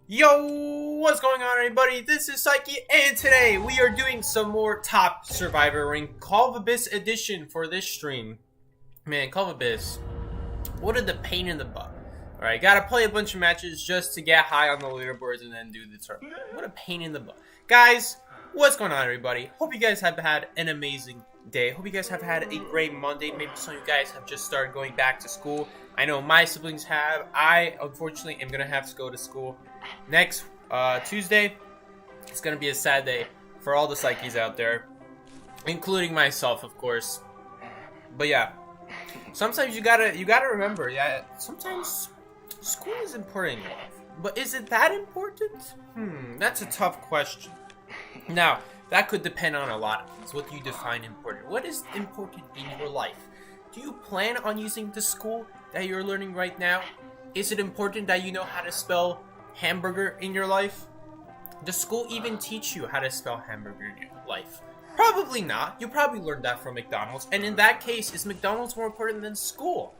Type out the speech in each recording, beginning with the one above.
Yo, what's going on, everybody? This is Psyche, and today we are doing some more Top Survivor Ring Call of Abyss edition for this stream. Man, Call of Abyss, what a pain in the butt. Alright, gotta play a bunch of matches just to get high on the leaderboards and then do the tournament. What a pain in the butt. Guys, what's going on, everybody? Hope you guys have had an amazing day. Hope you guys have had a great Monday. Maybe some of you guys have just started going back to school. I know my siblings have. I, unfortunately, am gonna have to go to school next Tuesday. It's gonna be a sad day for all the psyches out there, including myself, of course. But yeah, sometimes you gotta remember, yeah, sometimes school is important in your life. But is it that important? That's a tough question. Now, that could depend on a lot of things. What do you define important? What is important in your life? Do you plan on using the school that you're learning right now? Is it important that you know how to spell hamburger in your life? Does school even teach you how to spell hamburger in your life? Probably not. You probably learned that from McDonald's. And in that case, is McDonald's more important than school?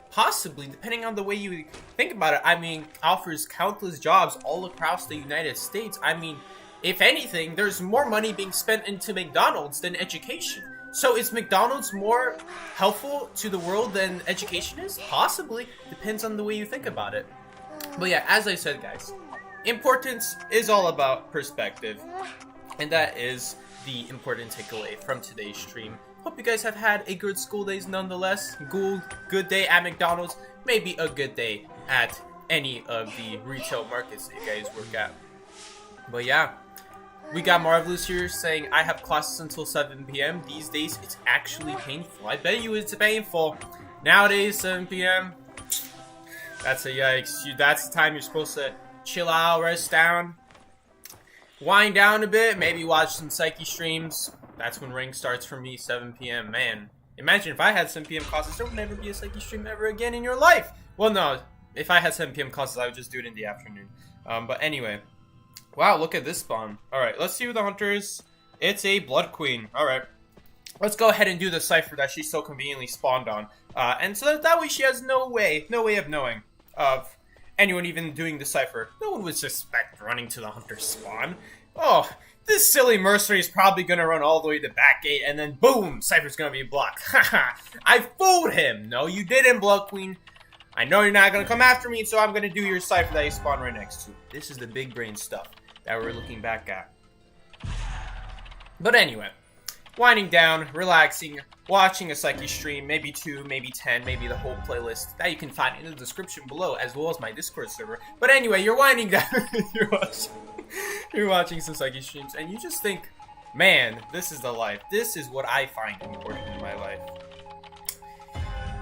Possibly, depending on the way you think about it. I mean, offers countless jobs all across the United States. I mean, if anything, there's more money being spent into McDonald's than education. So is McDonald's more helpful to the world than education is? Possibly. Depends on the way you think about it. But yeah, as I said, guys, importance is all about perspective. And that is the important takeaway from today's stream. Hope you guys have had a good school days nonetheless. Good day at McDonald's. Maybe a good day at any of the retail markets that you guys work at. But yeah. We got Marvelous here saying, I have classes until 7 p.m. These days, it's actually painful. I bet you it's painful. Nowadays, 7 p.m. That's a yikes. That's the time you're supposed to chill out, rest down, wind down a bit, maybe watch some Psyche streams. That's when ring starts for me, 7 p.m. Man, imagine if I had 7 p.m. classes, there would never be a Psyche stream ever again in your life. Well, no. If I had 7 p.m. classes, I would just do it in the afternoon. But anyway. Wow, look at this spawn. Alright, let's see who the hunter is. It's a Blood Queen. Alright. Let's go ahead and do the cipher that she so conveniently spawned on. And so that way she has no way of knowing of anyone even doing the cipher. No one would suspect running to the hunter's spawn. Oh, this silly mercenary is probably going to run all the way to the back gate and then boom, cipher's going to be blocked. Haha, I fooled him. No, you didn't, Blood Queen. I know you're not going to come after me, so I'm going to do your cipher that you spawn right next to. This is the big brain stuff that we're looking back at. But anyway, winding down, relaxing, watching a Psyche stream, maybe 2, maybe 10, maybe the whole playlist that you can find in the description below, as well as my Discord server. But anyway, you're winding down, you're watching some Psyche streams, and you just think, man, this is the life. This is what I find important in my life.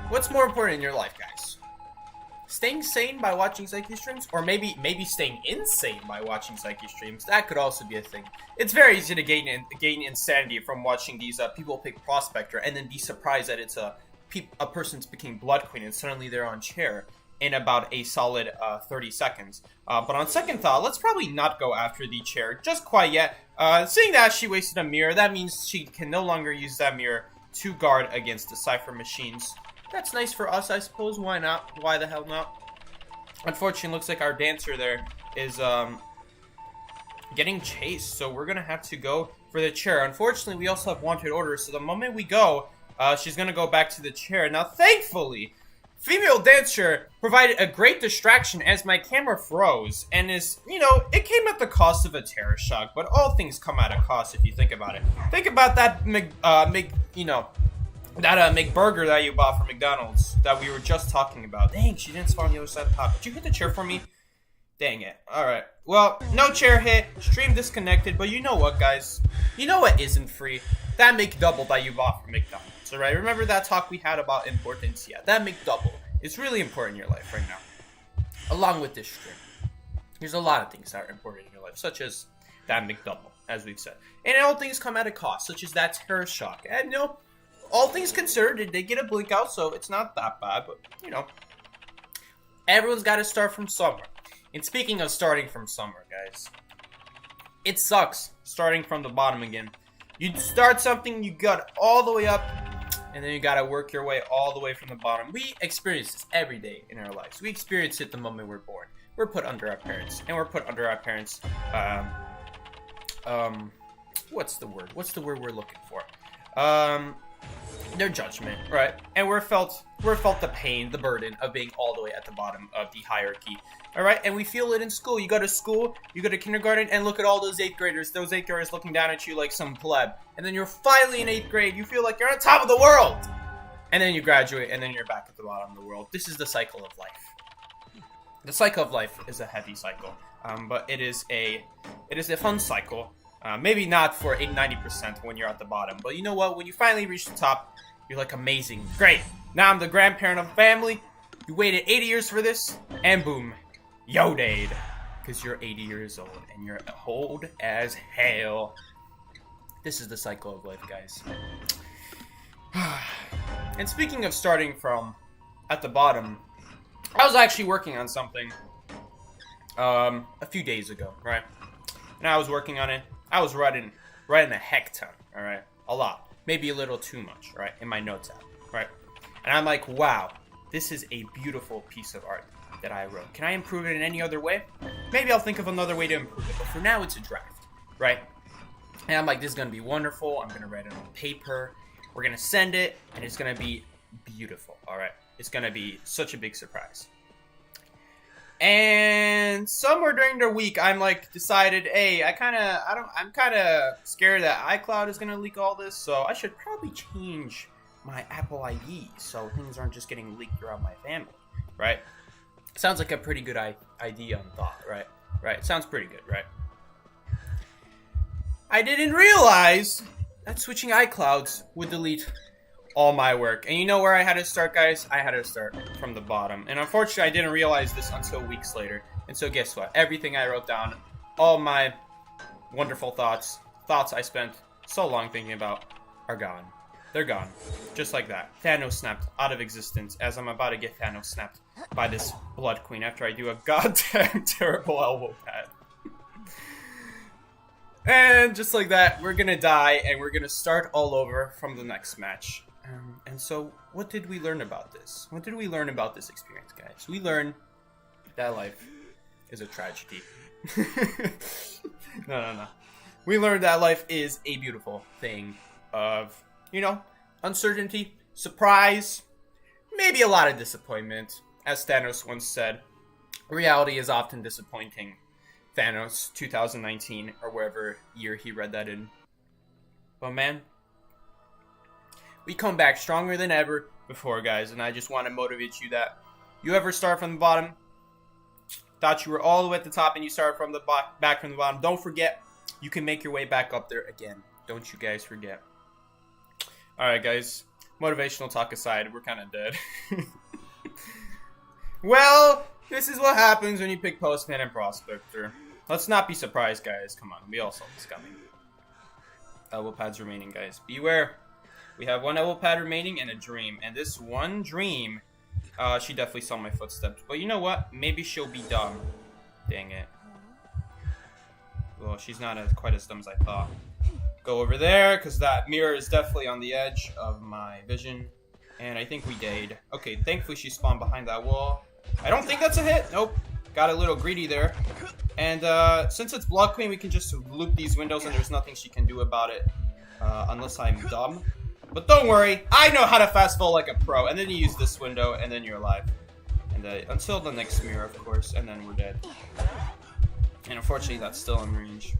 What's more important in your life, guys? Staying sane by watching Psyche streams, or maybe staying insane by watching Psyche streams. That could also be a thing. It's very easy to gain insanity from watching these people pick Prospector and then be surprised that it's a person's picking Blood Queen and suddenly they're on chair in about a solid 30 seconds. But on second thought, let's probably not go after the chair just quite yet. Seeing that she wasted a mirror, that means she can no longer use that mirror to guard against the cipher machines. That's nice for us, I suppose. Why not? Why the hell not? Unfortunately, looks like our dancer there is getting chased, so we're gonna have to go for the chair. Unfortunately, we also have wanted orders, so the moment we go, she's gonna go back to the chair. Now, thankfully, female dancer provided a great distraction as my camera froze, and is, you know, it came at the cost of a terror shock, but all things come at a cost if you think about it. Think about that, that McBurger that you bought from McDonald's that we were just talking about. Dang, she didn't spawn on the other side of the pot. Did you hit the chair for me? Dang it. Alright. Well, no chair hit. Stream disconnected. But you know what, guys? You know what isn't free? That McDouble that you bought from McDonald's. Alright? Remember that talk we had about importance? Yeah, that McDouble is really important in your life right now. Along with this stream. There's a lot of things that are important in your life, such as that McDouble, as we've said. And all things come at a cost, such as that terror shock. And no. All things considered, it did get a blink out, so it's not that bad, but, you know, everyone's got to start from somewhere. And speaking of starting from somewhere, guys, it sucks starting from the bottom again. You start something, you got all the way up, and then you got to work your way all the way from the bottom. We experience this every day in our lives. We experience it the moment we're born. we're put under our parents, and we're put under our parents. What's the word? What's the word we're looking for? Their judgment, right? And we're felt the pain, the burden of being all the way at the bottom of the hierarchy. All right, and we feel it in school. You go to school, you go to kindergarten, and look at all those 8th graders. Those 8th graders looking down at you like some pleb. And then you're finally in 8th grade. You feel like you're on top of the world. And then you graduate, and then you're back at the bottom of the world. This is the cycle of life. The cycle of life is a heavy cycle, but it is a fun cycle. Maybe not for 90% when you're at the bottom, but you know what? When you finally reach the top, you're like, amazing, great. Now I'm the grandparent of the family. You waited 80 years for this, and boom, Yodie, because you're 80 years old and you're old as hell. This is the cycle of life, guys. And speaking of starting from at the bottom, I was actually working on something a few days ago, right? And I was working on it. I was writing a heck ton, all right? A lot. Maybe a little too much, right? In my notes app, right? And I'm like, wow, this is a beautiful piece of art that I wrote. Can I improve it in any other way? Maybe I'll think of another way to improve it. But for now, it's a draft, right? And I'm like, this is going to be wonderful. I'm going to write it on paper. We're going to send it, and it's going to be beautiful, all right? It's going to be such a big surprise. And somewhere during the week, I'm like decided, hey, I'm kind of scared that iCloud is gonna leak all this, so I should probably change my Apple ID so things aren't just getting leaked throughout my family, right? Sounds like a pretty good idea on thought, right? Right? Sounds pretty good, right? I didn't realize that switching iClouds would delete all my work. And you know where I had to start, guys? I had to start from the bottom. And unfortunately, I didn't realize this until weeks later. And so guess what? Everything I wrote down, all my wonderful thoughts I spent so long thinking about, are gone. They're gone. Just like that. Thanos snapped out of existence as I'm about to get Thanos snapped by this Blood Queen after I do a goddamn terrible elbow pad. And just like that, we're gonna die and we're gonna start all over from the next match. And so, what did we learn about this? What did we learn about this experience, guys? We learned that life is a tragedy. No. We learned that life is a beautiful thing of, uncertainty, surprise, maybe a lot of disappointment. As Thanos once said, reality is often disappointing. Thanos, 2019, or wherever year he read that in. But man, we come back stronger than ever before, guys, and I just want to motivate you that you ever start from the bottom, thought you were all the way at the top and you started from the back from the bottom, don't forget, you can make your way back up there again. Don't you guys forget. Alright, guys, motivational talk aside, we're kind of dead. Well, this is what happens when you pick Postman and Prospector. Let's not be surprised, guys. Come on, we all saw this coming. Elbow pads remaining, guys. Beware. We have one elbow pad remaining and a dream. And this one dream, she definitely saw my footsteps. But you know what? Maybe she'll be dumb. Dang it. Well, she's not quite as dumb as I thought. Go over there, because that mirror is definitely on the edge of my vision. And I think we died. Okay, thankfully she spawned behind that wall. I don't think that's a hit. Nope. Got a little greedy there. And since it's Blood Queen, we can just loop these windows and there's nothing she can do about it. Unless I'm dumb. But don't worry, I know how to fast fall like a pro. And then you use this window, and then you're alive. And until the next mirror, of course, and then we're dead. And unfortunately, that's still in range.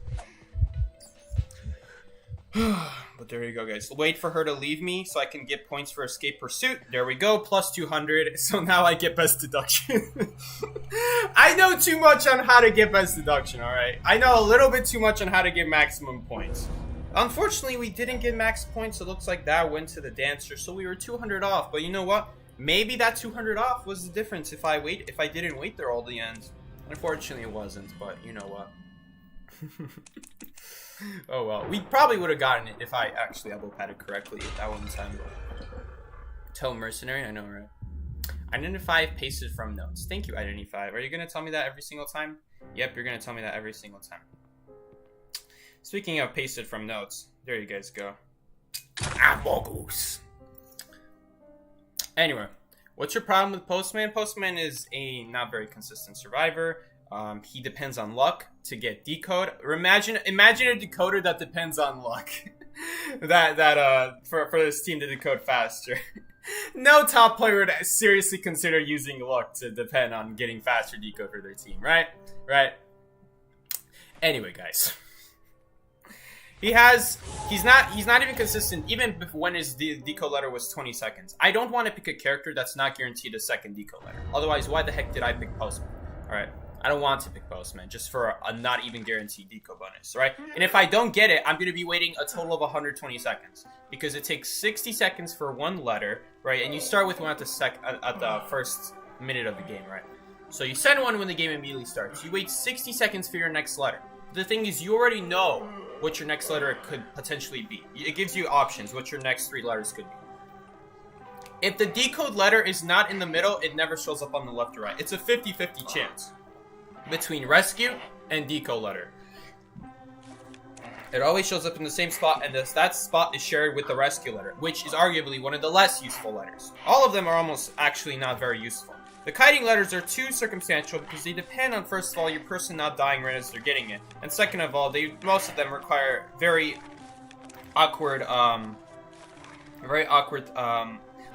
But there you go, guys. Wait for her to leave me so I can get points for escape pursuit. There we go, plus 200. So now I get best deduction. I know too much on how to get best deduction, alright? I know a little bit too much on how to get maximum points. Unfortunately, we didn't get max points. It looks like that went to the dancer, so we were 200 off. But you know what? Maybe that 200 off was the difference if I didn't wait there all the end. Unfortunately, it wasn't, but you know what? Oh well. We probably would have gotten it if I actually elbow padded correctly at that one time. Tell Mercenary, I know, right? Identify pasted from notes. Thank you, Identify. Are you going to tell me that every single time? Yep, you're going to tell me that every single time. Speaking of pasted from notes, there you guys go. Anyway, what's your problem with Postman? Postman is a not very consistent survivor. He depends on luck to get decode. Or imagine a decoder that depends on luck. for this team to decode faster. No top player would seriously consider using luck to depend on getting faster decode for their team, right? Right. Anyway, guys. He's not even consistent, even when his decode letter was 20 seconds. I don't want to pick a character that's not guaranteed a second decode letter. Otherwise, why the heck did I pick Postman? Alright, I don't want to pick Postman, just for a not even guaranteed decode bonus, right? And if I don't get it, I'm going to be waiting a total of 120 seconds. Because it takes 60 seconds for one letter, right? And you start with one at the first minute of the game, right? So you send one when the game immediately starts. You wait 60 seconds for your next letter. The thing is, you already know what your next letter could potentially be. It gives you options what your next 3 letters could be. If the decode letter is not in the middle, it never shows up on the left or right. It's a 50-50 chance between rescue and decode letter. It always shows up in the same spot, and that spot is shared with the rescue letter, which is arguably one of the less useful letters. All of them are almost actually not very useful. The kiting letters are too circumstantial because they depend on, first of all, your person not dying right as they're getting it, and second of all, most of them require very awkward,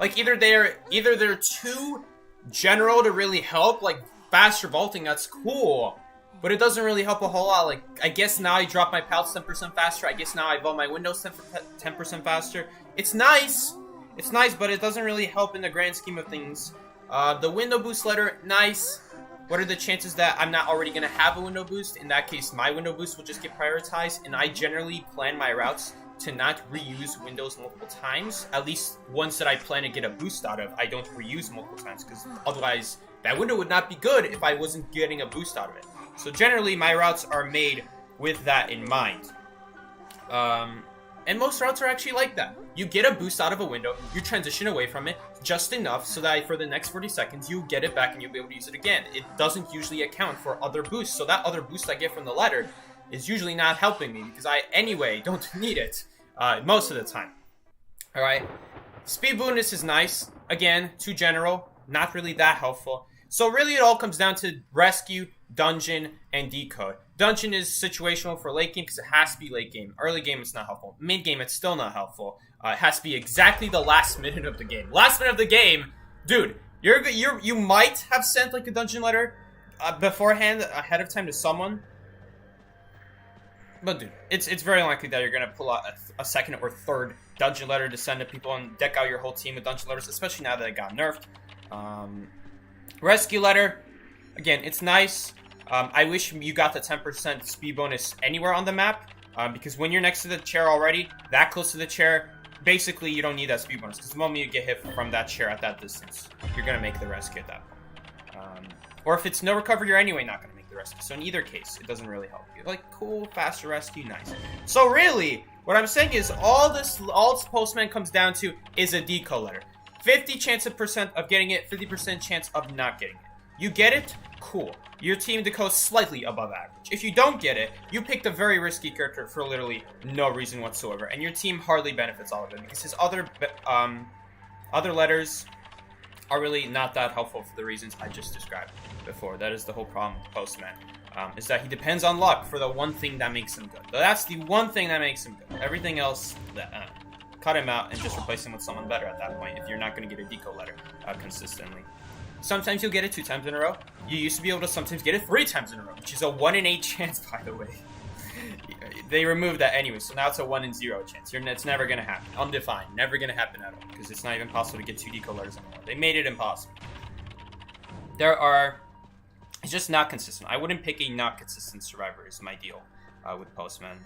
like either they're too general to really help, like faster vaulting, that's cool, but it doesn't really help a whole lot. Like, I guess now I drop my pals 10% faster, I guess now I vault my windows 10% faster. It's nice, but it doesn't really help in the grand scheme of things. The window boost letter, nice. What are the chances that I'm not already going to have a window boost? In that case, my window boost will just get prioritized, and I generally plan my routes to not reuse windows multiple times. At least ones that I plan to get a boost out of, I don't reuse multiple times, because otherwise that window would not be good if I wasn't getting a boost out of it. So generally, my routes are made with that in mind. And most routes are actually like that. You get a boost out of a window, you transition away from it just enough so that for the next 40 seconds, you get it back and you'll be able to use it again. It doesn't usually account for other boosts, so that other boost I get from the letter is usually not helping me because I, anyway, don't need it most of the time. Alright? Speed bonus is nice. Again, too general, not really that helpful. So really it all comes down to rescue, dungeon, and decode. Dungeon is situational for late game because it has to be late game. Early game, it's not helpful. Mid game, it's still not helpful. It has to be exactly the last minute of the game. Last minute of the game, dude, you might have sent like a dungeon letter beforehand, ahead of time to someone. But dude, it's very likely that you're gonna pull out a second or third dungeon letter to send to people and deck out your whole team with dungeon letters, especially now that it got nerfed. Rescue letter, again, it's nice. I wish you got the 10% speed bonus anywhere on the map, because when you're next to the chair already, that close to the chair, basically you don't need that speed bonus, because the moment you get hit from that chair at that distance, you're going to make the rescue at that point. Or if it's no recovery, you're anyway not going to make the rescue. So in either case, it doesn't really help you. Like, cool, faster rescue, nice. So really, what I'm saying is all this Postman comes down to is a decode letter. 50% of getting it, 50% chance of not getting it. You get it? Cool. Your team decodes slightly above average. If you don't get it, you picked a very risky character for literally no reason whatsoever, and your team hardly benefits all of it because his other letters are really not that helpful for the reasons I just described before. That is the whole problem with Postman, is that he depends on luck for the one thing that makes him good. That's the one thing that makes him good. Everything else, cut him out and just replace him with someone better at that point if you're not going to get a decode letter consistently. Sometimes you'll get it 2 times in a row. You used to be able to sometimes get it 3 times in a row, which is a 1 in 8 chance, by the way. They removed that anyway, so now it's a 1 in 0 chance. It's never going to happen. Undefined. Never going to happen at all, because it's not even possible to get 2 decode letters anymore. They made it impossible. It's just not consistent. I wouldn't pick a not consistent survivor is my deal with Postman.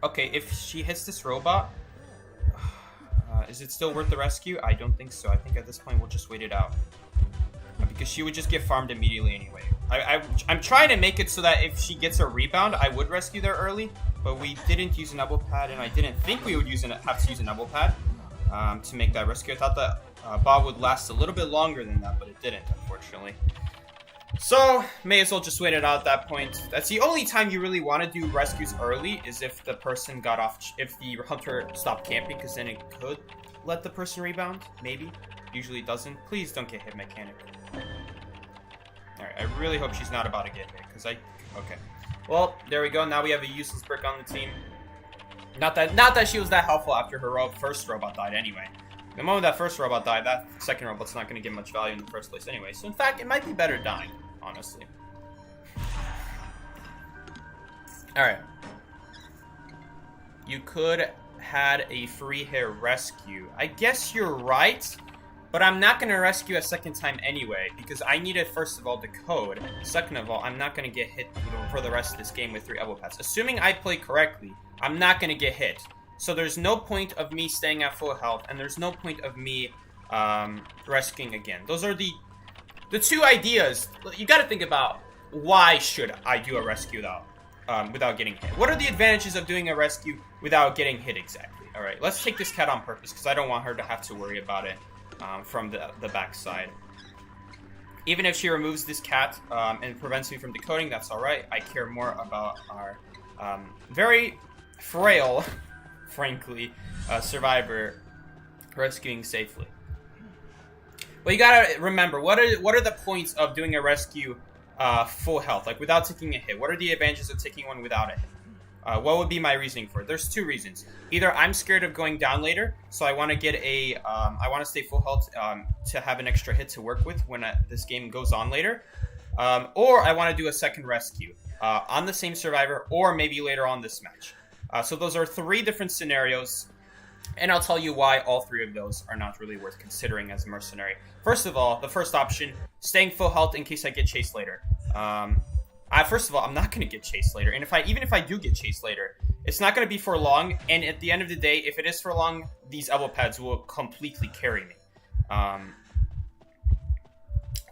Okay, if she hits this robot, is it still worth the rescue? I don't think so. I think at this point we'll just wait it out. Because she would just get farmed immediately anyway. I'm trying to make it so that if she gets a rebound, I would rescue there early. But we didn't use a double pad, and I didn't think we would have to use a double pad to make that rescue. I thought that Bob would last a little bit longer than that, but it didn't, unfortunately. So, may as well just wait it out at that point. That's the only time you really want to do rescues early, is if the person got off, if the hunter stopped camping, because then it could let the person rebound, maybe. Usually it doesn't. Please don't get hit, mechanic. Alright, Alright, I really hope she's not about to get hit, because okay. Well, there we go. Now we have a useless brick on the team. Not that she was that helpful after her first robot died anyway. The moment that first robot died, that second robot's not going to get much value in the first place anyway. So in fact, it might be better dying, honestly. Alright. You could had a free hair rescue. I guess you're right, but I'm not going to rescue a second time anyway, because I needed, first of all, the code. Second of all, I'm not going to get hit for the rest of this game with 3 elbow pads. Assuming I play correctly, I'm not going to get hit. So there's no point of me staying at full health, and there's no point of me rescuing again. Those are the two ideas. You got to think about, why should I do a rescue though, without getting hit? What are the advantages of doing a rescue without getting hit exactly? All right, let's take this cat on purpose, because I don't want her to have to worry about it from the backside. Even if she removes this cat and prevents me from decoding, that's all right. I care more about our very frail, frankly, survivor rescuing safely. Well, you gotta remember, what are the points of doing a rescue full health, like without taking a hit? What are the advantages of taking one without a hit? What would be my reasoning for it? There's 2 reasons. Either I'm scared of going down later, so I want to get I want to stay full health to have an extra hit to work with when this game goes on later. Or I want to do a second rescue on the same survivor, or maybe later on this match. So those are 3 different scenarios, and I'll tell you why all 3 of those are not really worth considering as mercenary. First of all, the first option, staying full health in case I get chased later. First of all, I'm not going to get chased later, and even if I do get chased later, it's not going to be for long, and at the end of the day, if it is for long, these elbow pads will completely carry me.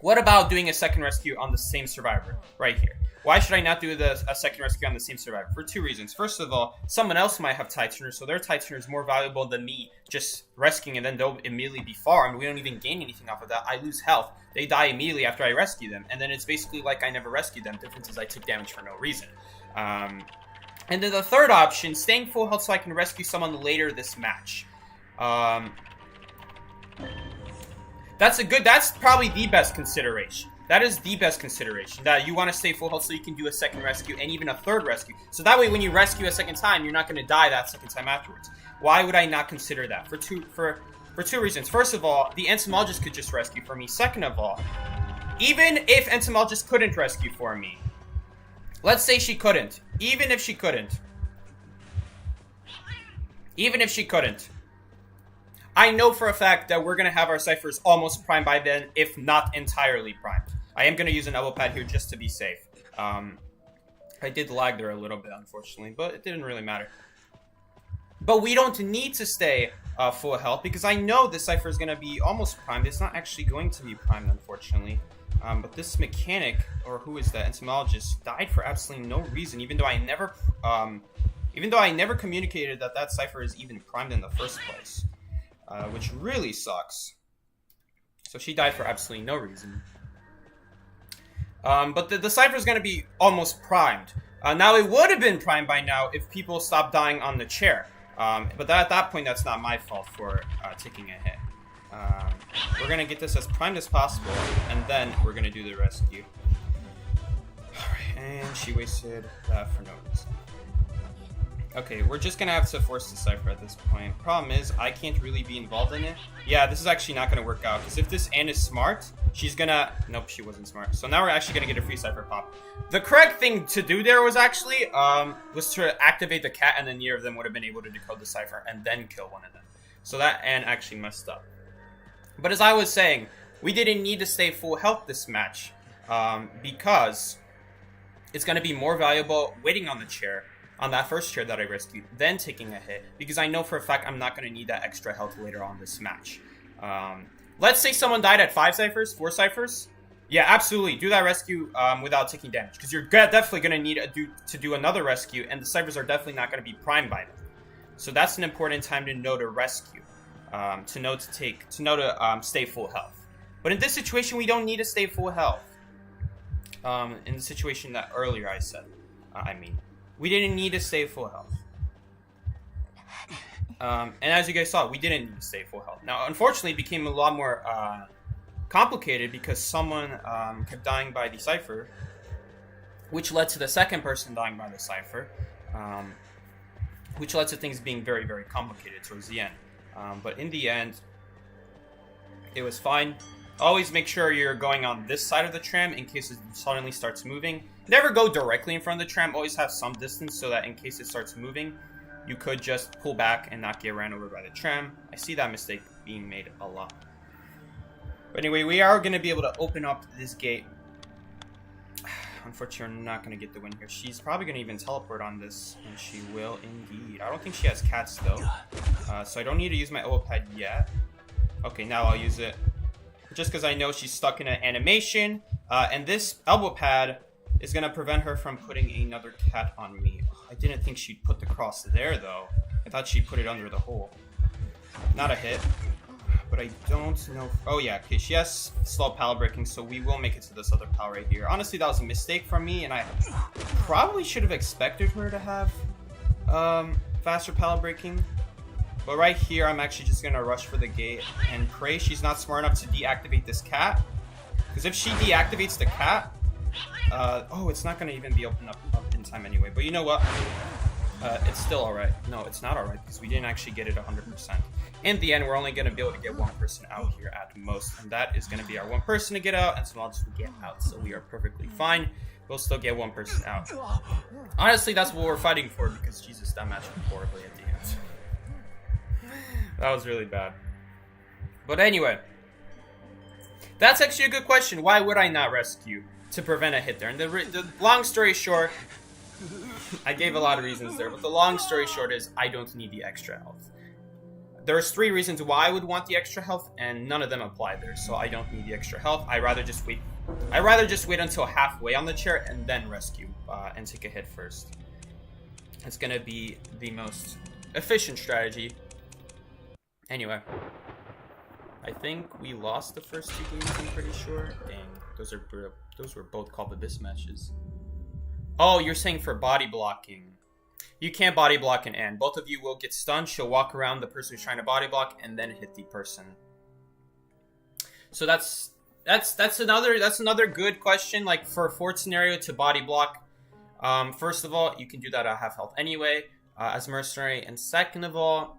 What about doing a second rescue on the same survivor right here? Why should I not do a second rescue on the same survivor? For 2 reasons. First of all, someone else might have tie tuners, so their tie tuner is more valuable than me just rescuing, and then they'll immediately be farmed. We don't even gain anything off of that. I lose health. They die immediately after I rescue them, and then it's basically like I never rescued them. Difference is I took damage for no reason. And then the third option, staying full health so I can rescue someone later this match. That's probably the best consideration. That is the best consideration, that you want to stay full health so you can do a second rescue and even a third rescue. So that way when you rescue a second time, you're not going to die that second time afterwards. Why would I not consider that? For two reasons. First of all, the entomologist could just rescue for me. Second of all, even if entomologist couldn't rescue for me, let's say she couldn't. Even if she couldn't, I know for a fact that we're going to have our ciphers almost primed by then, if not entirely primed. I am going to use an elbow pad here just to be safe. I did lag there a little bit, unfortunately, but it didn't really matter. But we don't need to stay full health, because I know this cipher is going to be almost primed. It's not actually going to be primed, unfortunately. But this mechanic, or who is that, entomologist, died for absolutely no reason, even though I never communicated that cipher is even primed in the first place. Which really sucks. So she died for absolutely no reason. But the cipher is going to be almost primed. Now, it would have been primed by now if people stopped dying on the chair. But at that point, that's not my fault for taking a hit. We're going to get this as primed as possible, and then we're going to do the rescue. Alright, and she wasted that for no reason. Okay, we're just gonna have to force the cipher at this point. Problem is, I can't really be involved in it. Yeah, this is actually not gonna work out, because if this Anne is smart, she's gonna... Nope, she wasn't smart. So now we're actually gonna get a free cipher pop. The correct thing to do there was actually, was to activate the cat, and then neither of them would have been able to decode the cipher, and then kill one of them. So that Anne actually messed up. But as I was saying, we didn't need to stay full health this match, because it's gonna be more valuable waiting on the chair, on that first chair that I rescued, then taking a hit, because I know for a fact I'm not going to need that extra health later on this match. Let's say someone died at 5 ciphers, 4 ciphers. Yeah, absolutely, do that rescue without taking damage, because you're definitely going to need to do another rescue, and the ciphers are definitely not going to be primed by them. So that's an important time to know to rescue, to know to stay full health. But in this situation, we don't need to stay full health. In the situation that earlier I said, we didn't need to stay full health. And as you guys saw, we didn't need to stay full health. Now, unfortunately, it became a lot more complicated because someone kept dying by the cipher, which led to the second person dying by the cipher, which led to things being very, very complicated towards the end. But in the end, it was fine. Always make sure you're going on this side of the tram in case it suddenly starts moving. Never go directly in front of the tram. Always have some distance so that in case it starts moving, you could just pull back and not get ran over by the tram. I see that mistake being made a lot. But anyway, we are going to be able to open up this gate. Unfortunately, we're not going to get the win here. She's probably going to even teleport on this, and she will indeed. I don't think she has cats, though. So I don't need to use my elbow pad yet. Okay, now I'll use it. Just because I know she's stuck in an animation. And this elbow pad is going to prevent her from putting another cat on me. I didn't think she'd put the cross there, though. I thought she'd put it under the hole. Not a hit. But I don't know. Oh, yeah. Okay, she has slow pallet breaking, so we will make it to this other pal right here. Honestly, that was a mistake from me, and I probably should have expected her to have faster pallet breaking. But right here, I'm actually just going to rush for the gate and pray she's not smart enough to deactivate this cat. Because if she deactivates the cat, oh, it's not going to even be opened up in time anyway. But you know what? It's still alright. No, it's not alright because we didn't actually get it 100%. In the end, we're only going to be able to get one person out here at most. And that is going to be our one person to get out, and someone else will get out. So we are perfectly fine. We'll still get one person out. Honestly, that's what we're fighting for because, Jesus, that match went horribly at the end. That was really bad. But anyway, that's actually a good question. Why would I not rescue to prevent a hit there? And the long story short, I gave a lot of reasons there, but the long story short is I don't need the extra health. There's 3 reasons why I would want the extra health, and none of them apply there, so I don't need the extra health. I'd rather just wait until halfway on the chair and then rescue and take a hit first. It's gonna be the most efficient strategy. Anyway, I think we lost the first 2 games, I'm pretty sure. Dang, those were both called Abyss matches. Oh, you're saying for body blocking. You can't body block an Anne. Both of you will get stunned. She'll walk around the person who's trying to body block and then hit the person. So that's another good question. Like for a fourth scenario to body block. First of all, you can do that at half health anyway, as Mercenary, and second of all,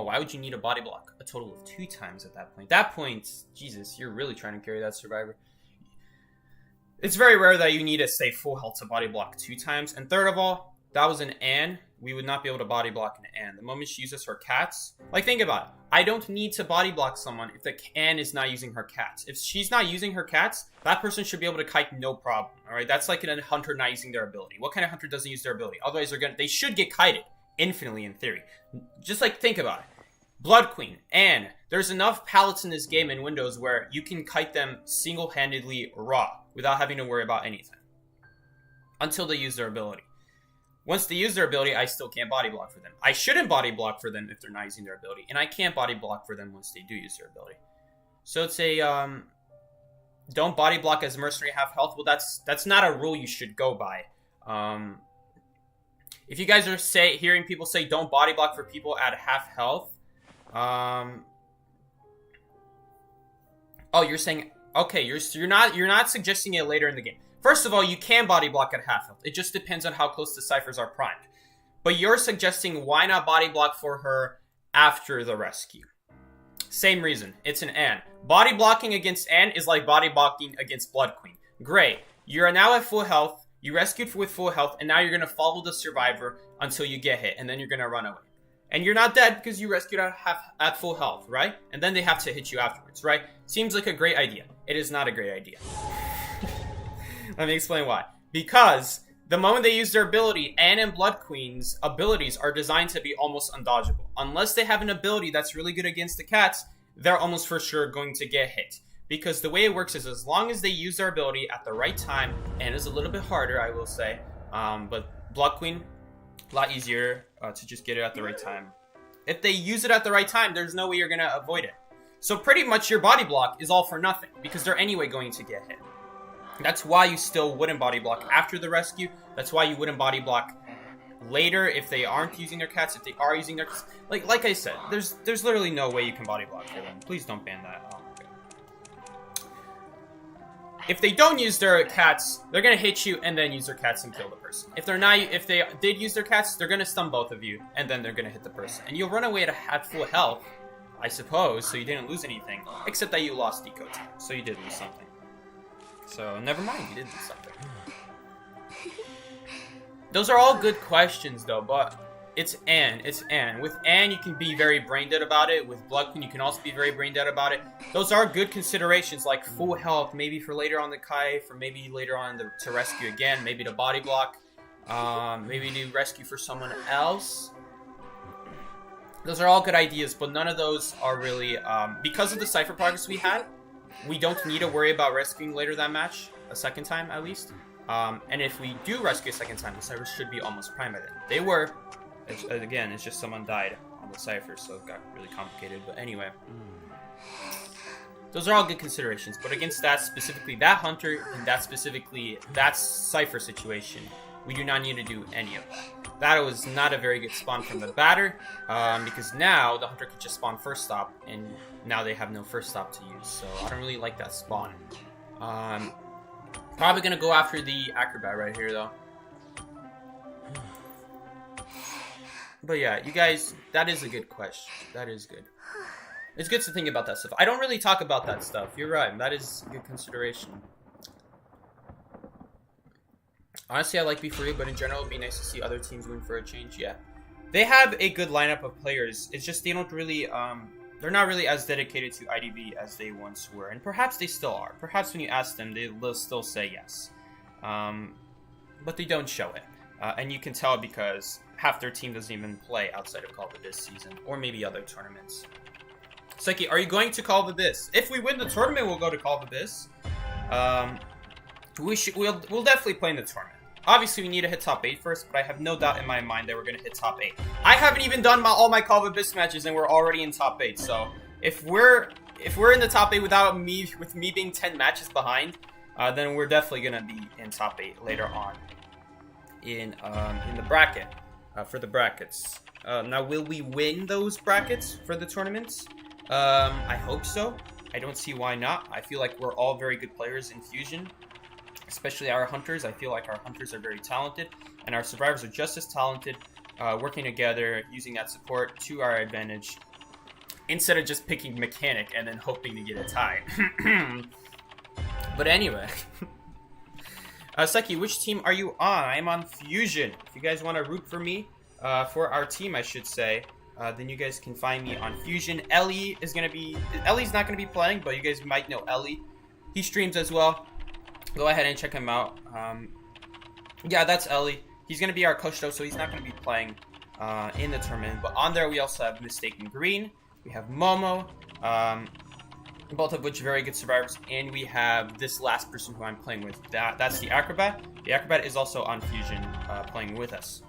why would you need a body block a total of 2 times at that point? That point, Jesus, you're really trying to carry that survivor. It's very rare that you need to stay full health to body block 2 times. And third of all, that was an Anne. We would not be able to body block an Anne. The moment she uses her cats, like think about it. I don't need to body block someone if the Anne is not using her cats. If she's not using her cats, that person should be able to kite no problem. All right, that's like a hunter not using their ability. What kind of hunter doesn't use their ability? Otherwise, they should get kited infinitely in theory. Just like think about it. Blood Queen, Anne. There's enough pallets in this game and windows where you can kite them single-handedly raw without having to worry about anything until they use their ability. Once they use their ability, I still can't body block for them. I shouldn't body block for them if they're not using their ability, and I can't body block for them once they do use their ability. So it's a don't body block as Mercenary half health. Well, that's not a rule you should go by. If you guys are hearing people say don't body block for people at half health, oh, you're saying okay, you're not suggesting it later in the game. First of all, you can body block at half health. It just depends on how close the ciphers are primed. But you're suggesting why not body block for her after the rescue? Same reason. It's an Anne. Body blocking against Anne is like body blocking against Blood Queen. Great. You're now at full health. You rescued with full health, and now you're going to follow the survivor until you get hit, and then you're going to run away. And you're not dead because you rescued at full health, right? And then they have to hit you afterwards, right? Seems like a great idea. It is not a great idea. Let me explain why. Because the moment they use their ability, Anne and Blood Queen's abilities are designed to be almost undodgeable. Unless they have an ability that's really good against the cats, they're almost for sure going to get hit. Because the way it works is as long as they use their ability at the right time, and it's a little bit harder, I will say, but Blood Queen, a lot easier to just get it at the right time. If they use it at the right time, there's no way you're going to avoid it. So pretty much your body block is all for nothing, because they're anyway going to get hit. That's why you still wouldn't body block after the rescue. That's why you wouldn't body block later if they aren't using their cats. If they are using their cats, like I said, there's literally no way you can body block for them. Please don't ban that. Oh my god. if they don't use their cats, they're gonna hit you and then use their cats and kill the person. If they did use their cats, they're gonna stun both of you and then they're gonna hit the person. And you'll run away at full health, I suppose, so you didn't lose anything, except that you lost decode time, so you did lose something. So never mind, you did lose something. Those are all good questions though, but it's Anne. With Anne, you can be very brain dead about it. With Blood Queen, you can also be very brain dead about it. Those are good considerations, like full health, maybe for later on the Kai, for maybe later on to rescue again, maybe to body block, maybe to rescue for someone else. Those are all good ideas, but none of those are really, because of the Cypher progress we had, we don't need to worry about rescuing later that match, a second time at least. And if we do rescue a second time, the Cyphers should be almost prime by then. They were. Again, it's just someone died on the Cypher, so it got really complicated. But anyway, those are all good considerations. But against that, specifically that Hunter, and that Cypher situation, we do not need to do any of that. That was not a very good spawn from the batter, because now the Hunter could just spawn first stop, and now they have no first stop to use. So I don't really like that spawn. Probably going to go after the Acrobat right here, though. But yeah, you guys, that is a good question. That is good. It's good to think about that stuff. I don't really talk about that stuff. You're right. That is a good consideration. Honestly, I like B3, but in general, it'd be nice to see other teams win for a change. Yeah. They have a good lineup of players. It's just they don't really, they're not really as dedicated to IDV as they once were. And perhaps they still are. Perhaps when you ask them, they'll still say yes. But they don't show it. And you can tell because half their team doesn't even play outside of Call of this season, or maybe other tournaments. Psyche, are you going to Call of Abyss? If we win the tournament, we'll go to Call of Abyss. We'll definitely play in the tournament. Obviously, we need to hit top 8 first, but I have no doubt in my mind that we're going to hit top 8. I haven't even done all my Call of Abyss matches, and we're already in top 8. So if we're in the top 8 with me being 10 matches behind, then we're definitely going to be in top 8 later on in the bracket. For the brackets. Now, will we win those brackets for the tournaments? I hope so. I don't see why not. I feel like we're all very good players in Fusion, especially our Hunters. I feel like our Hunters are very talented, and our Survivors are just as talented, working together, using that support to our advantage, instead of just picking Mechanic and then hoping to get a tie. But anyway... Seki, which team are you on? I am on Fusion. If you guys want to root for me, for our team, I should say, then you guys can find me on Fusion. Ellie's not going to be playing, but you guys might know Ellie. He streams as well. Go ahead and check him out. Yeah, that's Ellie. He's going to be our coach, though, so he's not going to be playing in the tournament. But on there, we also have Mistaken Green. We have Momo. Both of which very good survivors, and we have this last person who I'm playing with. That's the Acrobat. The Acrobat is also on Fusion, playing with us.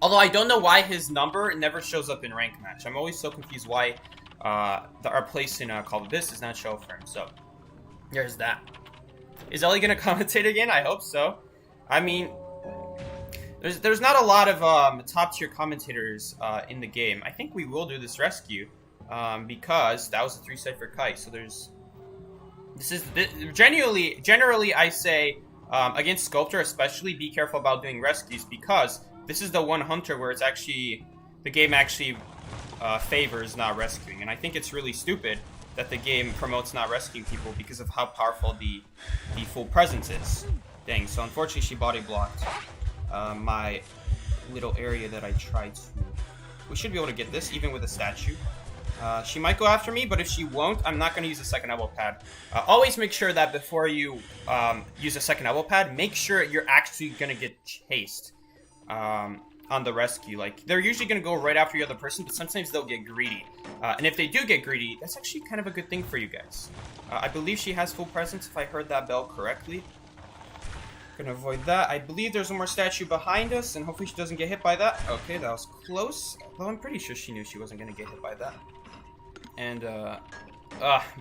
Although I don't know why his number never shows up in rank match. I'm always so confused why our place in Call of Abyss does not show for him. So there's that. Is Ellie gonna commentate again? I hope so. I mean, there's not a lot of top tier commentators in the game. I think we will do this rescue. Because that was a 3 Cypher kite, so generally I say, against Sculptor especially, be careful about doing rescues, because this is the one Hunter where the game actually favors not rescuing, and I think it's really stupid that the game promotes not rescuing people because of how powerful the full presence is. Dang, so unfortunately she body blocked my little area that I tried to. We should be able to get this, even with a statue. She might go after me, but if she won't, I'm not going to use a second elbow pad. Always make sure that before you use a second elbow pad, make sure you're actually going to get chased on the rescue. Like, they're usually going to go right after the other person, but sometimes they'll get greedy. And if they do get greedy, that's actually kind of a good thing for you guys. I believe she has full presence, if I heard that bell correctly. Gonna avoid that. I believe there's one more statue behind us, and hopefully she doesn't get hit by that. Okay, that was close. Though I'm pretty sure she knew she wasn't gonna get hit by that. And,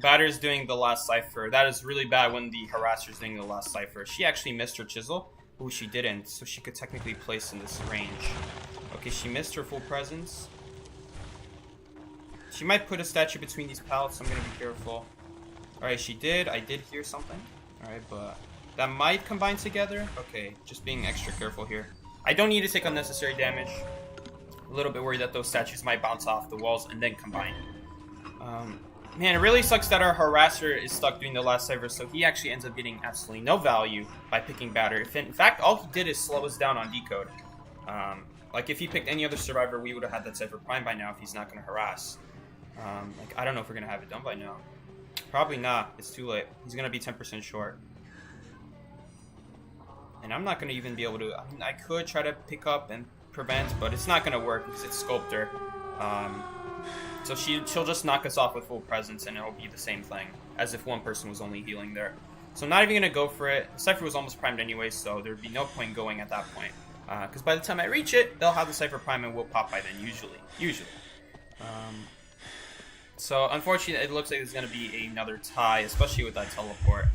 Batter's doing the last Cypher. That is really bad when the Harasser's doing the last Cypher. She actually missed her chisel. Ooh, she didn't, so she could technically place in this range. Okay, she missed her full presence. She might put a statue between these pallets, so I'm gonna be careful. Alright, she did. I did hear something. Alright, but that might combine together. Okay, just being extra careful here. I don't need to take unnecessary damage. A little bit worried that those statues might bounce off the walls and then combine. Man, it really sucks that our harasser is stuck doing the last cipher, so he actually ends up getting absolutely no value by picking batter. If in fact, all he did is slow us down on decode. Like, if he picked any other survivor, we would have had that cipher prime by now if he's not going to harass. Like, I don't know if we're going to have it done by now. Probably not. It's too late. He's going to be 10% short. And I'm not going to even be able to... I mean, I could try to pick up and prevent, but it's not going to work because it's Sculptor. So she'll just knock us off with full presence, and it'll be the same thing as if one person was only healing there. So I'm not even going to go for it. The Cypher was almost primed anyway, so there'd be no point going at that point. Because by the time I reach it, they'll have the Cypher prime and we'll pop by then, usually. So unfortunately, it looks like there's going to be another tie, especially with that teleport.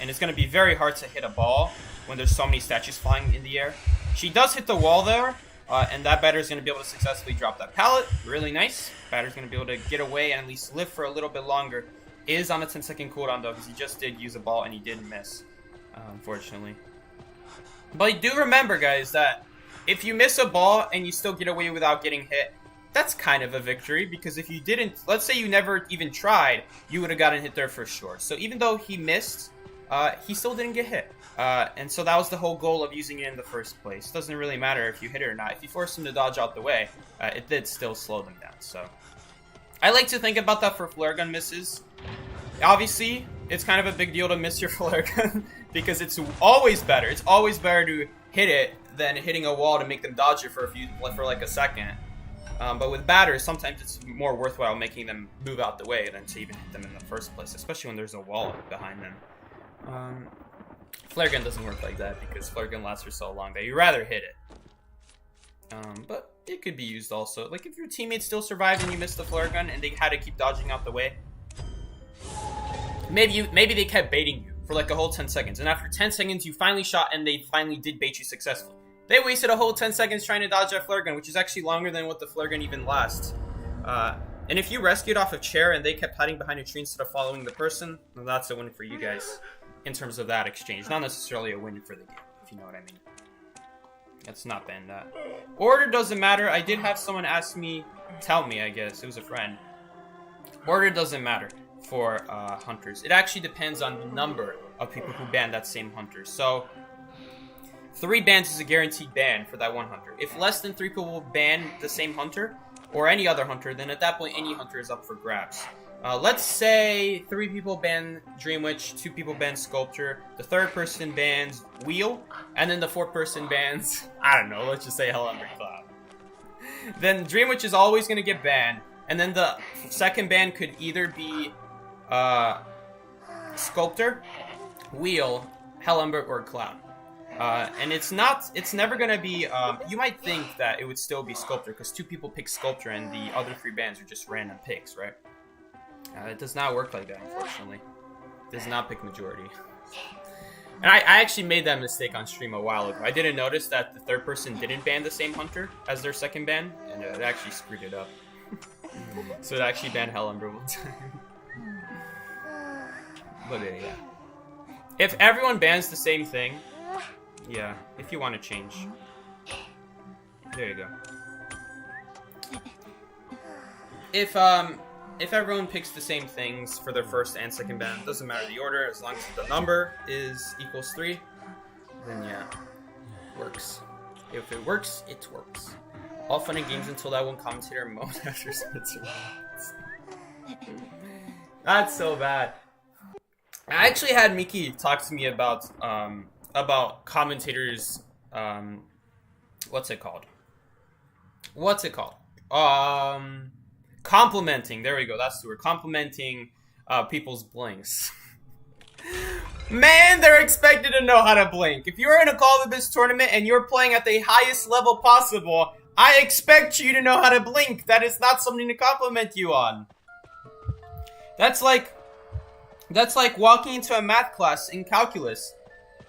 And it's going to be very hard to hit a ball when there's so many statues flying in the air. She does hit the wall there, and that batter is going to be able to successfully drop that pallet. Really nice. Batter's going to be able to get away and at least live for a little bit longer. Is on a 10-second cooldown though, because he just did use a ball and he did miss, unfortunately. But do remember, guys, that if you miss a ball and you still get away without getting hit, that's kind of a victory, because if you didn't, let's say you never even tried, you would have gotten hit there for sure. So even though he missed, he still didn't get hit. And so that was the whole goal of using it in the first place. It doesn't really matter if you hit it or not. If you force him to dodge out the way, it did still slow them down. So I like to think about that for flare gun misses. Obviously, it's kind of a big deal to miss your flare gun because it's always better. It's always better to hit it than hitting a wall to make them dodge it for like a second. But with batters, sometimes it's more worthwhile making them move out the way than to even hit them in the first place, especially when there's a wall behind them. Flare gun doesn't work like that because flare gun lasts for so long that you'd rather hit it. But it could be used also. Like if your teammates still survived and you missed the flare gun and they had to keep dodging out the way, maybe they kept baiting you for like a whole 10 seconds, and after 10 seconds you finally shot and they finally did bait you successfully. They wasted a whole 10 seconds trying to dodge that flare gun, which is actually longer than what the flare gun even lasts. And if you rescued off a chair and they kept hiding behind a tree instead of following the person, well, that's a win for you guys in terms of that exchange. Not necessarily a win for the game, if you know what I mean. Let's not ban that. Order doesn't matter. I did have someone ask me, tell me, I guess. It was a friend. Order doesn't matter for hunters. It actually depends on the number of people who ban that same hunter. So 3 bans is a guaranteed ban for that one hunter. If less than 3 people ban the same hunter or any other hunter, then at that point any hunter is up for grabs. Let's say 3 people ban Dream Witch, 2 people ban Sculptor, the 3rd person bans Wheel, and then the 4th person bans, I don't know, let's just say Hell Under Cloud. Then Dream Witch is always going to get banned, and then the second ban could either be Sculptor, Wheel, Hell Ember, or Cloud. And it's never gonna be, you might think that it would still be Sculptor, because 2 people pick Sculptor and the other 3 bans are just random picks, right? It does not work like that, unfortunately. It does not pick majority. And I actually made that mistake on stream a while ago. I didn't notice that the 3rd person didn't ban the same hunter as their second ban, and it actually screwed it up. So it actually banned Hell Ember one time. But yeah. If everyone bans the same thing, yeah, if you want to change. There you go. If everyone picks the same things for their first and second ban, doesn't matter the order, as long as the number equals 3, then yeah, works. If it works, it works. All fun and games until that one commentator mode after Spencer. That's so bad. I actually had Mickey talk to me about commentators, what's it called? Complimenting, there we go, that's the word. Complimenting people's blinks. Man, they're expected to know how to blink. If you're in a Call of Abyss tournament and you're playing at the highest level possible, I expect you to know how to blink. That is not something to compliment you on. That's like walking into a math class in calculus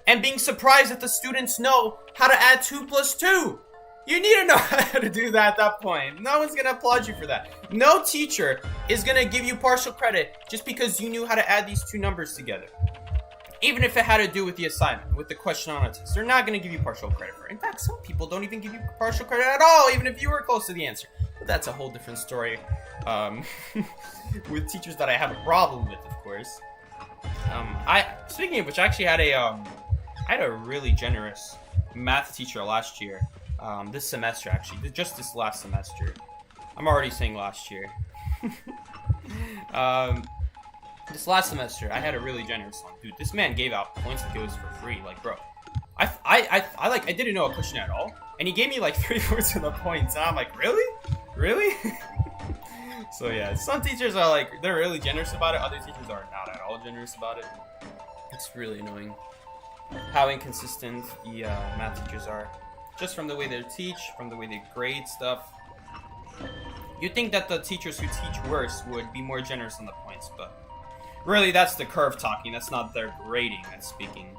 and being surprised that the students know how to add 2 plus 2. You need to know how to do that at that point. No one's gonna applaud you for that. No teacher is gonna give you partial credit just because you knew how to add these 2 numbers together. Even if it had to do with the assignment, with the question on a test, they're not going to give you partial credit for it. In fact, some people don't even give you partial credit at all, even if you were close to the answer. But that's a whole different story. With teachers that I have a problem with, of course. Speaking of which, I actually had a really generous math teacher last year. This semester, actually, just this last semester. I'm already saying last year. This last semester, I had a really generous one. Dude, this man gave out points like it was for free. Like, bro, I didn't know a question at all, and he gave me like 3/4 of the points, and I'm like, really? So yeah, some teachers are like, they're really generous about it. Other teachers are not at all generous about it. It's really annoying how inconsistent the math teachers are, just from the way they teach, from the way they grade stuff. You'd think that the teachers who teach worse would be more generous on the points, but really, that's the curve talking. That's not their grading that's speaking.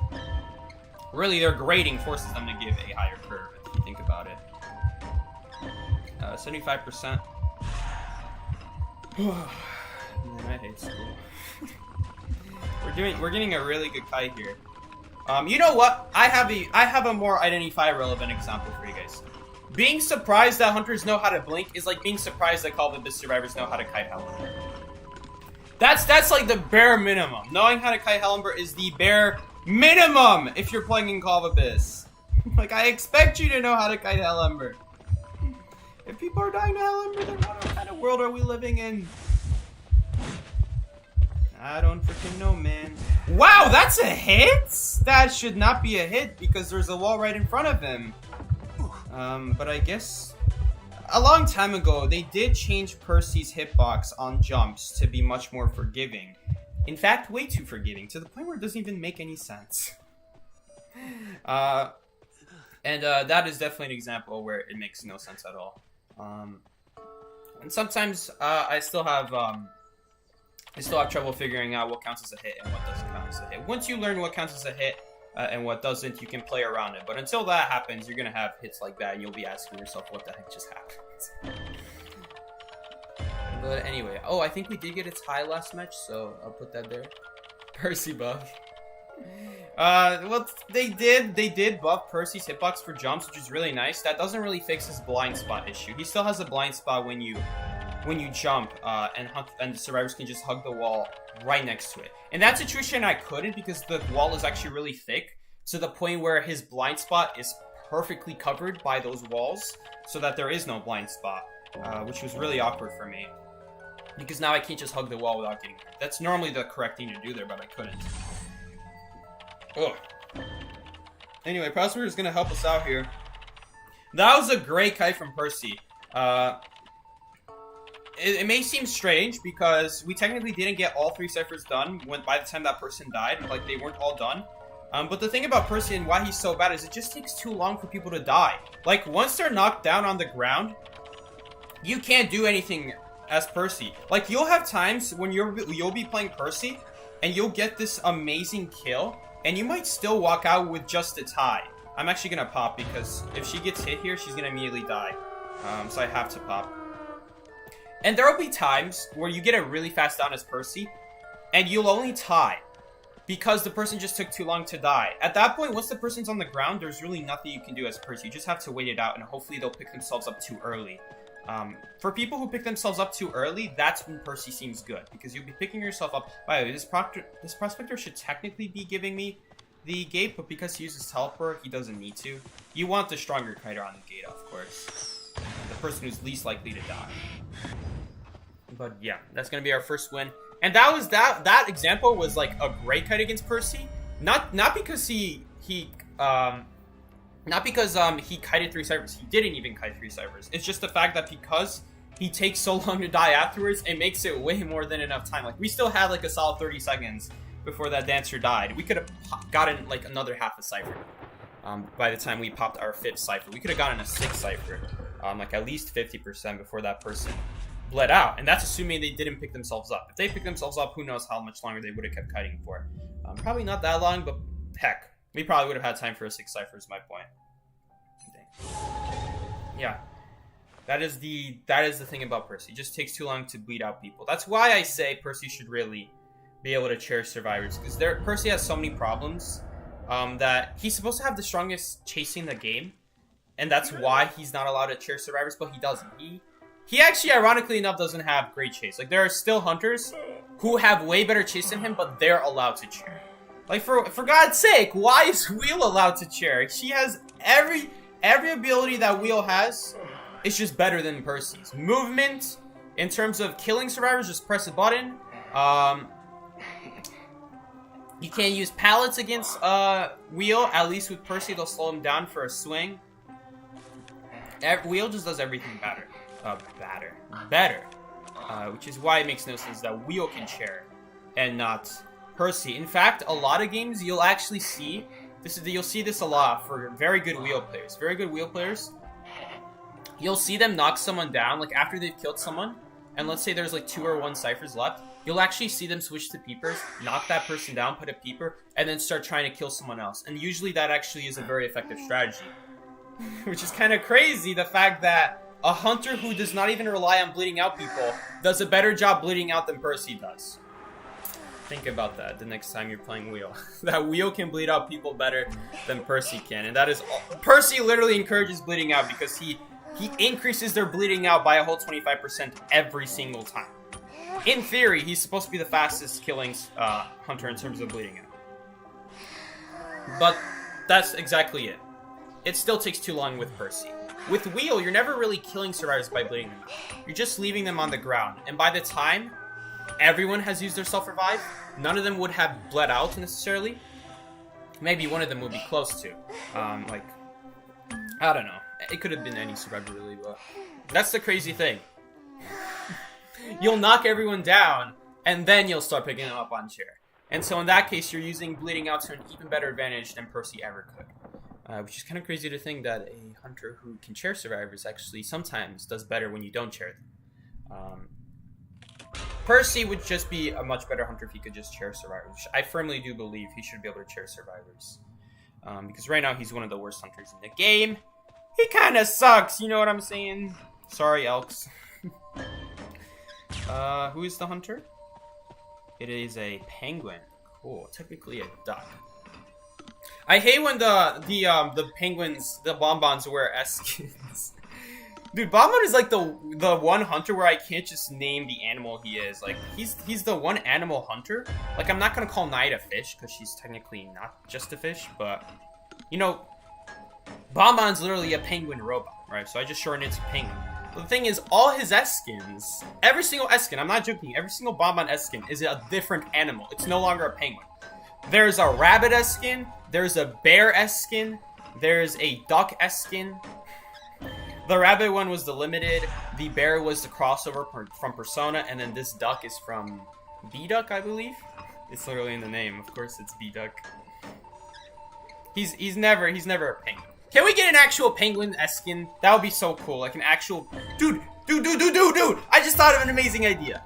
Really, their grading forces them to give a higher curve, if you think about it. 75%. Man, I hate school. We're getting a really good kite here. You know what? I have a more identify relevant example for you guys. Being surprised that hunters know how to blink is like being surprised that Call of the Abyss survivors know how to kite Hellumber. That's like the bare minimum. Knowing how to kite Hellumber is the bare minimum if you're playing in Call of Abyss. Like, I expect you to know how to kite Hellumber. If people are dying to Hellumber, then what kind of world are we living in? I don't freaking know, man. Wow, that's a hit? That should not be a hit because there's a wall right in front of him. But I guess a long time ago, they did change Percy's hitbox on jumps to be much more forgiving. In fact, way too forgiving, to the point where it doesn't even make any sense. That is definitely an example where it makes no sense at all. And sometimes I still have trouble figuring out what counts as a hit and what doesn't count as a hit. Once you learn what counts as a hit and what doesn't, you can play around it. But until that happens, you're gonna have hits like that, and you'll be asking yourself, "What the heck just happened?" But anyway, I think we did get a tie last match, so I'll put that there. Percy buff. Well, they did buff Percy's hitbox for jumps, which is really nice. That doesn't really fix his blind spot issue. He still has a blind spot when you jump, and the survivors can just hug the wall right next to it. In that situation, I couldn't because the wall is actually really thick, to the point where his blind spot is perfectly covered by those walls, so that there is no blind spot, which was really awkward for me. Because now I can't just hug the wall without getting hurt. That's normally the correct thing to do there, but I couldn't. Ugh. Anyway, Prosper is gonna help us out here. That was a great kite from Percy. It may seem strange because we technically didn't get all 3 ciphers done by the time that person died. Like, they weren't all done. But the thing about Percy and why he's so bad is it just takes too long for people to die. Like, once they're knocked down on the ground, you can't do anything as Percy. Like, you'll have times when you'll be playing Percy and you'll get this amazing kill, and you might still walk out with just a tie. I'm actually gonna pop because if she gets hit here, she's gonna immediately die. So I have to pop. And there will be times where you get a really fast down as Percy, and you'll only tie because the person just took too long to die. At that point, once the person's on the ground, there's really nothing you can do as Percy. You just have to wait it out, and hopefully they'll pick themselves up too early. For people who pick themselves up too early, that's when Percy seems good, because you'll be picking yourself up. By the way, this prospector should technically be giving me the gate, but because he uses teleport, he doesn't need to. You want the stronger kiter on the gate, of course. The person who's least likely to die. But yeah, that's gonna be our first win. And that was that example was like a great kite against Percy. Not because he kited 3 ciphers. He didn't even kite 3 ciphers. It's just the fact that because he takes so long to die afterwards, it makes it way more than enough time. Like, we still had like a solid 30 seconds before that dancer died. We could have gotten like another half a cipher by the time we popped our 5th cipher. We could have gotten a 6th cipher, like at least 50% before that person bled out. And that's assuming they didn't pick themselves up. If they picked themselves up, who knows how much longer they would have kept kiting for. Probably not that long, but heck, we probably would have had time for a 6th cipher is my point. Yeah, that is the thing about Percy. It just takes too long to bleed out people. That's why I say Percy should really be able to chair survivors because Percy has so many problems that he's supposed to have the strongest chasing the game, and that's why he's not allowed to chair survivors, but he doesn't. He actually, ironically enough, doesn't have great chase. Like, there are still hunters who have way better chase than him, but they're allowed to chair. Like, for God's sake, why is Wheel allowed to chair? She has every ability that Wheel has. It's just better than Percy's. Movement, in terms of killing survivors, just press a button. You can't use pallets against Wheel. At least with Percy, they'll slow him down for a swing. Wheel just does everything better. Which is why it makes no sense that Wheel can chair and not Percy. In fact, a lot of games you'll actually see you'll see this a lot for very good Wheel players. Very good Wheel players, you'll see them knock someone down like after they've killed someone, and let's say there's like 2 or 1 ciphers left. You'll actually see them switch to peepers, knock that person down, put a peeper, and then start trying to kill someone else. And usually that actually is a very effective strategy. Which is kind of crazy, the fact that a hunter who does not even rely on bleeding out people does a better job bleeding out than Percy does. Think about that the next time you're playing Wheel. That Wheel can bleed out people better than Percy can. And that is all. Percy literally encourages bleeding out because he increases their bleeding out by a whole 25% every single time. In theory, he's supposed to be the fastest killing hunter in terms of bleeding out. But that's exactly it. It still takes too long with Percy. With Wheel, you're never really killing survivors by bleeding them out. You're just leaving them on the ground. And by the time everyone has used their self-revive, none of them would have bled out necessarily. Maybe one of them would be close to. I don't know. It could have been any survivor really, but that's the crazy thing. You'll knock everyone down, and then you'll start picking them up on chair. And so in that case, you're using bleeding out to an even better advantage than Percy ever could. Which is kind of crazy to think that a hunter who can chair survivors actually sometimes does better when you don't chair them. Percy would just be a much better hunter if he could just chair survivors. Which I firmly do believe he should be able to chair survivors. Because right now he's one of the worst hunters in the game. He kind of sucks, you know what I'm saying? Sorry, Elks. Who is the hunter? It is a penguin. Cool. Technically a duck. I hate when the penguins, the Bonbons wear S-skins. Dude, Bonbon is like the one hunter where I can't just name the animal he is. Like, he's the one animal hunter. Like, I'm not gonna call Knight a fish, because she's technically not just a fish, but, you know, Bonbon's literally a penguin robot, right? So I just shortened it to penguin. But the thing is, all his S-skins, every single S-skin, I'm not joking, every single Bonbon S-skin is a different animal. It's no longer a penguin. There's a rabbit S-skin, there's a bear S-skin, there's a duck S-skin. The rabbit one was the limited, the bear was the crossover from Persona, and then this duck is from B-Duck, I believe? It's literally in the name, of course it's B-Duck. He's never a penguin. Can we get an actual penguin S-skin? That would be so cool, like an actual... Dude! I just thought of an amazing idea.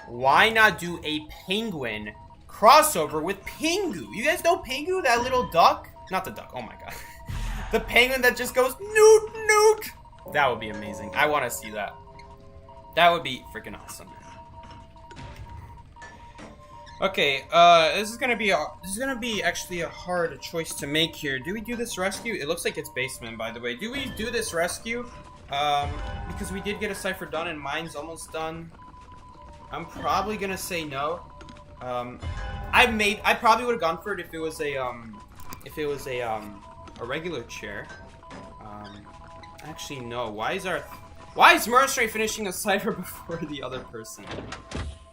Why not do a penguin crossover with Pingu? You guys know Pingu, that little duck? Not the duck, oh my god. The penguin that just goes, noot, noot. That would be amazing. I want to see that. That would be freaking awesome. Okay, this is gonna be actually a hard choice to make here. Do we do this rescue? It looks like it's basement, by the way. Do we do this rescue? Because we did get a cipher done and mine's almost done. I'm probably gonna say no. I probably would have gone for it if it was a regular chair. Actually no. Why is Mercenary finishing a cipher before the other person?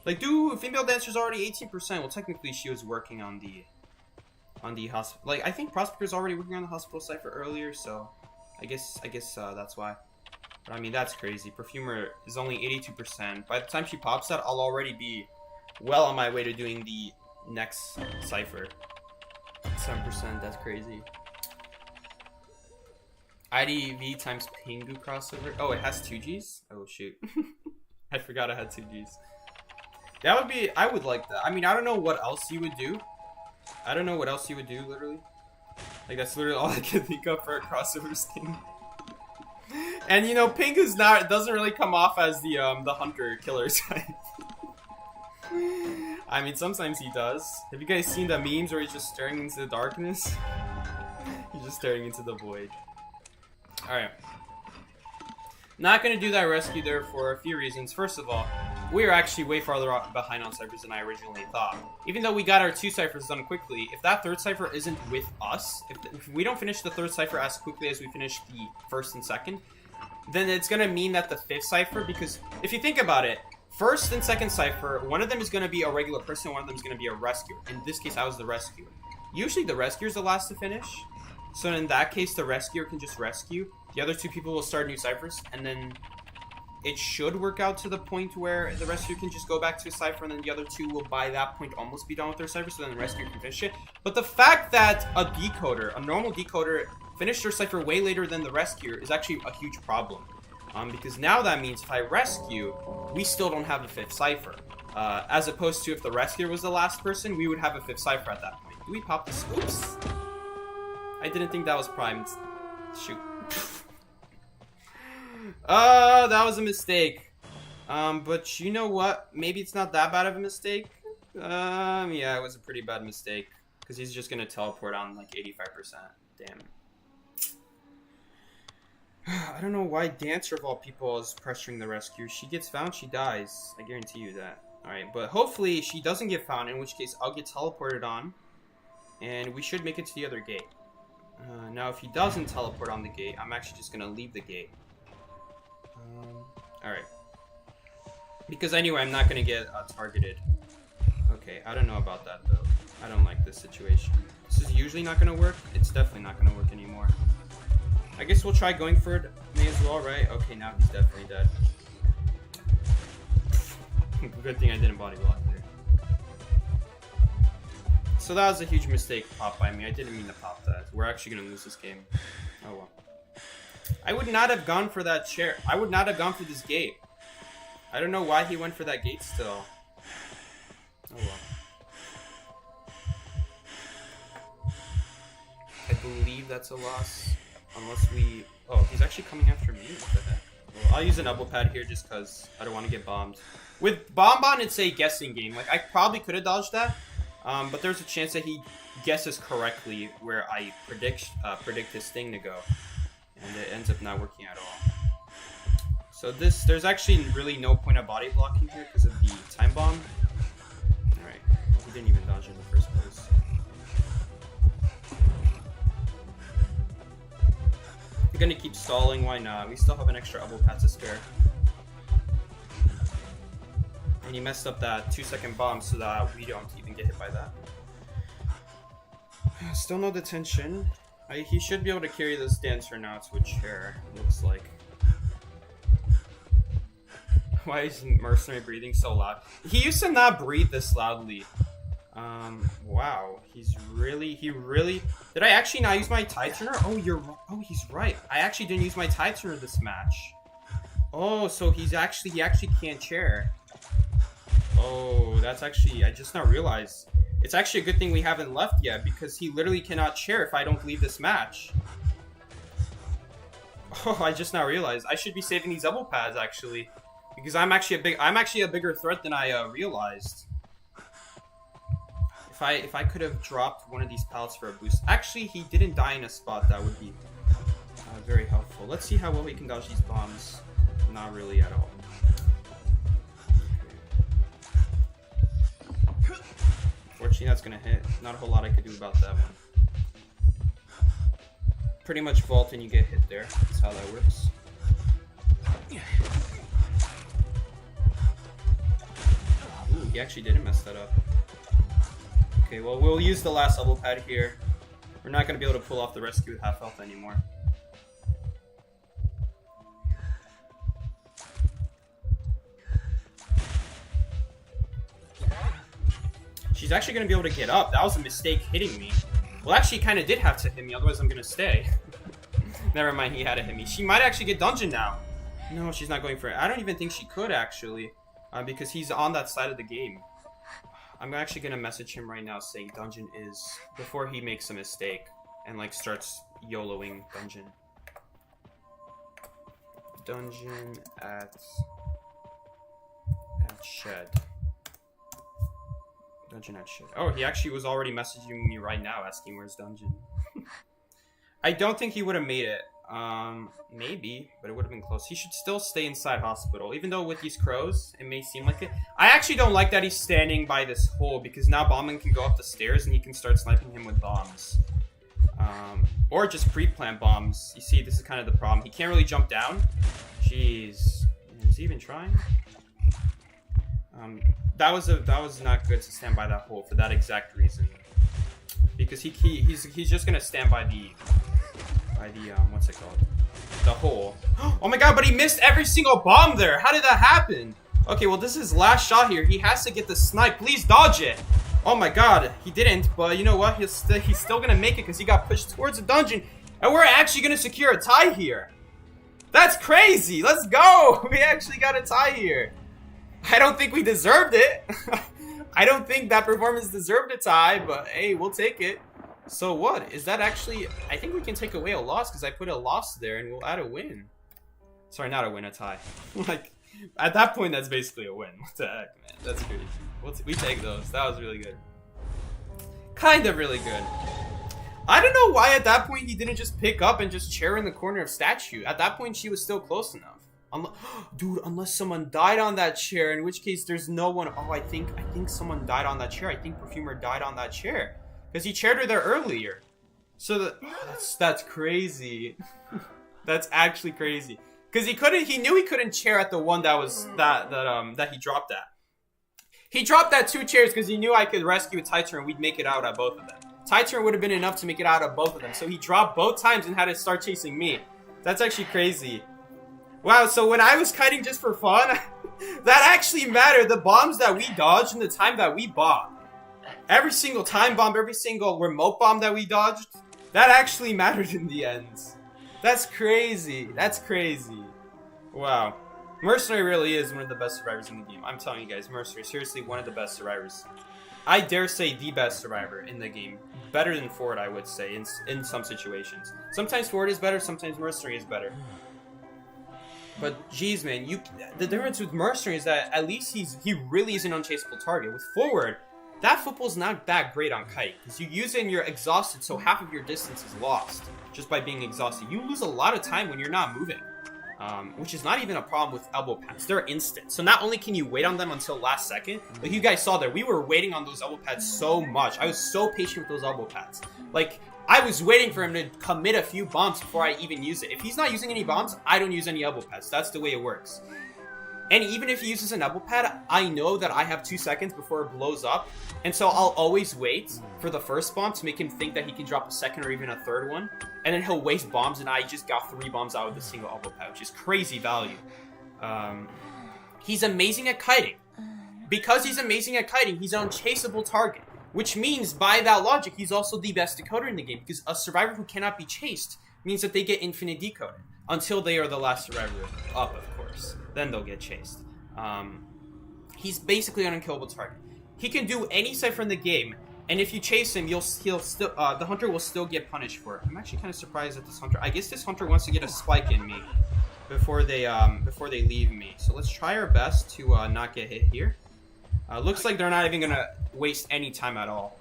Like, female dancer's already 18%. Well, technically she was working on the hospital. Like, I think Prospector's already working on the hospital cipher earlier, so I guess that's why. But I mean, that's crazy. Perfumer is only 82%. By the time she pops out, I'll already be well on my way to doing the next cipher. 7%, that's crazy. IDV times Pingu crossover. Oh, it has 2Gs? Oh, shoot. I forgot I had 2Gs. That would be... I would like that. I mean, I don't know what else you would do. Literally. Like, that's literally all I can think of for a crossover skin. And, you know, Pingu's not... It doesn't really come off as the hunter-killer type. I mean, sometimes he does. Have you guys seen the memes where he's just staring into the darkness? He's just staring into the void. Alright. Not gonna do that rescue there for a few reasons. First of all, we are actually way farther behind on ciphers than I originally thought. Even though we got our 2 ciphers done quickly, if that 3rd cipher isn't with us, if we don't finish the 3rd cipher as quickly as we finished the 1st and 2nd, then it's gonna mean that the 5th cipher, because if you think about it, 1st and 2nd cipher, one of them is gonna be a regular person, one of them is gonna be a rescuer. In this case, I was the rescuer. Usually the rescuer is the last to finish, so in that case, the rescuer can just rescue. The other 2 people will start new ciphers, and then it should work out to the point where the rescuer can just go back to a cipher, and then the other 2 will, by that point, almost be done with their cipher, so then the rescuer can finish it. But the fact that a decoder, a normal decoder, finished their cipher way later than the rescuer is actually a huge problem. Because now that means if I rescue, we still don't have a 5th cipher. As opposed to if the rescuer was the last person, we would have a 5th cipher at that point. Do we pop this? Oops. I didn't think that was primed. Shoot. That was a mistake. But you know what? Maybe it's not that bad of a mistake. Yeah, it was a pretty bad mistake. Because he's just gonna teleport on like 85%. Damn. I don't know why Dancer of all people is pressuring the rescue. She gets found, she dies. I guarantee you that. Alright, but hopefully she doesn't get found, in which case I'll get teleported on. And we should make it to the other gate. Now if he doesn't teleport on the gate, I'm actually just gonna leave the gate. Alright. Because anyway, I'm not gonna get targeted. Okay, I don't know about that though. I don't like this situation. This is usually not gonna work. It's definitely not gonna work anymore. I guess we'll try going for it. May as well, right? Okay, now he's definitely dead. Good thing I didn't body block there. So that was a huge mistake popped by me. I didn't mean to pop that. We're actually gonna lose this game. Oh well. I would not have gone for that chair. I would not have gone for this gate. I don't know why he went for that gate still. Oh well. I believe that's a loss. Unless we... Oh, he's actually coming after me? What the heck? Well, I'll use an elbow pad here just because I don't want to get bombed. With Bonbon, it's a guessing game. Like, I probably could have dodged that. But there's a chance that he guesses correctly where I predict his thing to go. And it ends up not working at all. So there's actually really no point of body blocking here because of the time bomb. Alright, he didn't even dodge in the first place. I'm gonna keep stalling, why not? We still have an extra elbow pad to spare. And he messed up that 2-second bomb so that we don't even get hit by that. Still no detention. He should be able to carry this dancer now to a chair, it looks like. Why is Mercenary breathing so loud? He used to not breathe this loudly. Wow. He really... Did I actually not use my tide turner? Oh, he's right. I actually didn't use my tide turner this match. Oh, so he actually can't chair. Oh, that's actually... I just not realized. It's actually a good thing we haven't left yet, because he literally cannot chair if I don't leave this match. Oh, I just now realized. I should be saving these elbow pads, actually. Because I'm actually a bigger threat than I realized. If I could have dropped one of these pallets for a boost. Actually, he didn't die in a spot. That would be very helpful. Let's see how well we can dodge these bombs. Not really at all. Fortunately, that's gonna hit. Not a whole lot I could do about that one. Pretty much vault and you get hit there. That's how that works. Ooh, he actually didn't mess that up. Okay, well, we'll use the last elbow pad here. We're not going to be able to pull off the rescue with half health anymore. She's actually going to be able to get up. That was a mistake hitting me. Well, actually, kind of did have to hit me, otherwise I'm going to stay. Never mind, he had to hit me. She might actually get dungeon now. No, she's not going for it. I don't even think she could, actually. Because he's on that side of the game. I'm actually going to message him right now saying dungeon is... Before he makes a mistake. And, like, starts YOLOing dungeon. Dungeon at shed. Dungeon at shit. Oh, he actually was already messaging me right now asking where's dungeon. I don't think he would have made it. Maybe, but it would have been close. He should still stay inside hospital, even though with these crows, it may seem like it. I actually don't like that he's standing by this hole, because now Bonbon can go up the stairs and he can start sniping him with bombs. Or just pre-plant bombs. You see, this is kind of the problem. He can't really jump down. Jeez. Is he even trying? That was not good to stand by that hole for that exact reason. Because he's just gonna stand by the what's it called? The hole. Oh my god, but he missed every single bomb there. How did that happen? Okay, well this is his last shot here. He has to get the snipe. Please dodge it. Oh my god, he didn't, but you know what? He's still gonna make it because he got pushed towards the dungeon. And we're actually gonna secure a tie here. That's crazy. Let's go. We actually got a tie here. I don't think we deserved it. I don't think that performance deserved a tie, but hey, we'll take it. So what? Is that actually... I think we can take away a loss because I put a loss there and we'll add a win. Sorry, not a win, a tie. Like, at that point, that's basically a win. What the heck, man? That's crazy. We take those. That was really good. Kind of really good. I don't know why at that point he didn't just pick up and just chair in the corner of statue. At that point, she was still close enough. Dude, unless someone died on that chair, in which case there's no one. Oh, I think someone died on that chair. I think Perfumer died on that chair because he chaired her there earlier. So that's crazy. That's actually crazy. Because he knew he couldn't chair at the one that he dropped at. He dropped at 2 chairs because he knew I could rescue a Titan and we'd make it out at both of them. Titan would have been enough to make it out of both of them. So he dropped both times and had to start chasing me. That's actually crazy. Wow, so when I was kiting just for fun, that actually mattered. The bombs that we dodged and the time that we bombed. Every single time bomb, every single remote bomb that we dodged, that actually mattered in the end. That's crazy. That's crazy. Wow. Mercenary really is one of the best survivors in the game. I'm telling you guys, Mercenary is seriously one of the best survivors. I dare say the best survivor in the game. Better than Ford, I would say, in some situations. Sometimes Ford is better, sometimes Mercenary is better. But geez, man, the difference with Mercenary is that at least he really is an unchaseable target. With Forward, that football's not that great on kite. Because you use it and you're exhausted, so half of your distance is lost just by being exhausted. You lose a lot of time when you're not moving. Which is not even a problem with elbow pads. They're instant. So not only can you wait on them until last second, like you guys saw there, we were waiting on those elbow pads so much. I was so patient with those elbow pads. Like, I was waiting for him to commit a few bombs before I even use it. If he's not using any bombs, I don't use any elbow pads. That's the way it works. And even if he uses an elbow pad, I know that I have 2 seconds before it blows up. And so I'll always wait for the first bomb to make him think that he can drop a second or even a third one. And then he'll waste bombs, and I just got 3 bombs out of the single elbow pad, which is crazy value. He's amazing at kiting. Because he's amazing at kiting, he's an unchaseable target. Which means, by that logic, he's also the best decoder in the game. Because a survivor who cannot be chased means that they get infinite decoded. Until they are the last survivor up, of course. Then they'll get chased. He's basically an unkillable target. He can do any cipher in the game, and if you chase him, he'll still the hunter will still get punished for it. I'm actually kind of surprised at this hunter. I guess this hunter wants to get a spike in me before they leave me. So let's try our best to not get hit here. Looks like they're not even gonna waste any time at all.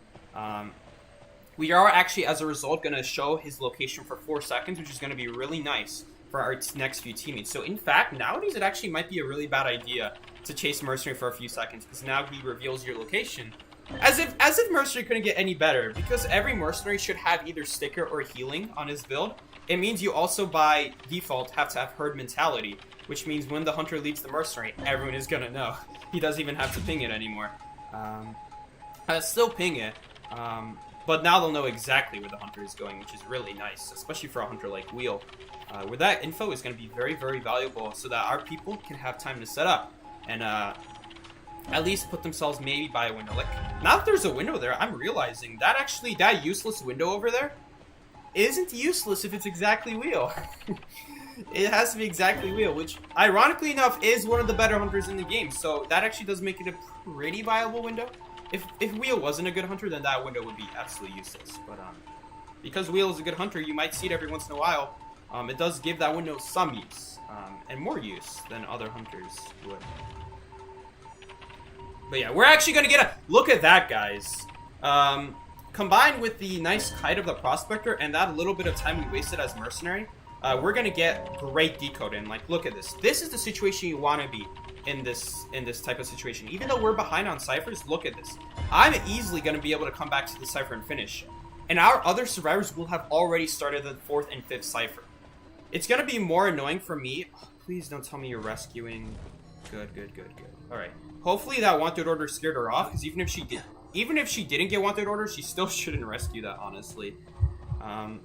We are actually, as a result, gonna show his location for 4 seconds, which is gonna be really nice for our next few teammates. So in fact, nowadays it actually might be a really bad idea to chase Mercenary for a few seconds, because now he reveals your location. As if Mercenary couldn't get any better, because every Mercenary should have either sticker or healing on his build. It means you also by default have to have herd mentality, which means when the hunter leaves the Mercenary, everyone is gonna know. He doesn't even have to ping it anymore. Still ping it, but now they'll know exactly where the hunter is going, which is really nice, especially for a hunter like Wheel, where that info is going to be very, very valuable so that our people can have time to set up and at least put themselves maybe by a window. Like, now that there's a window there, I'm realizing that actually that useless window over there isn't useless if it's exactly Wheel. It has to be exactly Wheel, which ironically enough is one of the better hunters in the game, so that actually does make it a pretty viable window. If Wheel wasn't a good hunter, then that window would be absolutely useless. But because Wheel is a good hunter, you might see it every once in a while. It does give that window some use, and more use than other hunters would. But yeah, we're actually gonna get a look at that, guys. Combined with the nice kite of the prospector and that little bit of time we wasted as mercenary, we're gonna get great decode in. Like, look at this. This is the situation you want to be in this type of situation. Even though we're behind on ciphers, look at this. I'm easily gonna be able to come back to the cipher and finish, and our other survivors will have already started the 4th and 5th cipher. It's gonna be more annoying for me. Oh, please don't tell me you're rescuing. Good. All right. Hopefully that wanted order scared her off, because even if she didn't get wanted order, she still shouldn't rescue that, honestly. I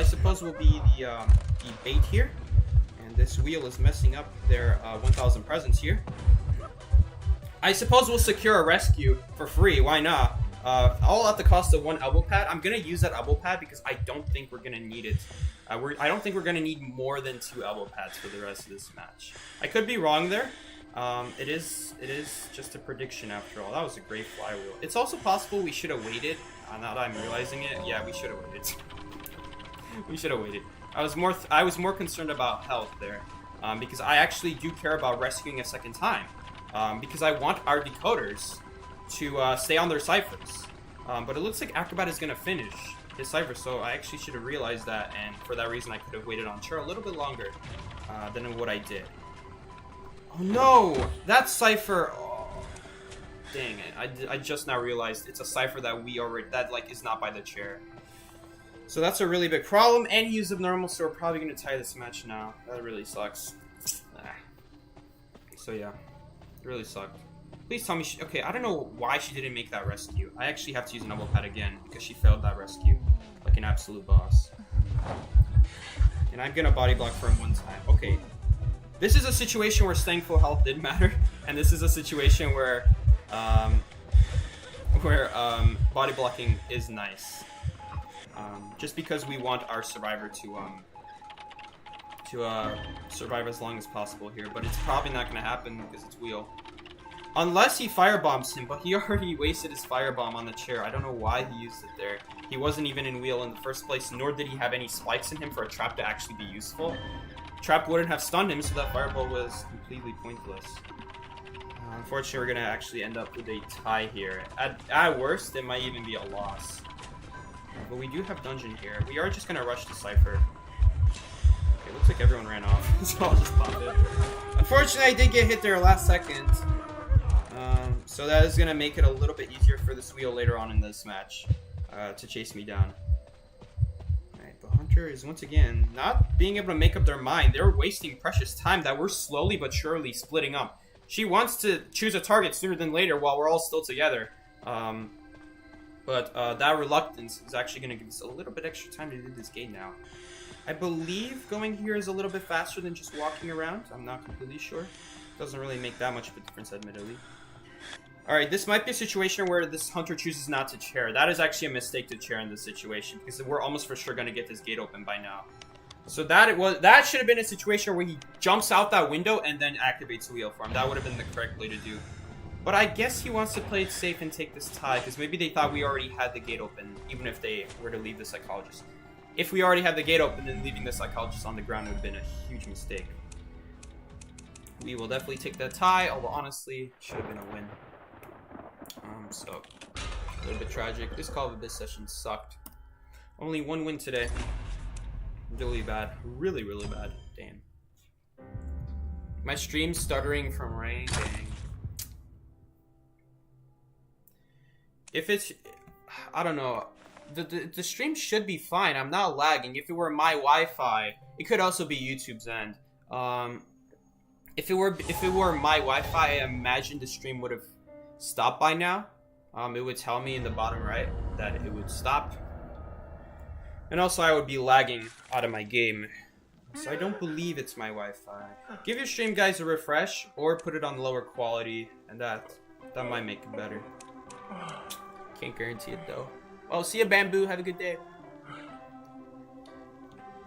suppose will be the bait here, and this wheel is messing up their 1,000 presents here. I suppose we'll secure a rescue for free. Why not? All at the cost of 1 elbow pad. I'm gonna use that elbow pad because I don't think we're gonna need it. I don't think we're gonna need more than 2 elbow pads for the rest of this match. I could be wrong there. It is just a prediction after all. That was a great flywheel. It's also possible we should have waited. Now that I'm realizing it, yeah, we should have waited. We should have waited. I was more concerned about health there, because I actually do care about rescuing a second time, because I want our decoders to stay on their ciphers. But it looks like Acrobat is gonna finish his cipher, so I actually should have realized that, and for that reason I could have waited on Chair a little bit longer than what I did. Oh no! That cipher! Oh, dang it. I just now realized it's a cipher that that is not by the chair. So that's a really big problem, and he used abnormal, so we're probably going to tie this match now. That really sucks. So yeah, it really sucked. Please tell me okay, I don't know why she didn't make that rescue. I actually have to use an elbow pad again, because she failed that rescue. Like an absolute boss. And I'm going to body block for him 1 time. Okay. This is a situation where staying full health did matter, and this is a situation where body blocking is nice. Just because we want our survivor to survive as long as possible here, but it's probably not going to happen because it's wheel. Unless he firebombs him, but he already wasted his firebomb on the chair. I don't know why he used it there. He wasn't even in wheel in the first place, nor did he have any spikes in him for a trap to actually be useful. Trap wouldn't have stunned him, so that fireball was completely pointless. Unfortunately, we're going to actually end up with a tie here. At worst, it might even be a loss. But we do have dungeon here. We are just going to rush the cipher. Okay, looks like everyone ran off, so I'll just pop it. Unfortunately, I did get hit there last second. So that is going to make it a little bit easier for this wheel later on in this match to chase me down. Hunter is once again not being able to make up their mind. They're wasting precious time that we're slowly but surely splitting up. She wants to choose a target sooner than later while we're all still together. But that reluctance is actually going to give us a little bit extra time to do this game now. I believe going here is a little bit faster than just walking around. I'm not completely sure. Doesn't really make that much of a difference, admittedly. Alright, this might be a situation where this hunter chooses not to chair. That is actually a mistake to chair in this situation, because we're almost for sure going to get this gate open by now. So that should have been a situation where he jumps out that window and then activates the wheel for him. That would have been the correct play to do. But I guess he wants to play it safe and take this tie, because maybe they thought we already had the gate open, even if they were to leave the psychologist. If we already had the gate open, then leaving the psychologist on the ground would have been a huge mistake. We will definitely take that tie, although honestly, should have been a win. So, a little bit tragic. This Call of Abyss session sucked. Only 1 win today. Really bad. Really, really bad. Damn. My stream's stuttering from rain. Dang. If it's... I don't know. The stream should be fine. I'm not lagging. If it were my Wi-Fi, it could also be YouTube's end. If it were my Wi-Fi, I imagine the stream would have stopped by now. It would tell me in the bottom right that it would stop. And also I would be lagging out of my game. So I don't believe it's my Wi-Fi. Give your stream guys a refresh or put it on lower quality, and that might make it better. Can't guarantee it though. Well, see ya, Bamboo. Have a good day.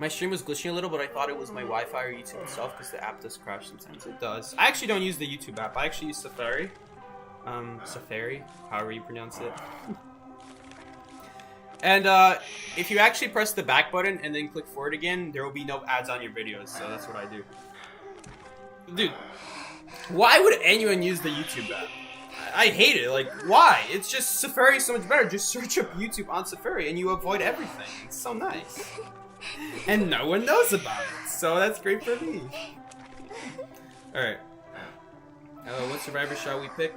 My stream was glitching a little, but I thought it was my Wi-Fi or YouTube itself because the app does crash sometimes. It does. I actually don't use the YouTube app. I actually use Safari. Safari, however you pronounce it. And if you actually press the back button and then click forward again, there will be no ads on your videos, so that's what I do. Dude, Why would anyone use the YouTube app? I hate it. Like, why? It's just Safari is so much better. Just search up YouTube on Safari and you avoid everything. It's so nice. And no one knows about it. So that's great for me. Alright. What survivor shall we pick?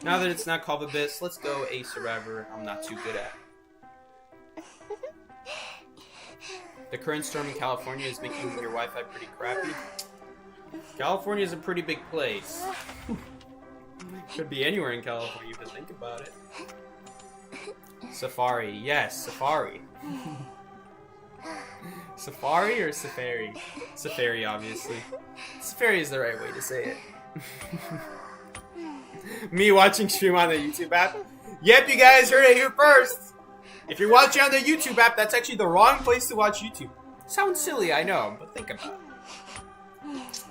Now that it's not Call of Abyss, let's go a survivor I'm not too good at. The current storm in California is making your Wi-Fi pretty crappy. California is a pretty big place. Could be anywhere in California if you think about it. Safari, yes, Safari. Safari or Safari? Safari, obviously. Safari is the right way to say it. Me watching stream on the YouTube app? Yep, you guys heard it here first! If you're watching on the YouTube app, that's actually the wrong place to watch YouTube. Sounds silly, I know, but think about it.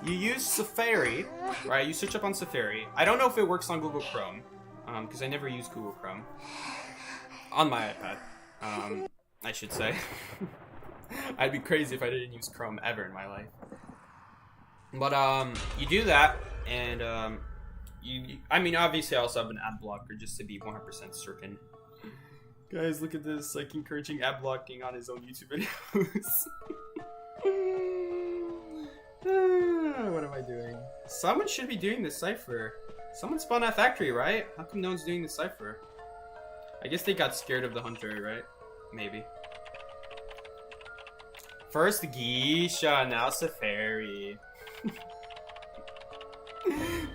You use Safari, right? You search up on Safari. I don't know if it works on Google Chrome, because I never use Google Chrome. On my iPad, I should say. I'd be crazy if I didn't use Chrome ever in my life. But, you do that, and, I mean, obviously I also have an ad blocker just to be 100% certain. Guys, look at this, like, encouraging ad blocking on his own YouTube videos. What am I doing? Someone should be doing the cipher. Someone spawned that factory, right? How come no one's doing the cipher? I guess they got scared of the hunter, right? Maybe. First Geisha, now Safari.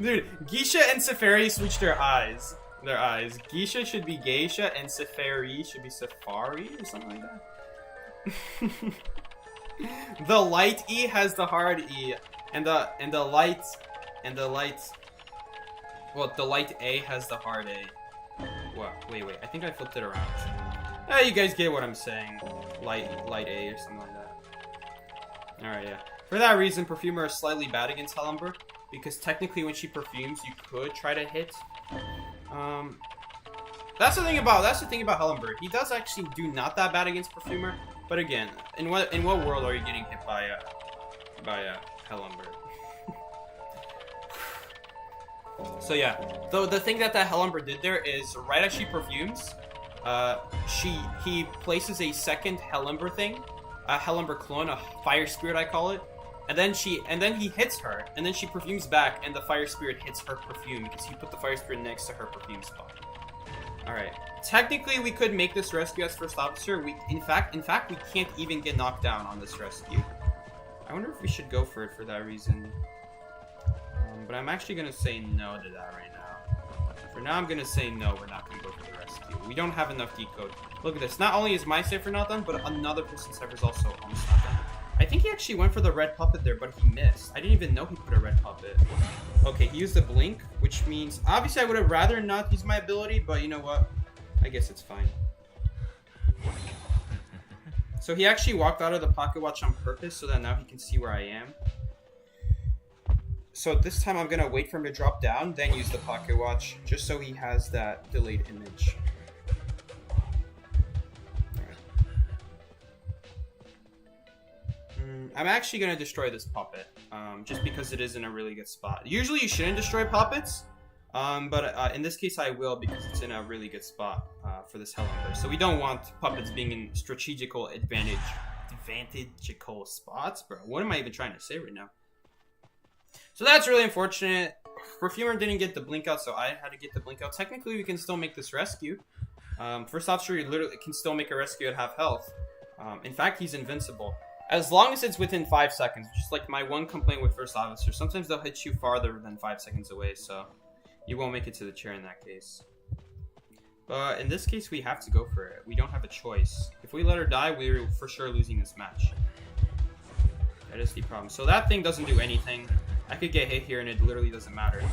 Dude, Geisha and Safari switched their eyes. Geisha should be Geisha and Safari should be Safari or something like that. The light E has the hard E, and the light A has the hard A. What? Wait, I think I flipped it around. You guys get what I'm saying. Light A or something like that. Alright, yeah. For that reason, Perfumer is slightly bad against Ember, because technically when she perfumes, you could try to hit. That's the thing about Ember. He does actually do not that bad against Perfumer, but again, in what world are you getting hit by Ember? So yeah, the thing that Ember did there is right as she perfumes, he places a second Ember thing, a Ember clone, a fire spirit I call it, and then he hits her, and then she perfumes back, and the fire spirit hits her perfume because he put the fire spirit next to her perfume spot. All right. Technically, we could make this rescue as first officer. In fact, we can't even get knocked down on this rescue. I wonder if we should go for it for that reason. But I'm actually gonna say no to that right now. For now, I'm gonna say no. We're not gonna go for the rescue. We don't have enough decode. Look at this. Not only is my cipher not done, but another person's cipher is also almost not done. I think he actually went for the red puppet there, but he missed. I didn't even know he put a red puppet. Okay, he used the blink, which means obviously I would have rather not use my ability, but you know what? I guess it's fine. So he actually walked out of the pocket watch on purpose so that now he can see where I am. So this time I'm gonna wait for him to drop down, then use the pocket watch, just so he has that delayed image. I'm actually going to destroy this puppet, just because it is in a really good spot. Usually you shouldn't destroy puppets, but in this case I will because it's in a really good spot for this Ember. So we don't want puppets being in strategical advantageable spots, bro. What am I even trying to say right now? So that's really unfortunate. Perfumer didn't get the blink out, so I had to get the blink out. Technically we can still make this rescue. First officer, you literally can still make a rescue at half health. In fact, he's invincible. As long as it's within 5 seconds, just like my one complaint with first officer. Sometimes they'll hit you farther than 5 seconds away, so you won't make it to the chair in that case. But in this case, we have to go for it. We don't have a choice. If we let her die, we're for sure losing this match. That is the problem. So that thing doesn't do anything. I could get hit here and it literally doesn't matter.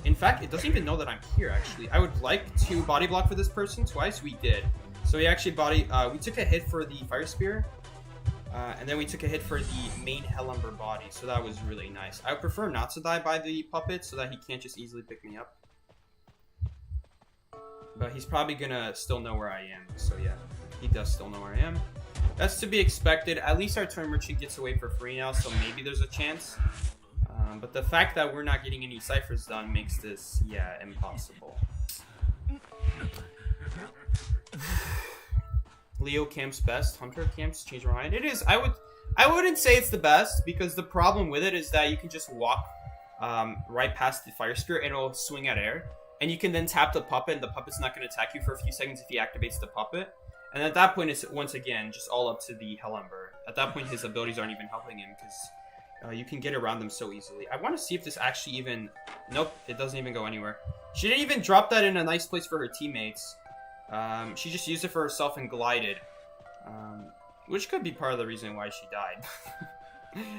In fact, it doesn't even know that I'm here, actually. I would like to body block for this person twice. We did. So we actually we took a hit for the fire spear, and then we took a hit for the main Ember body, so that was really nice. I would prefer not to die by the puppet so that he can't just easily pick me up. But he's probably gonna still know where I am, so yeah, he does still know where I am. That's to be expected. At least our toy merchant gets away for free now, so maybe there's a chance. But the fact that we're not getting any ciphers done makes this, yeah, impossible. Leo camps best. Hunter camps change my mind. It is. I wouldn't say it's the best because the problem with it is that you can just walk right past the fire spirit and it'll swing at air, and you can then tap the puppet and the puppet's not going to attack you for a few seconds if he activates the puppet. And at that point, it's once again just all up to the Ember. At that point, his abilities aren't even helping him because you can get around them so easily. I want to see if this actually even... Nope, it doesn't even go anywhere. She didn't even drop that in a nice place for her teammates. She just used it for herself and glided. Which could be part of the reason why she died.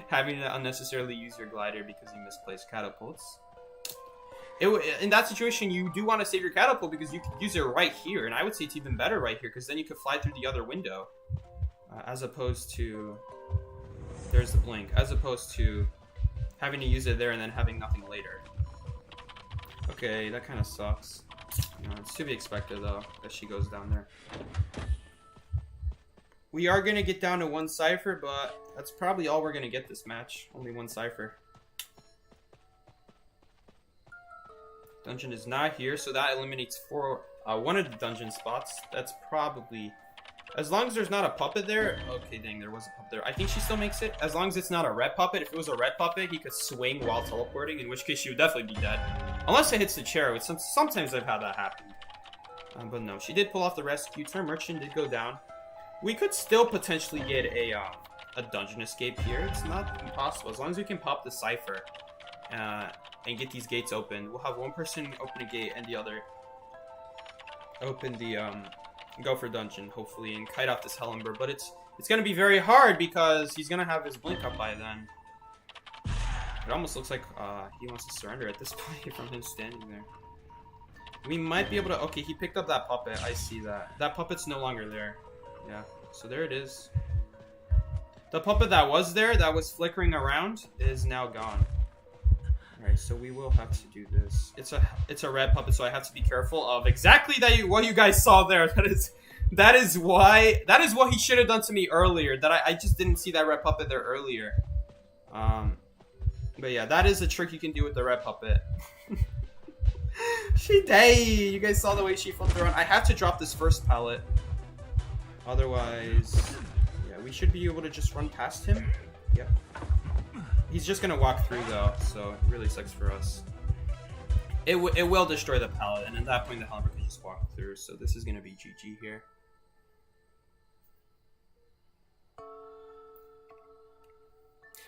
Having to unnecessarily use your glider because you misplaced catapults. In that situation, you do want to save your catapult because you could use it right here. And I would say it's even better right here because then you could fly through the other window. As opposed to... There's the blink. As opposed to having to use it there and then having nothing later. Okay, that kind of sucks. You know, it's to be expected though that she goes down there. We are going to get down to one cipher, but that's probably all we're going to get this match. Only one cipher. Dungeon is not here, so that eliminates one of the dungeon spots. That's probably... As long as there's not a puppet there... Okay, dang, there was a puppet there. I think she still makes it. As long as it's not a red puppet. If it was a red puppet, he could swing while teleporting, in which case she would definitely be dead. Unless it hits the chair, which sometimes I've had that happen. But no, she did pull off the rescue. Turn merchant did go down. We could still potentially get a dungeon escape here. It's not impossible. As long as we can pop the cipher and get these gates open. We'll have one person open a gate and the other open the go for dungeon, hopefully, and kite off this Ember. But it's going to be very hard because he's going to have his blink up by then. It almost looks like he wants to surrender at this point from him standing there. We might be able to... Okay, he picked up that puppet. I see that. That puppet's no longer there. Yeah, so there it is. The puppet that was there, that was flickering around, is now gone. Alright, so we will have to do this. It's a red puppet, so I have to be careful of exactly what you guys saw there. That is what he should have done to me earlier. That I just didn't see that red puppet there earlier. But yeah, that is a trick you can do with the red puppet. You guys saw the way she flipped around. I have to drop this first pallet. Otherwise, yeah, we should be able to just run past him. Yep. He's just gonna walk through though, so it really sucks for us. It will destroy the pallet, and at that point the Ember can just walk through. So this is gonna be GG here.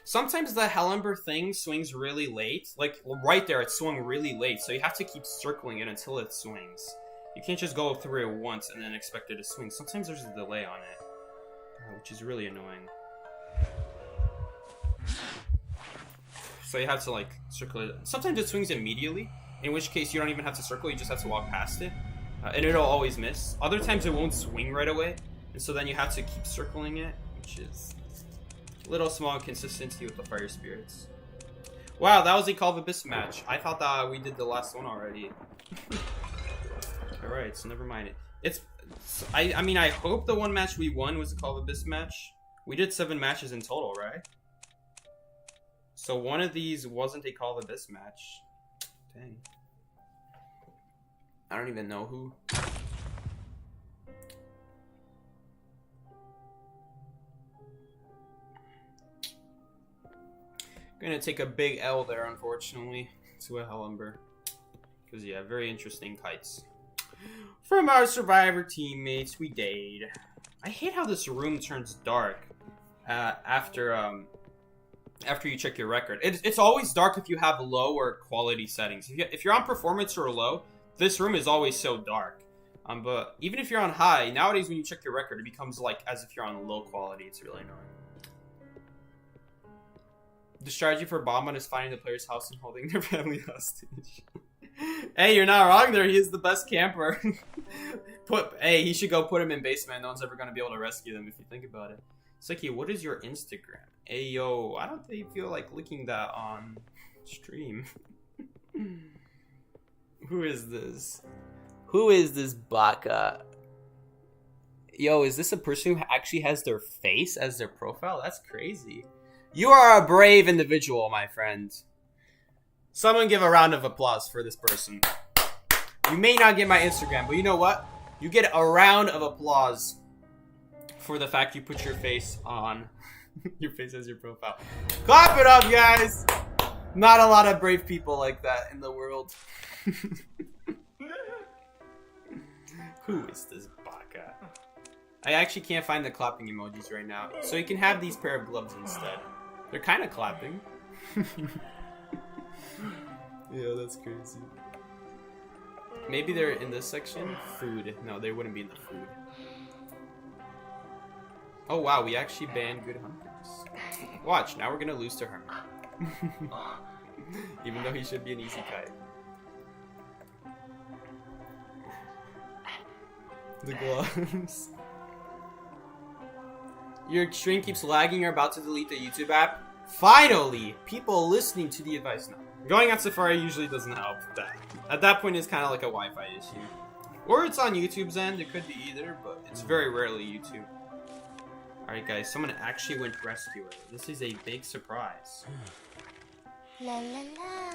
Sometimes the Ember thing swings really late. Like right there, it swung really late, so you have to keep circling it until it swings. You can't just go through it once and then expect it to swing. Sometimes there's a delay on it, which is really annoying. So you have to like circle it. Sometimes it swings immediately, in which case you don't even have to circle, you just have to walk past it. And it'll always miss. Other times it won't swing right away, and so then you have to keep circling it, which is a little small inconsistency with the fire spirits. Wow, that was a Call of Abyss match. I thought that we did the last one already. Alright, so never mind. I mean, I hope the one match we won was a Call of Abyss match. We did 7 matches in total, right? So one of these wasn't a Call of Abyss match. Dang. I don't even know who. Gonna take a big L there, unfortunately, to a Ember. Because, yeah, very interesting kites. From our survivor teammates, we died. I hate how this room turns dark after you check your record. It's always dark if you have lower quality settings. If you're on performance or low, this room is always so dark. But even if you're on high, nowadays when you check your record, it becomes like as if you're on low quality. It's really annoying. The strategy for Bonbon is finding the player's house and holding their family hostage. Hey, you're not wrong there. He is the best camper. Hey, he should go put him in basement. No one's ever going to be able to rescue them if you think about it. Seki, what is your Instagram? Hey, yo, I don't think you feel like licking that on stream. Who is this? Who is this baka? Yo, is this a person who actually has their face as their profile? That's crazy. You are a brave individual, my friend. Someone give a round of applause for this person. You may not get my Instagram, but you know what? You get a round of applause for the fact you put your face on. Your face as your profile. Clap it up, guys! Not a lot of brave people like that in the world. Who is this baka? I actually can't find the clapping emojis right now, so you can have these pair of gloves instead. They're kind of clapping. Yeah, that's crazy. Maybe they're in this section? Food. No, they wouldn't be in the food. Oh wow, we actually banned good hunters. Watch, now we're gonna lose to Hermit. Even though he should be an easy kite. The gloves. Your stream keeps lagging, you're about to delete the YouTube app. Finally! People listening to the advice now. Going on Safari usually doesn't help that. At that point, it's kind of like a Wi-Fi issue. Or it's on YouTube's end, it could be either, but it's very rarely YouTube. Alright guys, someone actually went rescue her. This is a big surprise. La la la.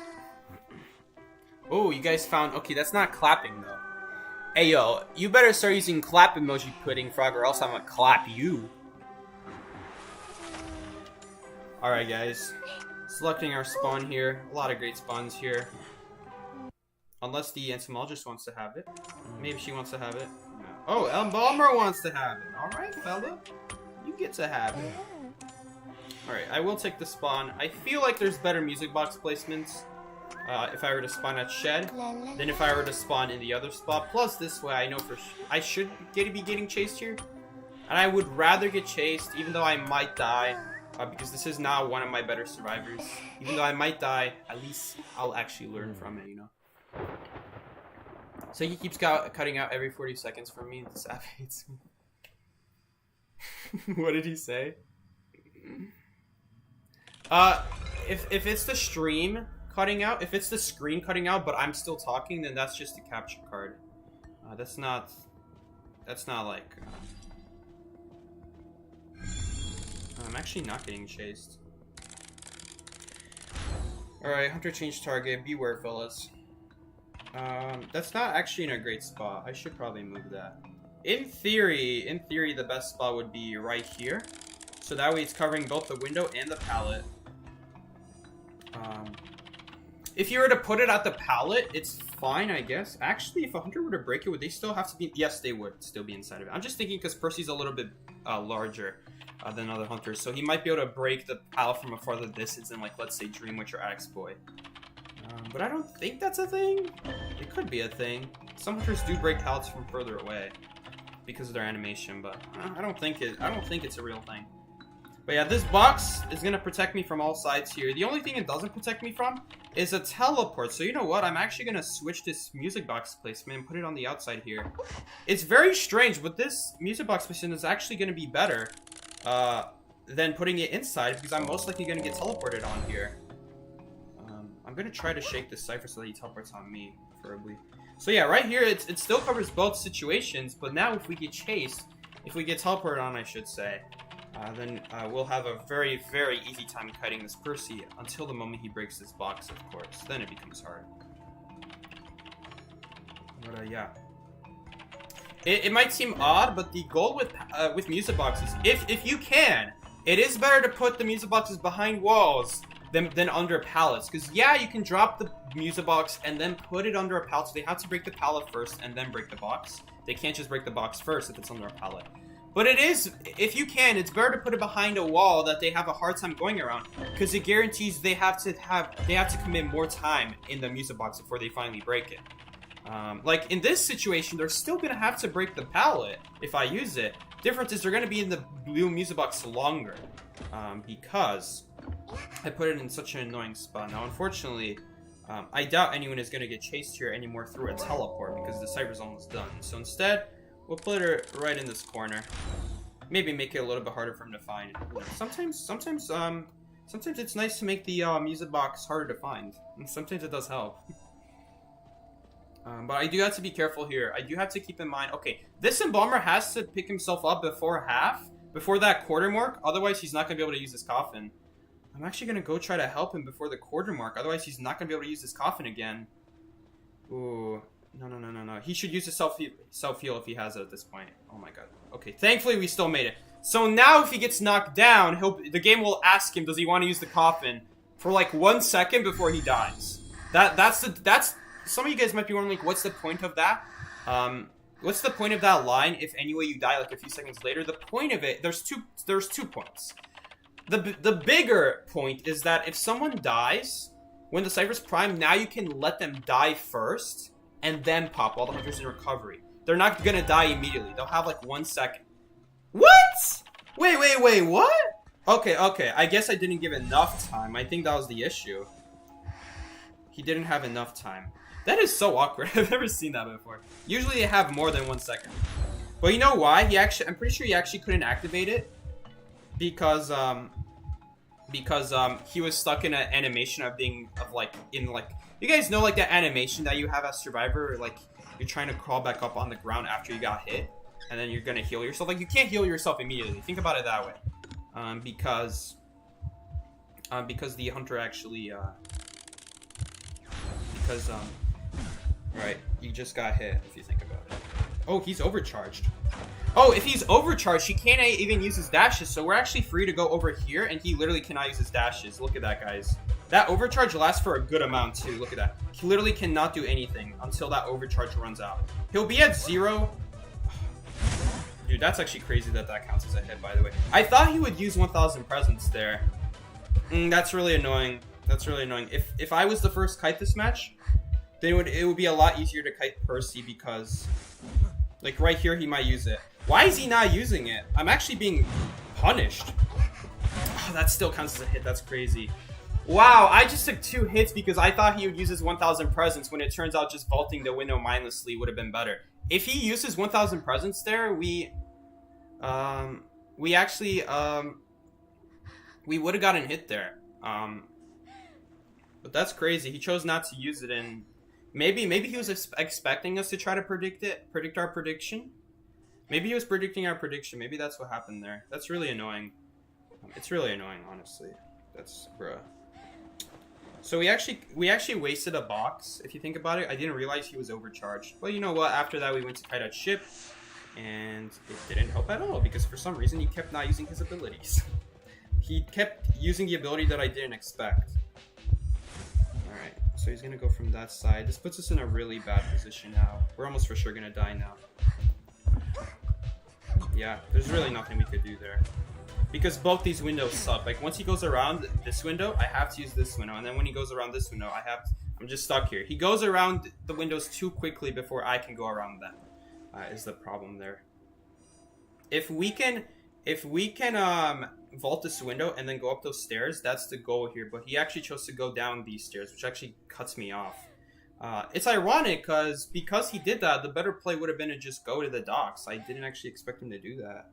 Oh, you guys found... Okay, that's not clapping though. Hey yo, you better start using clap emoji, Pudding Frog, or else I'm gonna clap you. Alright guys, selecting our spawn here. A lot of great spawns here. Unless the entomologist wants to have it. Maybe she wants to have it. No. Oh, Ember wants to have it. Alright, fella. You get to have it. Alright, I will take the spawn. I feel like there's better music box placements if I were to spawn at Shed than if I were to spawn in the other spot. Plus, this way I know for I should be getting chased here. And I would rather get chased, even though I might die. Because this is now one of my better survivors. Even though I might die, at least I'll actually learn from it, you know? So he keeps cutting out every 40 seconds from me. This app hates me. What did he say? If it's the stream cutting out, if it's the screen cutting out, but I'm still talking, then that's just a capture card. That's not like... I'm actually not getting chased. Alright, Hunter changed target. Beware, fellas. That's not actually in a great spot. I should probably move that. In theory, the best spot would be right here. So that way it's covering both the window and the pallet. If you were to put it at the pallet, it's fine, I guess. Actually, if a hunter were to break it, would they still have to be... Yes, they would still be inside of it. I'm just thinking because Percy's a little bit larger than other hunters. So he might be able to break the pallet from a farther distance than, like, let's say, Dreamwitch or Axe Boy. But I don't think that's a thing. It could be a thing. Some hunters do break pallets from further away because of their animation, but I don't think it's a real thing. But yeah, this box is gonna protect me from all sides here. The only thing it doesn't protect me from is a teleport. So you know what? I'm actually gonna switch this music box placement and put it on the outside here. It's very strange, but this music box placement is actually gonna be better than putting it inside because I'm most likely gonna get teleported on here. I'm gonna try to shake this cipher so that he teleports on me, preferably. So yeah, right here, it still covers both situations, but now if we get chased, if we get teleported on, I should say, then we'll have a very, very easy time kiting this Percy until the moment he breaks this box, of course. Then it becomes hard. But yeah. It might seem odd, but the goal with music boxes, if you can, it is better to put the music boxes behind walls than under pallets. Because yeah, you can drop the music box and then put it under a pallet, so they have to break the pallet first and then break the box. They can't just break the box first if it's under a pallet. But it is, if you can, it's better to put it behind a wall that they have a hard time going around, because it guarantees they have to commit more time in the music box before they finally break it. Like in this situation, they're still gonna have to break the pallet if I use it. Difference is they're gonna be in the blue music box longer, because I put it in such an annoying spot. Now, unfortunately, I doubt anyone is gonna get chased here anymore through a teleport because the cipher's almost done. So instead, we'll put her right in this corner. Maybe make it a little bit harder for him to find. Sometimes it's nice to make the music box harder to find. And sometimes it does help. But I do have to be careful here. I do have to keep in mind, okay, this embalmer has to pick himself up before that quarter mark. Otherwise, he's not going to be able to use his coffin. I'm actually going to go try to help him before the quarter mark. Otherwise, he's not going to be able to use his coffin again. Ooh. No. He should use his self-heal if he has it at this point. Oh my god. Okay, thankfully we still made it. So now if he gets knocked down, the game will ask him, does he want to use the coffin for like 1 second before he dies. That's some of you guys might be wondering, like, what's the point of that? What's the point of that line? If anyway you die like a few seconds later, the point of it, there's two points. The bigger point is that if someone dies when the Cypher's prime, now you can let them die first and then pop while the hunter's in recovery. They're not gonna die immediately. They'll have like 1 second. What? Wait, what? Okay. I guess I didn't give enough time. I think that was the issue. He didn't have enough time. That is so awkward. I've never seen that before. Usually they have more than 1 second. But you know why? I'm pretty sure he actually couldn't activate it because he was stuck in an animation you guys know, like, that animation that you have as Survivor, like you're trying to crawl back up on the ground after you got hit, and then you're gonna heal yourself. Like, you can't heal yourself immediately. Think about it that way. Because the hunter actually right, you just got hit if you think about it. Oh, he's overcharged. Oh, if he's overcharged, he can't even use his dashes, so we're actually free to go over here, and he literally cannot use his dashes. Look at that, guys. That overcharge lasts for a good amount, too. Look at that. He literally cannot do anything until that overcharge runs out. He'll be at 0. Dude, that's actually crazy that counts as a hit, by the way. I thought he would use 1,000 presents there. That's really annoying. That's really annoying. If I was the first kite this match, then it would be a lot easier to kite Percy because, like, right here he might use it. Why is he not using it? I'm actually being punished. Oh, that still counts as a hit. That's crazy. Wow, I just took 2 hits because I thought he would use his 1,000 presents when it turns out just vaulting the window mindlessly would have been better. If he uses 1,000 presents there, we actually we would have gotten hit there. But that's crazy. He chose not to use it, and maybe he was expecting us to try to predict our prediction. Maybe he was predicting our prediction. Maybe that's what happened there. That's really annoying. It's really annoying, honestly. That's bruh. So we actually wasted a box. If you think about it, I didn't realize he was overcharged. Well, you know what? After that, we went to kite out ship, and it didn't help at all because for some reason he kept not using his abilities. He kept using the ability that I didn't expect. All right, so he's gonna go from that side. This puts us in a really bad position now. We're almost for sure gonna die now. Yeah, there's really nothing we could do there. Because both these windows suck. Like, once he goes around this window, I have to use this window. And then when he goes around this window, I'm just stuck here. He goes around the windows too quickly before I can go around them. Is the problem there. If we can vault this window and then go up those stairs, that's the goal here. But he actually chose to go down these stairs, which actually cuts me off. It's ironic because he did that, the better play would have been to just go to the docks. I didn't actually expect him to do that.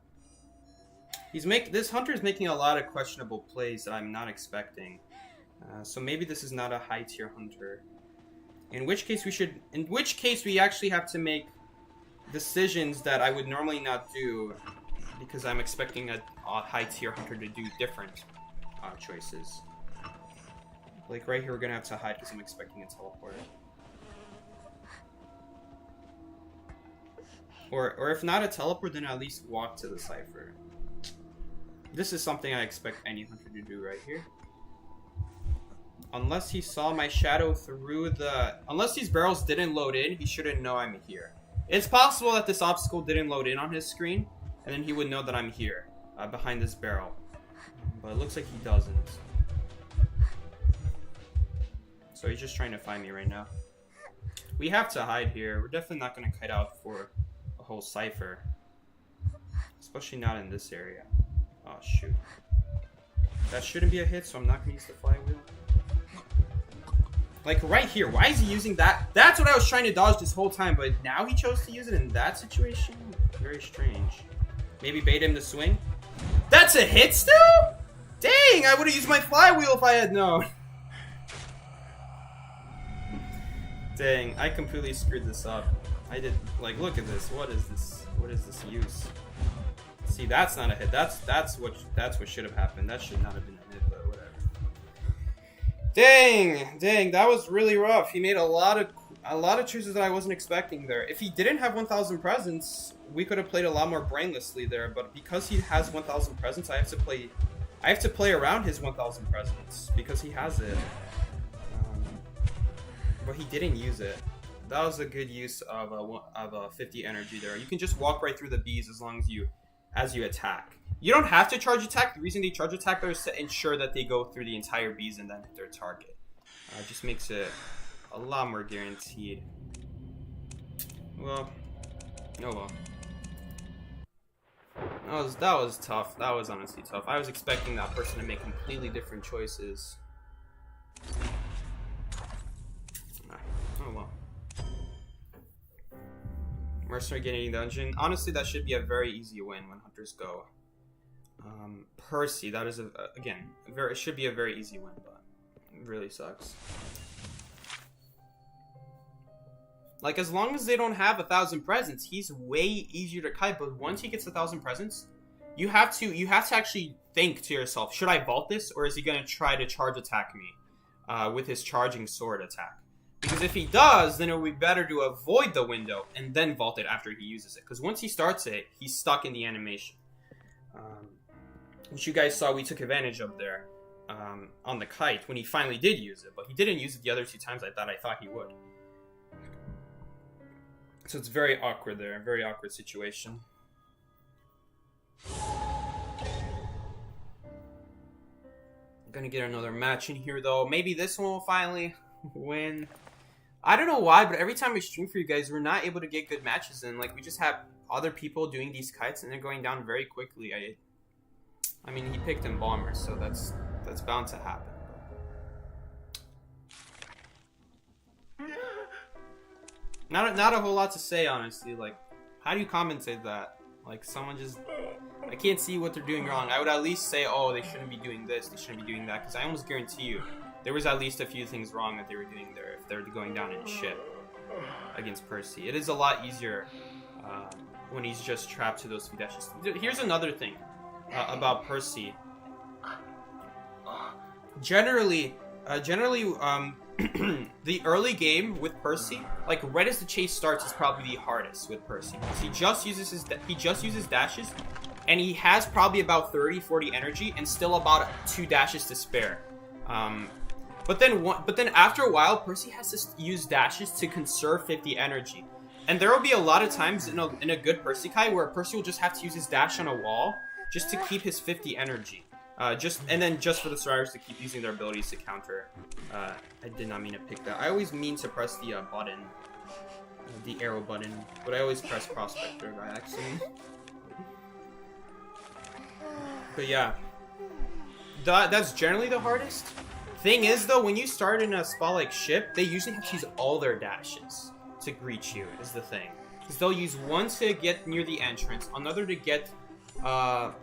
This hunter is making a lot of questionable plays that I'm not expecting. So maybe this is not a high tier hunter. In which case we actually have to make decisions that I would normally not do because I'm expecting a high tier hunter to do different choices. Like right here, we're gonna have to hide because I'm expecting a teleport. Or if not a teleport, then at least walk to the cipher. This is something I expect any hunter to do right here. Unless he saw my shadow through unless these barrels didn't load in, he shouldn't know I'm here. It's possible that this obstacle didn't load in on his screen, and then he would know that I'm here, behind this barrel. But it looks like he doesn't. So he's just trying to find me right now. We have to hide here. We're definitely not going to kite out for a whole cipher. Especially not in this area. Oh, shoot. That shouldn't be a hit, so I'm not going to use the flywheel. Like, right here. Why is he using that? That's what I was trying to dodge this whole time, but now he chose to use it in that situation? Very strange. Maybe bait him to swing? That's a hit still? Dang, I would have used my flywheel if I had known. Dang, I completely screwed this up. I did, like, look at this. What is this? What is this use? See, that's not a hit. That's what should have happened. That should not have been a hit, but whatever. Dang, that was really rough. He made a lot of choices that I wasn't expecting there. If he didn't have 1,000 presents, we could have played a lot more brainlessly there. But because he has 1,000 presents, I have to play around his 1,000 presents because he has it. But he didn't use it. That was a good use of a 50 energy there. You can just walk right through the bees as you attack. You don't have to charge attack. The reason they charge attack there is to ensure that they go through the entire bees and then hit their target. It just makes it a lot more guaranteed. Well, oh well. That was tough. That was honestly tough. I was expecting that person to make completely different choices. Oh well. Mercenary getting dungeon. Honestly, that should be a very easy win when hunters go. Percy, that is it should be a very easy win, but it really sucks. Like, as long as they don't have 1,000 presents, he's way easier to kite. But once he gets 1,000 presents, you have to actually think to yourself: should I vault this, or is he gonna try to charge attack me with his charging sword attack? Because if he does, then it would be better to avoid the window and then vault it after he uses it. Because once he starts it, he's stuck in the animation. Which you guys saw we took advantage of there on the kite when he finally did use it. But he didn't use it the other 2 times I thought he would. So it's very awkward there. A very awkward situation. I'm gonna get another match in here though. Maybe this one will finally win. I don't know why, but every time I stream for you guys, we're not able to get good matches in. Like, we just have other people doing these kites, and they're going down very quickly. I mean, he picked Embalmer, so that's bound to happen. Not a whole lot to say, honestly. Like, how do you commentate that? Like, someone just... I can't see what they're doing wrong. I would at least say, oh, they shouldn't be doing this, they shouldn't be doing that, because I almost guarantee you there was at least a few things wrong that they were doing there if they're going down in shit against Percy. It is a lot easier when he's just trapped to those few dashes. Here's another thing about Percy. Generally, the early game with Percy, like right as the chase starts, is probably the hardest with Percy because he just uses dashes, and he has probably about 30-40 energy and still about 2 dashes to spare. But then after a while, Percy has to use dashes to conserve 50 energy. And there will be a lot of times in a good Percy Kai where Percy will just have to use his dash on a wall just to keep his 50 energy. And then just for the survivors to keep using their abilities to counter. I did not mean to pick that. I always mean to press the button. The arrow button. But I always press Prospector by accident. But yeah. That's generally the hardest. Thing is, though, when you start in a spot like Ship, they usually have to use all their dashes to reach you, is the thing. Because they'll use one to get near the entrance, another to get, well,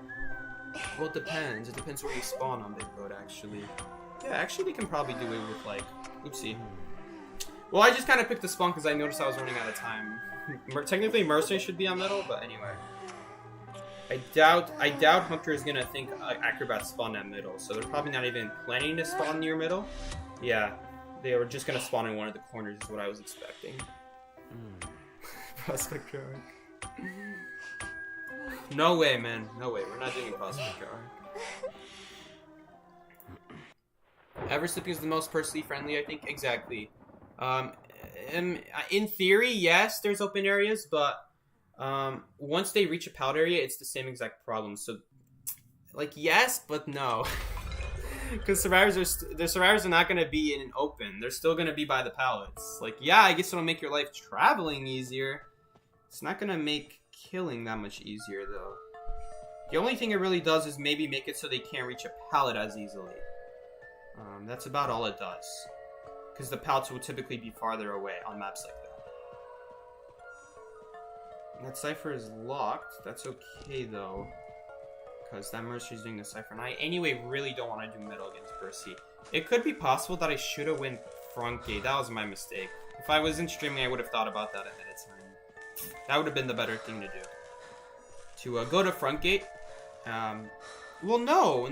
it depends. It depends where you spawn on Big Boat, actually. Yeah, actually, they can probably do it with, like, oopsie. Well, I just kind of picked the spawn because I noticed I was running out of time. Technically, Mercenary should be on middle, but anyway. I doubt Hunter is gonna think Acrobat spawn at middle, so they're probably not even planning to spawn near middle. Yeah, they were just gonna spawn in one of the corners, is what I was expecting. Prospector Arc. No way, man. No way. We're not doing Prospector Arc. Everslipping is the most personally friendly, I think. Exactly. In theory, yes, there's open areas, but once they reach a pallet area, it's the same exact problem. So, like, yes, but no. Because the survivors are not going to be in an open. They're still going to be by the pallets. Like, yeah, I guess it'll make your life traveling easier. It's not going to make killing that much easier, though. The only thing it really does is maybe make it so they can't reach a pallet as easily. That's about all it does. Because the pallets will typically be farther away on maps like that. That cipher is locked. That's okay, though. Because that Mercy's doing the cipher. And I, anyway, really don't want to do middle against Percy. It could be possible that I should have went front gate. That was my mistake. If I wasn't streaming, I would have thought about that ahead of time. That would have been the better thing to do. To go to front gate. Well, no,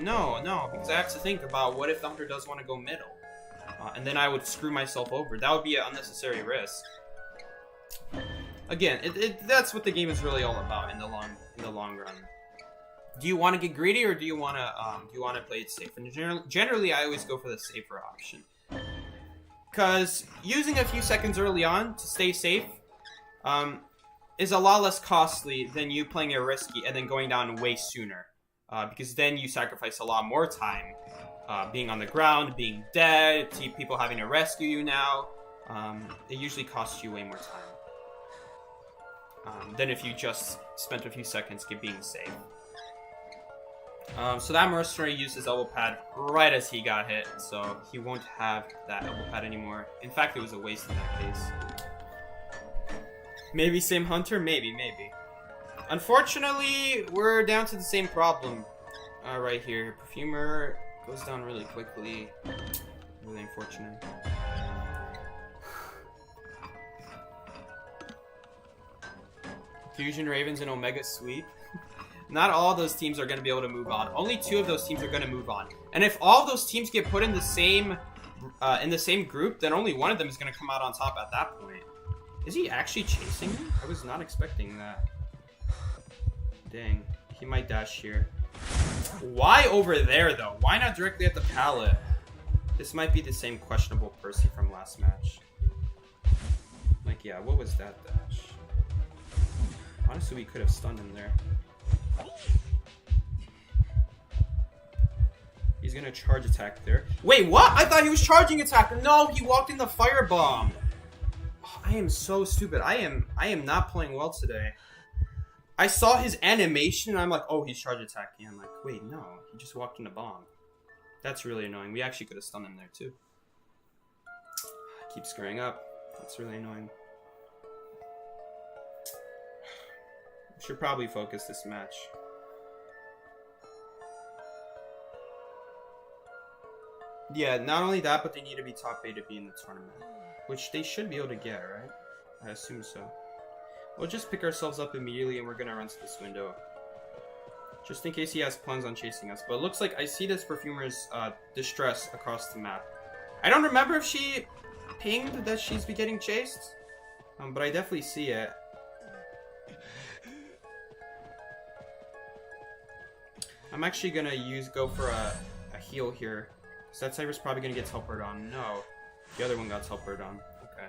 because I have to think about what if the hunter does want to go middle. And then I would screw myself over. That would be an unnecessary risk. Again, that's what the game is really all about in the long run. Do you want to get greedy or do you want to play it safe? And generally, I always go for the safer option. Because using a few seconds early on to stay safe is a lot less costly than you playing it risky and then going down way sooner. Because then you sacrifice a lot more time being on the ground, being dead, people having to rescue you now. It usually costs you way more time than if you just spent a few seconds being safe. So that Mercenary used his elbow pad right as he got hit, so he won't have that elbow pad anymore. In fact, it was a waste in that case. Maybe same hunter? Maybe. Unfortunately, we're down to the same problem right here. Perfumer goes down really quickly. Really unfortunate. Fusion Ravens and Omega Sweep. Not all those teams are going to be able to move on. Only 2 of those teams are going to move on. And if all of those teams get put in the same group, then only one of them is going to come out on top at that point. Is he actually chasing me? I was not expecting that. Dang. He might dash here. Why over there, though? Why not directly at the pallet? This might be the same questionable Percy from last match. Like, yeah, what was that dash? Honestly, we could have stunned him there. He's gonna charge attack there. Wait, what? I thought he was charging attack. No, he walked in the firebomb. Oh, I am so stupid. I am not playing well today. I saw his animation and I'm like, oh, he's charge attacking. I'm like, wait, no, he just walked in a bomb. That's really annoying. We actually could have stunned him there too. I keep screwing up. That's really annoying. Should probably focus this match. Yeah, not only that, but they need to be top 8 to be in the tournament. Which they should be able to get, right? I assume so. We'll just pick ourselves up immediately and we're gonna run to this window. Just in case he has plans on chasing us. But it looks like I see this Perfumer's distress across the map. I don't remember if she pinged that she's be getting chased. But I definitely see it. I'm actually gonna go for a heal here. So that Cypher's probably gonna get teleported on. No. The other one got teleported on. Okay.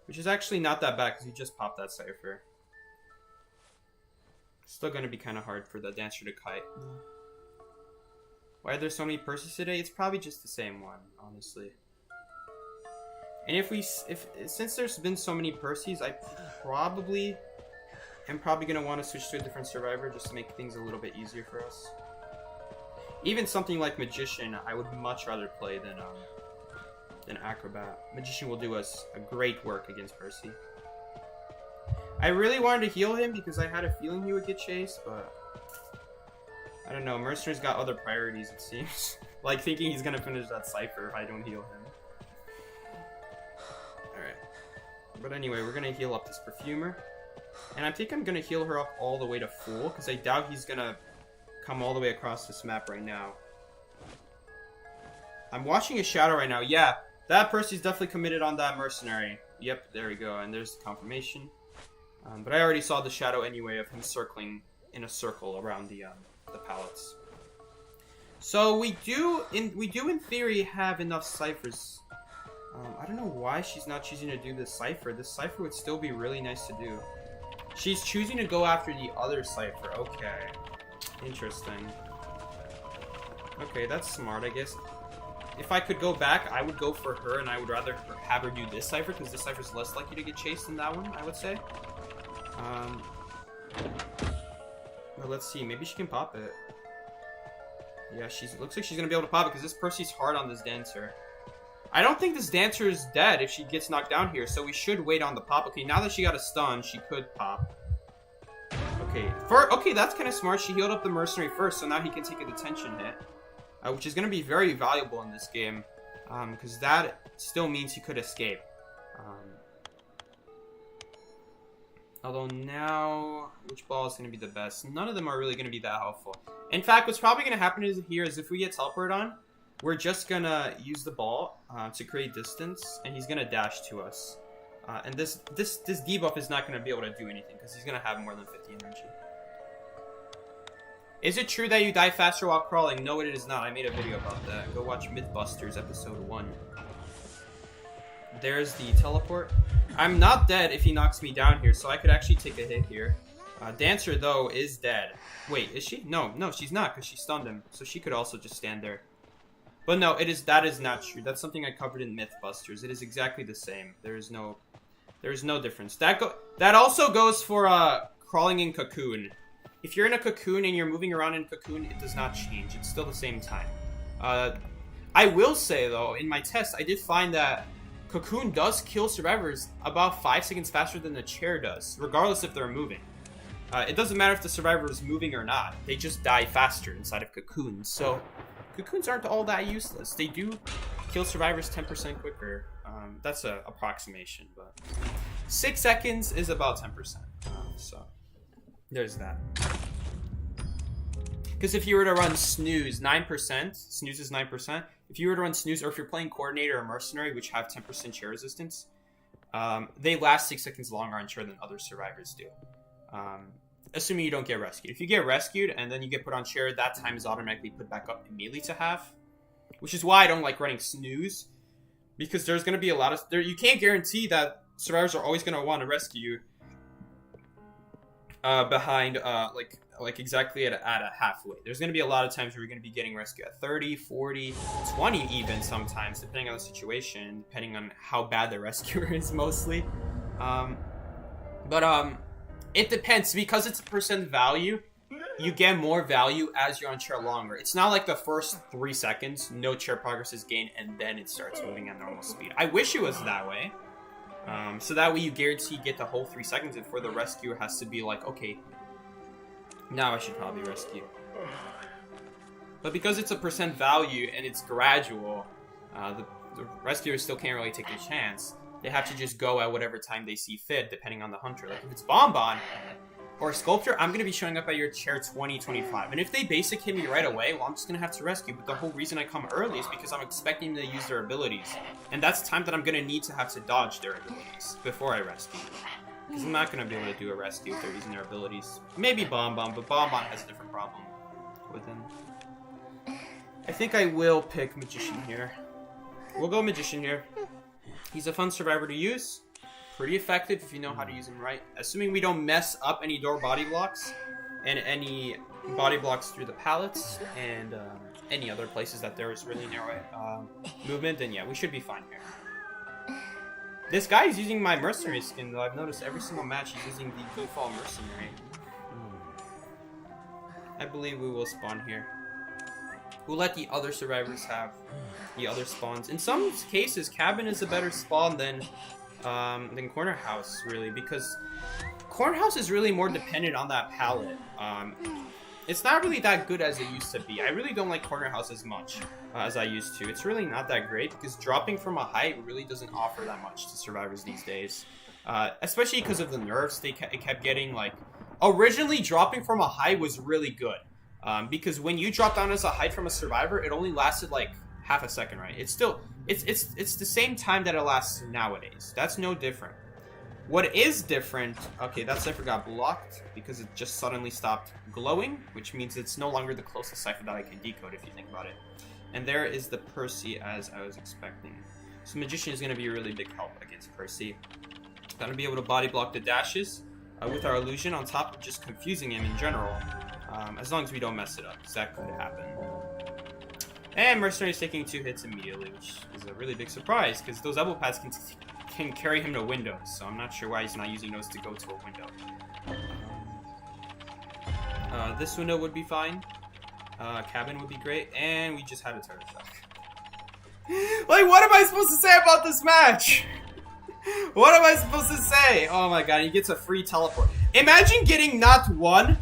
Which is actually not that bad because he just popped that Cypher. Still gonna be kind of hard for the Dancer to kite. Why are there so many Percys today? It's probably just the same one, honestly. And since there's been so many Percys, I probably gonna want to switch to a different survivor just to make things a little bit easier for us. Even something like Magician, I would much rather play than Acrobat. Magician will do us a great work against Percy. I really wanted to heal him because I had a feeling he would get chased, but I don't know. Mercenary's got other priorities, it seems. Like thinking he's gonna finish that Cypher if I don't heal him. Alright. But anyway, we're gonna heal up this Perfumer. And I think I'm gonna heal her up all the way to full, because I doubt he's gonna come all the way across this map right now. I'm watching his shadow right now. Yeah, that Percy's definitely committed on that Mercenary. Yep, there we go, and there's the confirmation. But I already saw the shadow anyway of him circling in a circle around the pallets. So we do in theory have enough ciphers. I don't know why she's not choosing to do this cipher. This cipher would still be really nice to do. She's choosing to go after the other cipher. Okay. Interesting. Okay, that's smart, I guess. If I could go back, I would go for her, and I would rather have her do this cipher, because this cipher is less likely to get chased than that one, I would say. Well, let's see. Maybe she can pop it. Yeah, looks like she's going to be able to pop it, because this Percy's hard on this Dancer. I don't think this Dancer is dead if she gets knocked down here, so we should wait on the pop. Okay, now that she got a stun, she could pop. Okay, that's kind of smart. She healed up the Mercenary first, so now he can take a detention hit. Which is going to be very valuable in this game. Because that still means he could escape. Although now, which ball is going to be the best? None of them are really going to be that helpful. In fact, what's probably going to happen here is if we get teleported on, we're just going to use the ball to create distance, and he's going to dash to us. And this debuff is not going to be able to do anything because he's going to have more than 50 energy. Is it true that you die faster while crawling? No, it is not. I made a video about that. Go watch Mythbusters episode 1. There's the teleport. I'm not dead if he knocks me down here, so I could actually take a hit here. Dancer, though, is dead. Wait, is she? No, she's not, because she stunned him. So she could also just stand there. But no, that is not true. That's something I covered in Mythbusters. It is exactly the same. There is no difference. That also goes for crawling in cocoon. If you're in a cocoon and you're moving around in cocoon, it does not change. It's still the same time. I will say, though, in my test, I did find that cocoon does kill survivors about 5 seconds faster than the chair does, regardless if they're moving. It doesn't matter if the survivor is moving or not. They just die faster inside of cocoons. So cocoons aren't all that useless. They do kill survivors 10% quicker. That's an approximation, but 6 seconds is about 10%. So there's that. Because if you were to run snooze, 9%, snooze is 9%. If you were to run snooze, or if you're playing coordinator or mercenary, which have 10% chair resistance, they last 6 seconds longer on chair than other survivors do. Assuming you don't get rescued. If you get rescued and then you get put on chair, that time is automatically put back up immediately to half. Which is why I don't like running snooze. Because there's going to be a lot of... you can't guarantee that survivors are always going to want to rescue you behind, like exactly at a halfway. There's going to be a lot of times where you're going to be getting rescued at 30, 40, 20 even sometimes, depending on the situation, depending on how bad the rescuer is mostly. It depends. Because it's a percent value, you get more value as you're on chair longer. It's not like the first 3 seconds, no chair progress is gained, and then it starts moving at normal speed. I wish it was that way. So that way you guarantee you get the whole 3 seconds before the rescuer has to be like, okay, now I should probably rescue. But because it's a percent value and it's gradual, the rescuers still can't really take a chance. They have to just go at whatever time they see fit, depending on the hunter. Like if it's Bonbon or Sculptor, I'm going to be showing up at your chair 20, 25. And if they basic hit me right away, well, I'm just going to have to rescue. But the whole reason I come early is because I'm expecting them to use their abilities. And that's time that I'm going to need to have to dodge their abilities before I rescue. Because I'm not going to be able to do a rescue if they're using their abilities. Maybe Bonbon, but Bonbon has a different problem with him. I think I will pick Magician here. We'll go Magician here. He's a fun survivor to use. Pretty effective if you know how to use him right. Assuming we don't mess up any door body blocks and any body blocks through the pallets and any other places that there is really narrow movement, then yeah, we should be fine here. This guy is using my Mercenary skin, though. I've noticed every single match he's using the default Mercenary. I believe we will spawn here. We'll let the other survivors have the other spawns. In some cases, cabin is a better spawn than corner house, really, because corner house is really more dependent on that pallet. It's not really that good as it used to be. I really don't like corner house as much as I used to. It's really not that great because dropping from a height really doesn't offer that much to survivors these days. Especially because of the nerfs, it kept getting like... Originally, dropping from a height was really good. Because when you drop down as a height from a survivor, it only lasted like half a second, right? It's still... It's the same time that it lasts nowadays. That's no different. What is different... Okay, that cipher got blocked because it just suddenly stopped glowing, which means it's no longer the closest cipher that I can decode if you think about it. And there is the Percy as I was expecting. So Magician is going to be a really big help against Percy. Going to be able to body block the dashes with our illusion on top of just confusing him in general. As long as we don't mess it up, because that could happen. And Mercenary is taking 2 hits immediately, which is a really big surprise, because those elbow pads can carry him to windows, so I'm not sure why he's not using those to go to a window. This window would be fine. Cabin would be great, and we just had a turret attack. Like, what am I supposed to say about this match? What am I supposed to say? Oh my god, he gets a free teleport. Imagine getting not 1,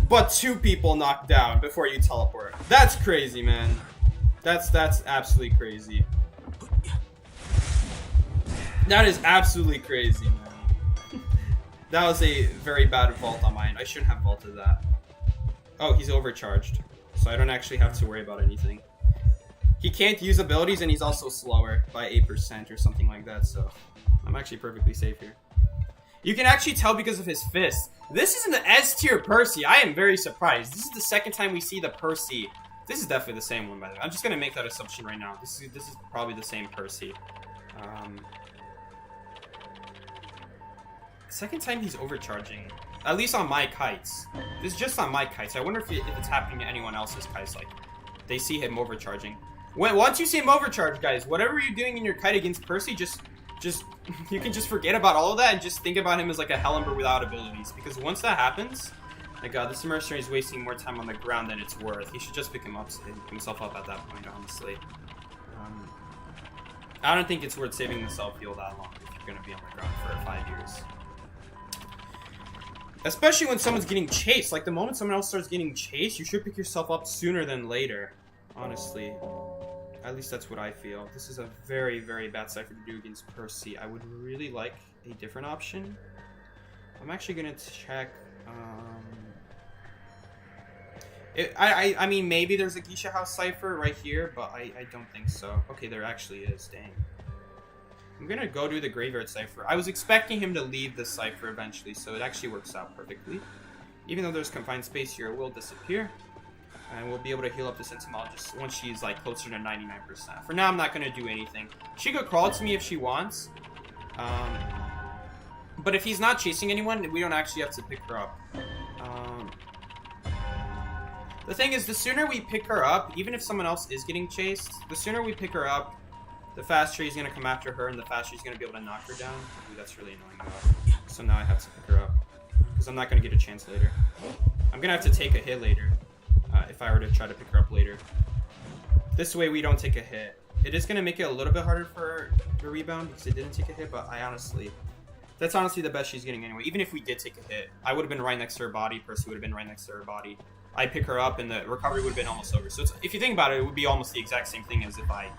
but 2 people knocked down before you teleport. That's crazy, man. That's absolutely crazy. That is absolutely crazy, man. That was a very bad vault on mine. I shouldn't have vaulted that. Oh, he's overcharged. So I don't actually have to worry about anything. He can't use abilities, and he's also slower by 8% or something like that, so I'm actually perfectly safe here. You can actually tell because of his fist. This is an S tier Percy. I am very surprised. This is the second time we see the Percy. This is definitely the same one, by the way. I'm just gonna make that assumption right now. This is probably the same Percy. Second time he's overcharging. At least on my kites. This is just on my kites. I wonder if it's happening to anyone else's kites. Like, they see him overcharging. Once you see him overcharge, guys, whatever you're doing in your kite against Percy, just you can just forget about all of that and just think about him as like a Ember without abilities. Because once that happens, my god, this Mercenary is wasting more time on the ground than it's worth. He should just pick himself up at that point, honestly. I don't think it's worth saving the self-heal that long if you're going to be on the ground for 5 years. Especially when someone's getting chased. Like, the moment someone else starts getting chased, you should pick yourself up sooner than later. Honestly. At least that's what I feel. This is a very, very bad cipher to do against Percy. I would really like a different option. I'm actually going to check... I mean, maybe there's a Geisha house cipher right here, but I don't think so. Okay, there actually is. Dang. I'm gonna go do the graveyard cipher. I was expecting him to leave the cipher eventually, so it actually works out perfectly. Even though there's confined space here, it will disappear. And we'll be able to heal up this entomologist once she's like closer to 99%. For now, I'm not gonna do anything. She could crawl to me if she wants. But if he's not chasing anyone, we don't actually have to pick her up. The thing is, the sooner we pick her up, even if someone else is getting chased, the sooner we pick her up, the faster he's going to come after her, and the faster he's going to be able to knock her down. Ooh, that's really annoying, though. So now I have to pick her up, because I'm not going to get a chance later. I'm going to have to take a hit later, if I were to try to pick her up later. This way we don't take a hit. It is going to make it a little bit harder for her to rebound, because it didn't take a hit, but that's honestly the best she's getting anyway. Even if we did take a hit, I would have been right next to her body, Percy would have been right next to her body. I'd pick her up, and the recovery would have been almost over. So if you think about it, it would be almost the exact same thing as if I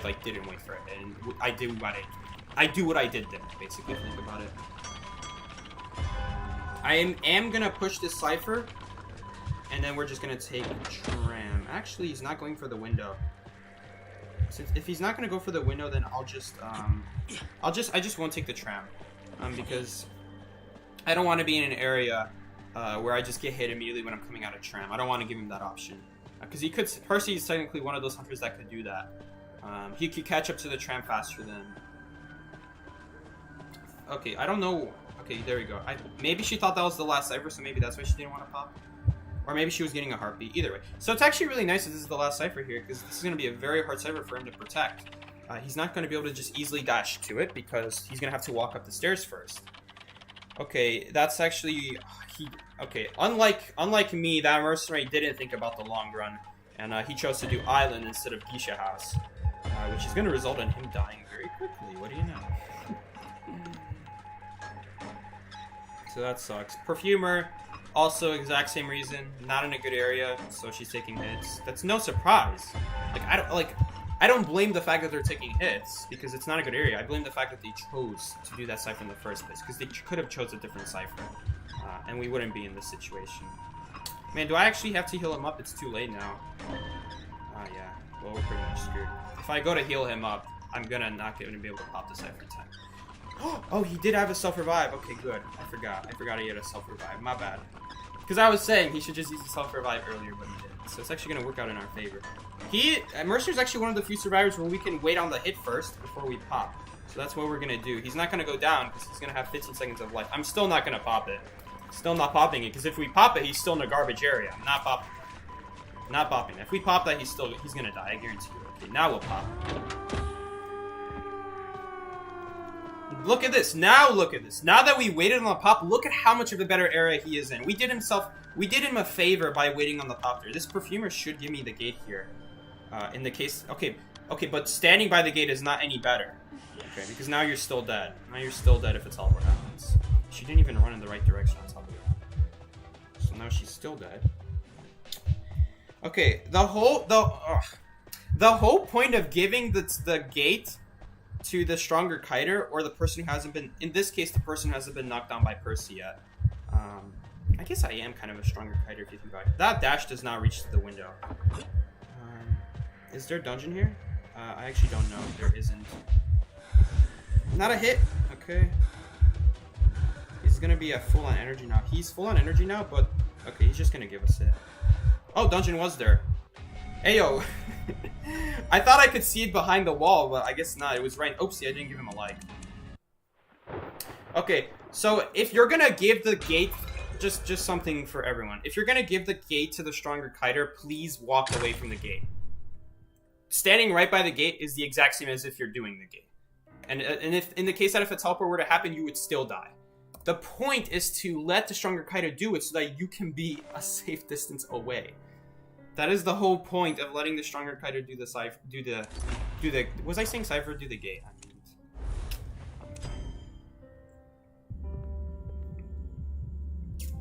like didn't wait for it, and I do what I did then, basically, if you think about it. I am gonna push this cipher, and then we're just gonna take tram. Actually, he's not going for the window. If he's not gonna go for the window, then I just won't take the tram, because I don't want to be in an area where I just get hit immediately when I'm coming out of tram. I don't want to give him that option, because Percy is technically one of those hunters that could do that. He could catch up to the tram faster than... Okay, I don't know. Okay, there we go. Maybe she thought that was the last cipher, so maybe that's why she didn't want to pop. Or maybe she was getting a heartbeat. Either way. So it's actually really nice that this is the last cipher here, because this is going to be a very hard cipher for him to protect. He's not going to be able to just easily dash to it, because he's going to have to walk up the stairs first. Okay, that's actually... Okay, unlike me, that Mercenary didn't think about the long run, and he chose to do Island instead of Geisha House, which is going to result in him dying very quickly. What do you know? So that sucks. Perfumer, also exact same reason, not in a good area, so she's taking hits. That's no surprise. I don't blame the fact that they're taking hits, because it's not a good area. I blame the fact that they chose to do that cipher in the first place, because they could have chose a different cipher, and we wouldn't be in this situation. Man, do I actually have to heal him up? It's too late now. Yeah. Well, we're pretty much screwed. If I go to heal him up, I'm not gonna be able to pop the cipher in time. Oh, he did have a self-revive. Okay, good. I forgot he had a self-revive. My bad. Because I was saying he should just use the self-revive earlier, but he didn't. So it's actually going to work out in our favor. Mercer's actually one of the few survivors where we can wait on the hit first before we pop. So that's what we're going to do. He's not going to go down because he's going to have 15 seconds of life. I'm still not going to pop it. Still not popping it, because if we pop it, he's still in the garbage area. I'm not popping it. Not popping it. If we pop that, he's going to die. I guarantee you. Okay, now we'll pop. Look at this. Now look at this. Now that we waited on the pop, look at how much of a better area he is in. We did him a favor by waiting on the pop there. This Perfumer should give me the gate here. In the case... Okay, but standing by the gate is not any better. Okay, because now you're still dead. Now you're still dead if it's all what happens. She didn't even run in the right direction on top of it. So now she's still dead. Okay, the whole point of giving the gate to the stronger kiter or the person who hasn't been, in this case, the person who hasn't been knocked down by Percy yet. I guess I am kind of a stronger kiter if you think about it. That dash does not reach to the window. Is there a dungeon here? I actually don't know. There isn't. Not a hit. Okay. He's gonna be at full on energy now. He's full on energy now, but okay, he's just gonna give us it. Oh, dungeon was there. Ayo. I thought I could see it behind the wall, but I guess not. It was right. Oopsie, I didn't give him a like. Okay, so if you're gonna give the gate, just something for everyone. If you're gonna give the gate to the stronger kiter, please walk away from the gate. Standing right by the gate is the exact same as if you're doing the gate. And if in the case that if a teleport were to happen, you would still die. The point is to let the stronger kiter do it so that you can be a safe distance away. That is the whole point of letting the stronger kiter do the cipher, do the. Was I saying cipher? Do the gate? I mean.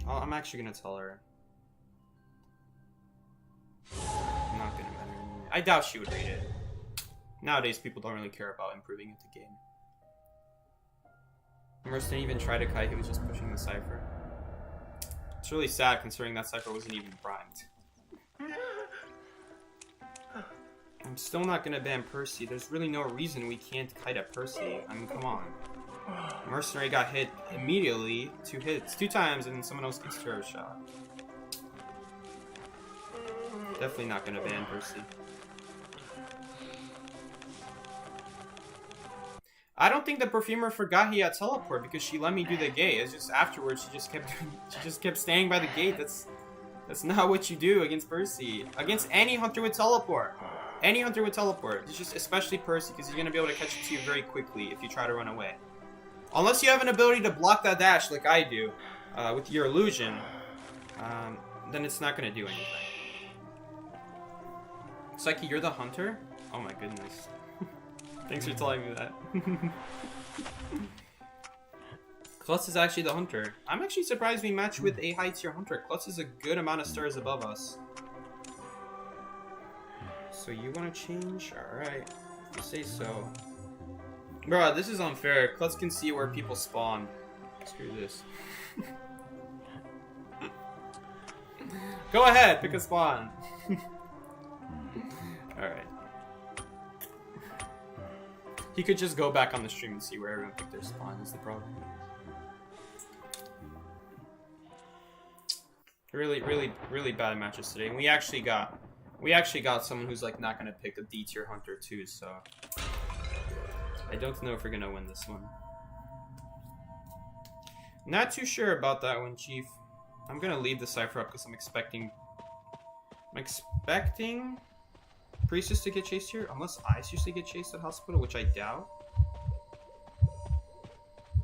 I'm actually gonna tell her. I'm not gonna. I doubt she would read it. Nowadays, people don't really care about improving at the game. Mercy didn't even try to kite, he was just pushing the cipher. It's really sad considering that cipher wasn't even primed. I'm still not gonna ban Percy. There's really no reason we can't kite at Percy. I mean, come on. Mercenary got hit immediately, 2 hits, 2 times, and then someone else gets a shot. Definitely not gonna ban Percy. I don't think the perfumer forgot he had teleport because she let me do the gate. It's just afterwards she just kept staying by the gate. That's not what you do against Percy. Against any hunter with teleport. Any hunter with teleport. It's just especially Percy because he's gonna be able to catch it to you very quickly if you try to run away. Unless you have an ability to block that dash like I do with your illusion, then it's not gonna do anything. Psyche, you're the hunter? Oh my goodness. Thanks for telling me that. Klutz is actually the hunter. I'm actually surprised we match with a high tier hunter. Klutz is a good amount of stars above us. So you want to change? Alright. If you say so. Bro, this is unfair. Klutz can see where people spawn. Screw this. Go ahead, pick a spawn. Alright. He could just go back on the stream and see where everyone picked their spawn is the problem. Really bad matches today. And we actually got someone who's like not gonna pick a D tier hunter too, so I don't know if we're gonna win this one. Not too sure about that one, Chief. I'm gonna leave the cipher up because I'm expecting Priestess to get chased here, unless I seriously get chased at hospital, which I doubt.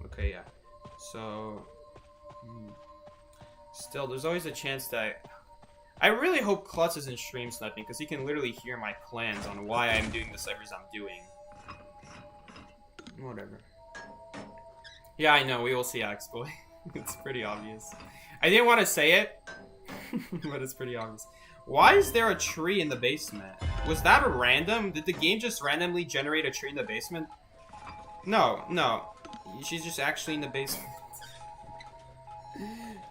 Okay, yeah. So, still, there's always a chance that I really hope Klutz isn't stream sniping because he can literally hear my plans on why I'm doing the ciphers I'm doing. Whatever. Yeah, I know. We will see Axboy. It's pretty obvious. I didn't want to say it, but it's pretty obvious. Why is there a tree in the basement? Was that a random? Did the game just randomly generate a tree in the basement? No. She's just actually in the basement.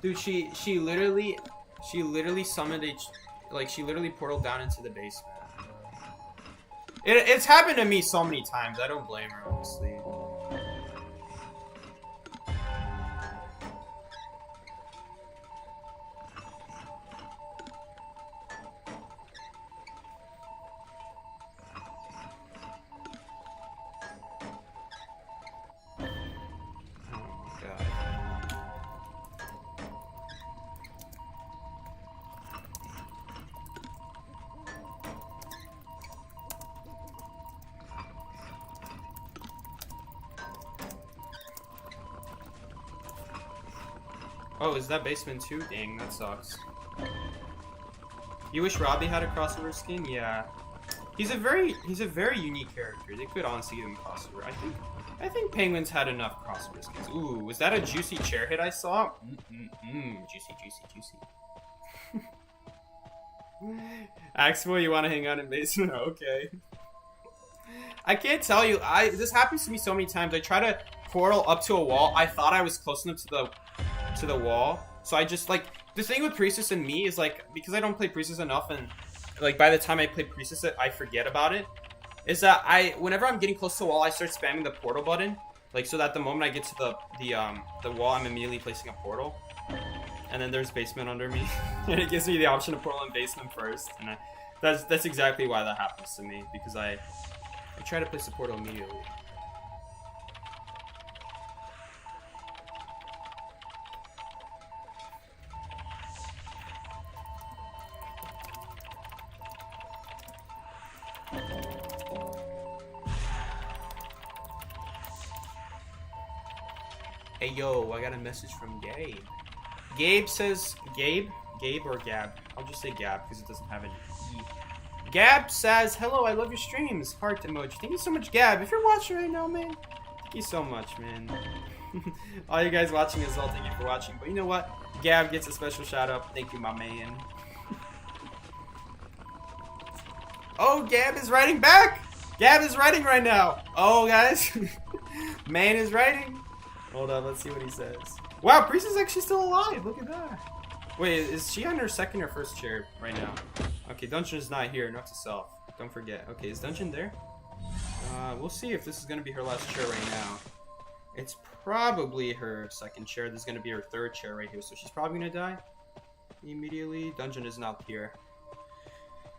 Dude, she literally summoned she literally portaled down into the basement. It's happened to me so many times. I don't blame her, honestly. Oh, is that basement too? Dang, that sucks. You wish Robbie had a crossover skin? Yeah. He's a very unique character. They could honestly give him crossover. I think Penguins had enough crossover skins. Ooh, was that a juicy chair hit I saw? Juicy. Axel, you want to hang out in basement? Okay. I can't tell you. This happens to me so many times. I try to portal up to a wall. I thought I was close enough to the wall, so I just like the thing with Priestess and me is like because I don't play Priestess enough, and like by the time I play Priestess, I forget about it. Is that whenever I'm getting close to the wall, I start spamming the portal button, like so that the moment I get to the wall, I'm immediately placing a portal. And then there's basement under me, and it gives me the option to portal in basement first, and that's exactly why that happens to me because I try to place the portal immediately. Hey yo, I got a message from Gabe. Gabe says, Gabe or Gab? I'll just say Gab because it doesn't have an E. Gab says, hello, I love your streams. Heart emoji. Thank you so much, Gab. If you're watching right now, man, thank you so much, man. All you guys watching as well, thank you for watching. But you know what? Gab gets a special shout out. Thank you, my man. Oh, Gab is writing back. Gab is writing right now. Oh, guys. Man is writing. Hold on, let's see what he says. Wow, Priest is actually still alive. Look at that. Wait, is she on her second or first chair right now? Okay, Dungeon is not here. Note to self. Don't forget. Okay, is Dungeon there? We'll see if this is going to be her last chair right now. It's probably her second chair. This is going to be her third chair right here. So she's probably going to die immediately. Dungeon is not here.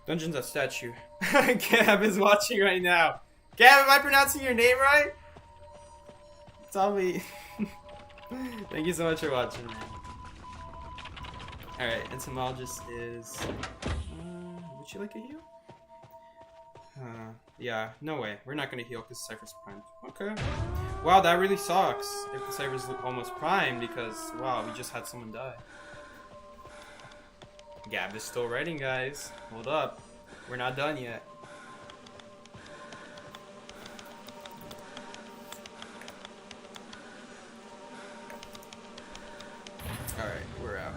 Dungeon's a statue. Gab is watching right now. Gab, am I pronouncing your name right? Tell me. Thank you so much for watching, man. Alright, entomologist is... would you like a heal? Yeah, no way. We're not gonna heal because Cypher's primed. Okay. Wow, that really sucks if the Cypher's almost primed because, wow, we just had someone die. Gab is still writing, guys. Hold up. We're not done yet. Alright, we're out.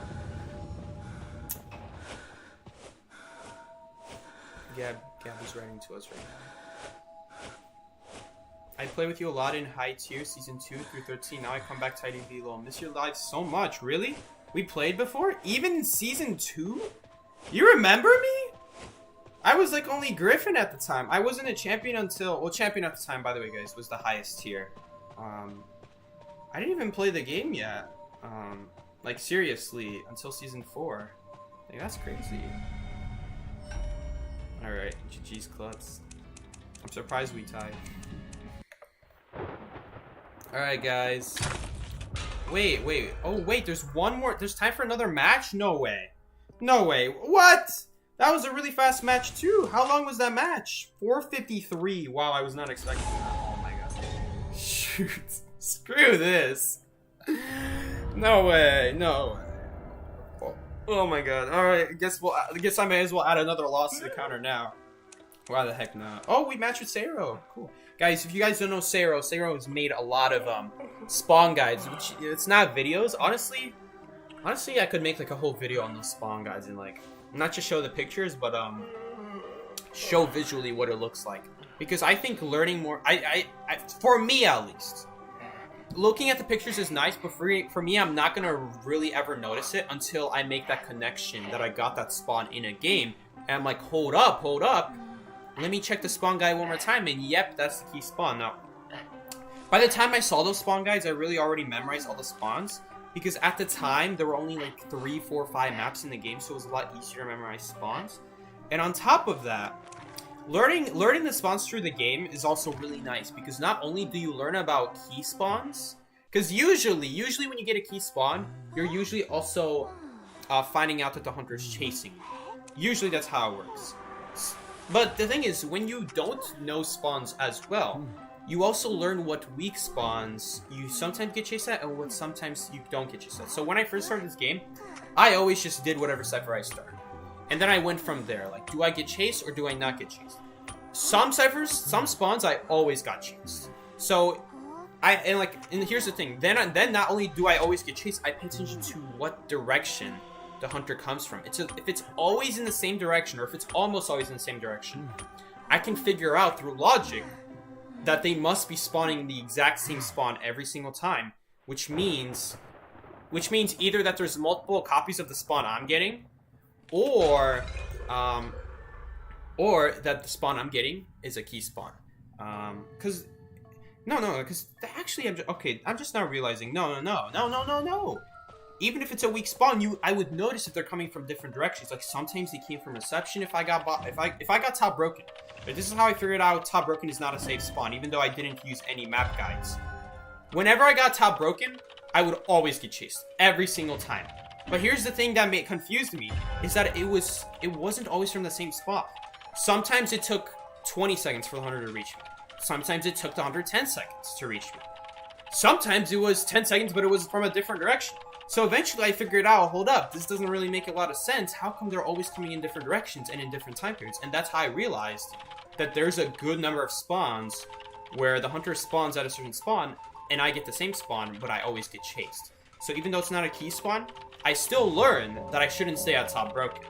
Gab is writing to us right now. I play with you a lot in high tier, season 2 through 13. Now I come back to IDV low. Miss your lives so much. Really? We played before? Even in season 2? You remember me? I was like only Griffin at the time. I wasn't a champion until... Well, champion at the time, by the way, guys, was the highest tier. I didn't even play the game yet. Like, seriously, until season 4. Like, that's crazy. Alright, GG's Klutz. I'm surprised we tied. Alright, guys. Wait. Oh, wait, there's one more. There's time for another match? No way. No way. What? That was a really fast match, too. How long was that match? 4:53. Wow, I was not expecting that. Oh, my God. Shoot. Screw this. No way. No way. Oh, my God. Alright, I guess I may as well add another loss to the counter now. Why the heck not? Oh, we matched with Sero. Cool. Guys, if you guys don't know Sero has made a lot of spawn guides, which it's not videos. Honestly, I could make like a whole video on those spawn guides and like not just show the pictures, but show visually what it looks like. Because I think learning more, for me at least, looking at the pictures is nice, but for me, I'm not gonna really ever notice it until I make that connection that I got that spawn in a game, and I'm like, hold up. Let me check the spawn guide one more time, and yep, that's the key spawn. Now, by the time I saw those spawn guides, I really already memorized all the spawns, because at the time, there were only like 3, 4, 5 maps in the game, so it was a lot easier to memorize spawns. And on top of that, learning the spawns through the game is also really nice, because not only do you learn about key spawns, because usually when you get a key spawn, you're usually also finding out that the hunter is chasing you. Usually that's how it works. But the thing is, when you don't know spawns as well, you also learn what weak spawns you sometimes get chased at and what sometimes you don't get chased at. So when I first started this game, I always just did whatever cypher I started. And then I went from there. Like, do I get chased or do I not get chased? Some ciphers, some spawns, I always got chased. So, and here's the thing. Then not only do I always get chased, I pay attention to what direction the hunter comes from. If it's always in the same direction, or if it's almost always in the same direction, I can figure out through logic that they must be spawning the exact same spawn every single time, which means either that there's multiple copies of the spawn I'm getting, or that the spawn I'm getting is a key spawn. Because actually, I'm just now realizing, no. Even if it's a weak spawn, I would notice if they're coming from different directions. Like sometimes they came from reception if I got top broken. But this is how I figured out top broken is not a safe spawn, even though I didn't use any map guides. Whenever I got top broken, I would always get chased every single time. But here's the thing that confused me, is that it wasn't always from the same spot. Sometimes it took 20 seconds for the hunter to reach me. Sometimes it took the hunter 10 seconds to reach me. Sometimes it was 10 seconds, but it was from a different direction. So eventually I figured out, hold up, this doesn't really make a lot of sense. How come they're always coming in different directions and in different time periods? And that's how I realized that there's a good number of spawns where the hunter spawns at a certain spawn, and I get the same spawn, but I always get chased. So even though it's not a key spawn, I still learn that I shouldn't stay at top broken.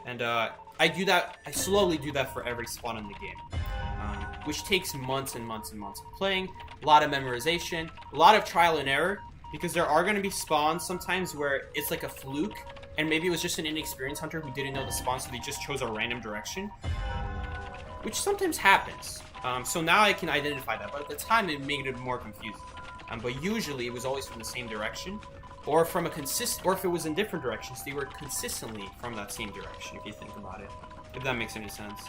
And I slowly do that for every spawn in the game. Which takes months and months and months of playing, a lot of memorization, a lot of trial and error, because there are going to be spawns sometimes where it's like a fluke, and maybe it was just an inexperienced hunter who didn't know the spawn, so they just chose a random direction, which sometimes happens. So now I can identify that, but at the time it made it more confusing. But usually it was always from the same direction, or from or if it was in different directions, they were consistently from that same direction, if you think about it, if that makes any sense.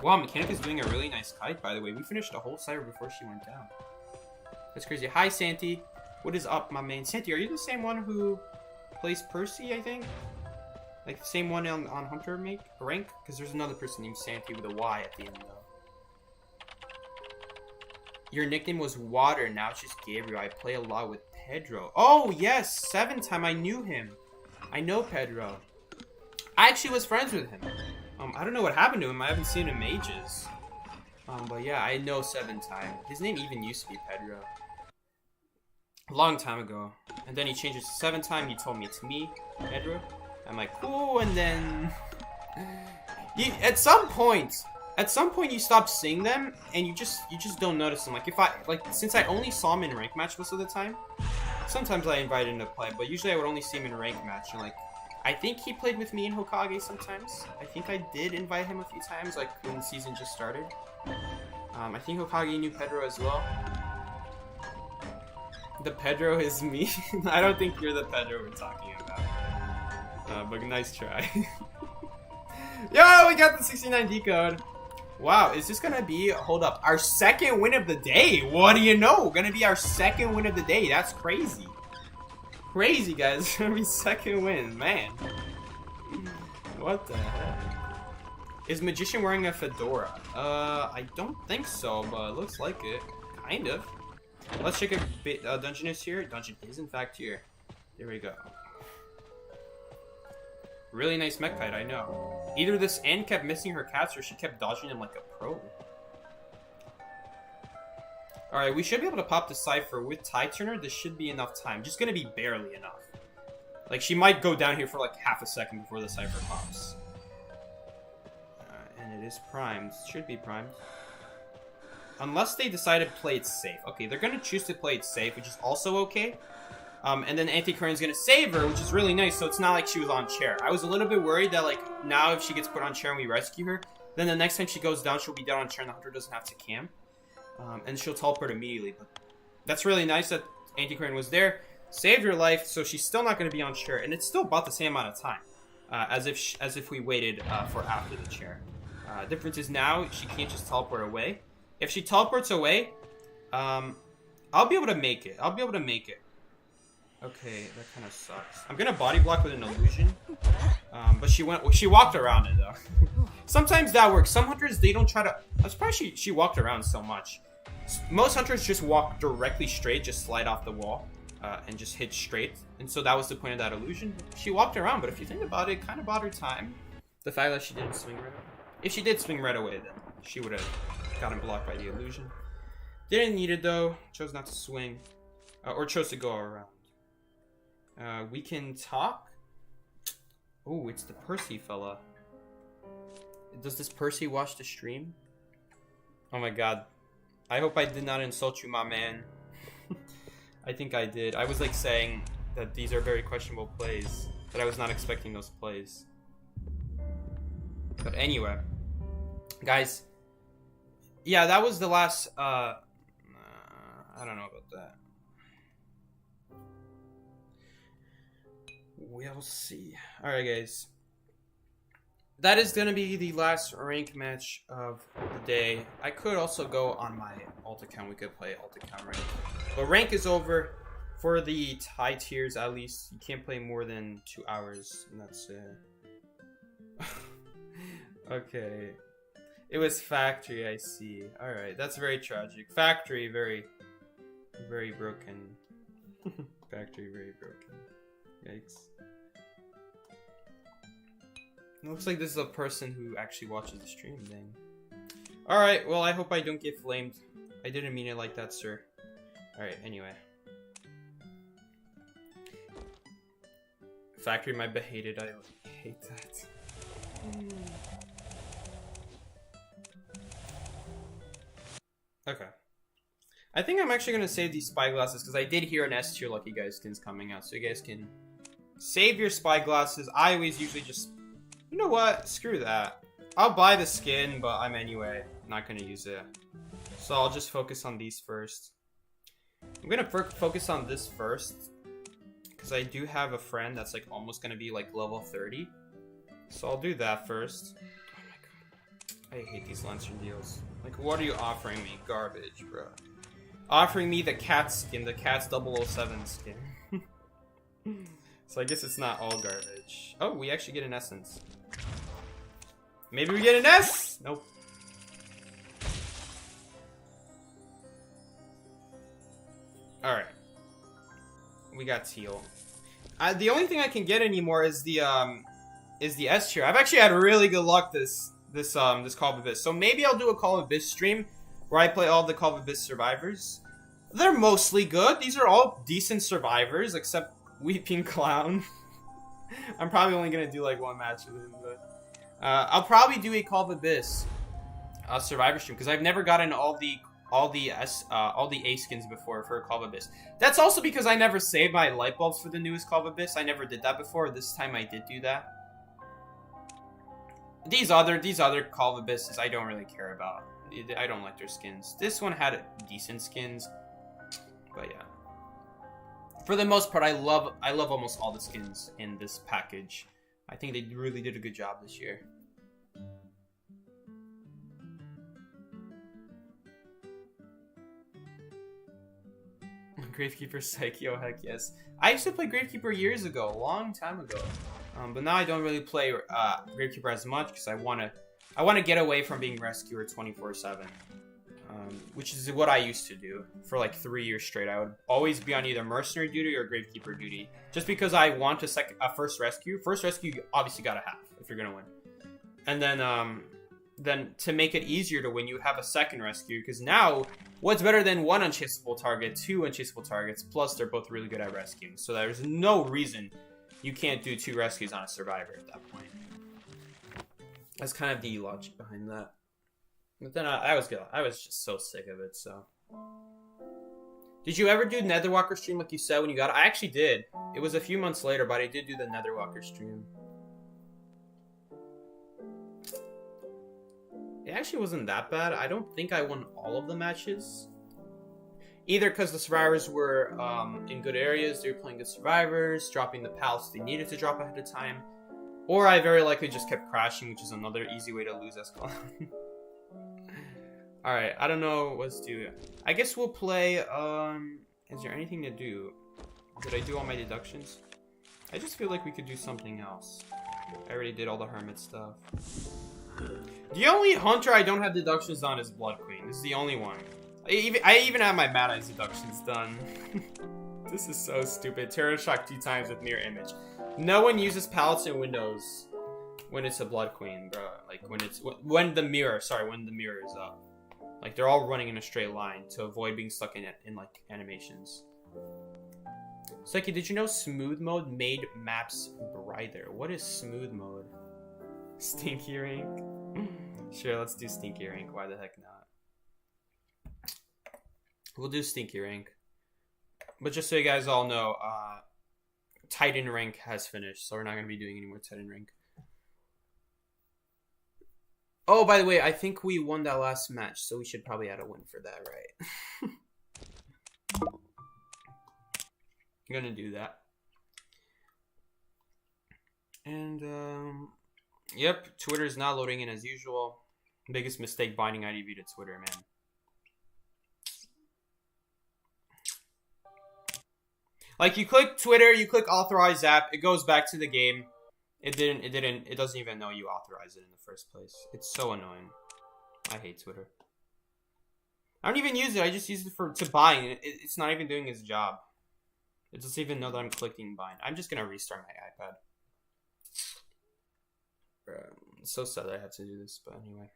Wow, Mechanic is doing a really nice kite, by the way. We finished the whole cyber before she went down. That's crazy. Hi, Santi. What is up, my man? Santi, are you the same one who plays Percy, I think? Like, the same one on Hunter rank? Because there's another person named Santi with a Y at the end, though. Your nickname was Water, now it's just Gabriel. I play a lot with Pedro. Oh, yes! 7 time, I knew him. I know Pedro. I actually was friends with him. I don't know what happened to him. I haven't seen him in ages. But yeah, I know 7 time. His name even used to be Pedro. A long time ago. And then he changed it to 7 time. He told me it's me, Pedro. I'm like, cool, and then... at some point you stop seeing them, and you just don't notice them. Since I only saw him in rank match most of the time, sometimes I invite him to play, but usually I would only see him in rank match, and I think he played with me in Hokage sometimes. I think I did invite him a few times, when the season just started. I think Hokage knew Pedro as well. The Pedro is me. I don't think you're the Pedro we're talking about. But nice try. Yo, we got the 69 decode. Wow, is this gonna be, hold up, our second win of the day? What do you know? Gonna be our second win of the day. That's crazy. Crazy, guys. It's gonna be second win, man. What the heck? Is Magician wearing a fedora? I don't think so, but it looks like it. Kind of. Let's check if Dungeon is here. Dungeon is, in fact, here. There we go. Really nice mech kite, I know. Either this Anne kept missing her cats, or she kept dodging them like a pro. Alright, we should be able to pop the Cypher with Tide Turner. This should be enough time. Just gonna be barely enough. She might go down here for half a second before the Cypher pops. And it is primed. Should be primed. Unless they decide to play it safe. Okay, they're gonna choose to play it safe, which is also okay. And then Anti-Korean's gonna save her, which is really nice, so it's not like she was on chair. I was a little bit worried that, now if she gets put on chair and we rescue her, then the next time she goes down, she'll be down on chair and the hunter doesn't have to camp. And she'll teleport immediately. But that's really nice that Anti-Korean was there, saved her life, so she's still not gonna be on chair, and it's still about the same amount of time. As if we waited for after the chair. Difference is now, she can't just teleport away. If she teleports away, I'll be able to make it. Okay, that kind of sucks. I'm gonna body block with an illusion, but she walked around it though. Sometimes that works. Some hunters, they don't try to. I'm surprised she walked around so much. Most hunters just walk directly straight, just slide off the wall, and just hit straight. And so that was the point of that illusion. She walked around, but if you think about it, kind of bought her time. The fact that she didn't swing right away. If she did swing right away, then she would have gotten blocked by the illusion. Didn't need it though. Chose not to swing, or chose to go around. We can talk. Oh, it's the Percy fella. Does this Percy watch the stream? Oh my god. I hope I did not insult you, my man. I think I did. I was like saying that these are very questionable plays. That I was not expecting those plays. But anyway. Guys. Yeah, that was the last, I don't know about that. We'll see. Alright, guys. That is going to be the last rank match of the day. I could also go on my alt account. We could play alt account rank. But rank is over for the high tiers, at least. You can't play more than 2 hours. And that's it. Okay. It was factory, I see. Alright, that's very tragic. Factory, very, very broken. Factory, very broken. Yikes. It looks like this is a person who actually watches the stream, dang. Alright, well, I hope I don't get flamed. I didn't mean it like that, sir. Alright, anyway. Factory might be hated. I hate that. Okay. I think I'm actually going to save these spyglasses because I did hear an S tier Lucky Guy skins coming out. So you guys can save your spyglasses. I always usually just... You know what? Screw that. I'll buy the skin, but I'm anyway not going to use it. So I'll just focus on these first. I'm going to focus on this first. Because I do have a friend that's like almost going to be like level 30. So I'll do that first. Oh my god. I hate these Lantern deals. Like, what are you offering me? Garbage, bro. Offering me the cat skin, the cat's 007 skin. So I guess it's not all garbage. Oh, we actually get an essence. Maybe we get an S? Nope. Alright. We got teal. The only thing I can get anymore is the S tier. I've actually had really good luck this Call of Abyss. So maybe I'll do a Call of Abyss stream where I play all the Call of Abyss survivors. They're mostly good. These are all decent survivors, except Weeping Clown. I'm probably only gonna do like one match with him, but I'll probably do a Call of Abyss survivor stream because I've never gotten all the A skins before for Call of Abyss. That's also because I never saved my light bulbs for the newest Call of Abyss. I never did that before. This time I did do that. These other Call of Abysses I don't really care about. I don't like their skins. This one had decent skins, but yeah. For the most part, I love almost all the skins in this package. I think they really did a good job this year. Gravekeeper Psyche, oh heck yes. I used to play Gravekeeper years ago, a long time ago. But now I don't really play Gravekeeper as much because I want to get away from being Rescuer 24/7. Which is what I used to do for like 3 years straight. I would always be on either Mercenary duty or Gravekeeper duty. Just because I want a first rescue. First rescue you obviously gotta have if you're gonna win. And then to make it easier to win, you have a second rescue. Because now, what's better than one unchaseable target, 2 unchaseable targets, plus they're both really good at rescuing. So there's no reason you can't do 2 rescues on a survivor at that point. That's kind of the logic behind that. But then I was good. I was just so sick of it, so. Did you ever do Netherwalker stream like you said when you got it? I actually did. It was a few months later, but I did do the Netherwalker stream. It actually wasn't that bad. I don't think I won all of the matches. Either because the survivors were in good areas, they were playing good survivors, dropping the pals they needed to drop ahead of time. Or I very likely just kept crashing, which is another easy way to lose as well. Alright, I don't know what to do. I guess we'll play, is there anything to do? Did I do all my deductions? I just feel like we could do something else. I already did all the hermit stuff. The only hunter I don't have deductions on is Blood Queen. This is the only one. I even have my Mad Eyes deductions done. This is so stupid. Terror Shock 2 times with mirror image. No one uses palettes in Windows when it's a Blood Queen, bro. Like when the mirror is up. Like they're all running in a straight line to avoid being stuck in like animations. Seki, did you know smooth mode made maps brighter? What is smooth mode? Stinky rank? Sure, let's do stinky rank. Why the heck not? We'll do Stinky rank. But just so you guys all know, Titan rank has finished, so we're not going to be doing any more Titan rank. Oh, by the way, I think we won that last match, so we should probably add a win for that, right? I'm gonna do that. And, yep, Twitter's not loading in as usual. Biggest mistake binding IDV to Twitter, man. Like, you click Twitter, you click authorize app, it goes back to the game. It doesn't even know you authorized it in the first place. It's so annoying. I hate Twitter. I don't even use it, I just use it to bind. It's not even doing its job. It doesn't even know that I'm clicking bind. I'm just gonna restart my iPad. It's so sad that I have to do this, but anyway.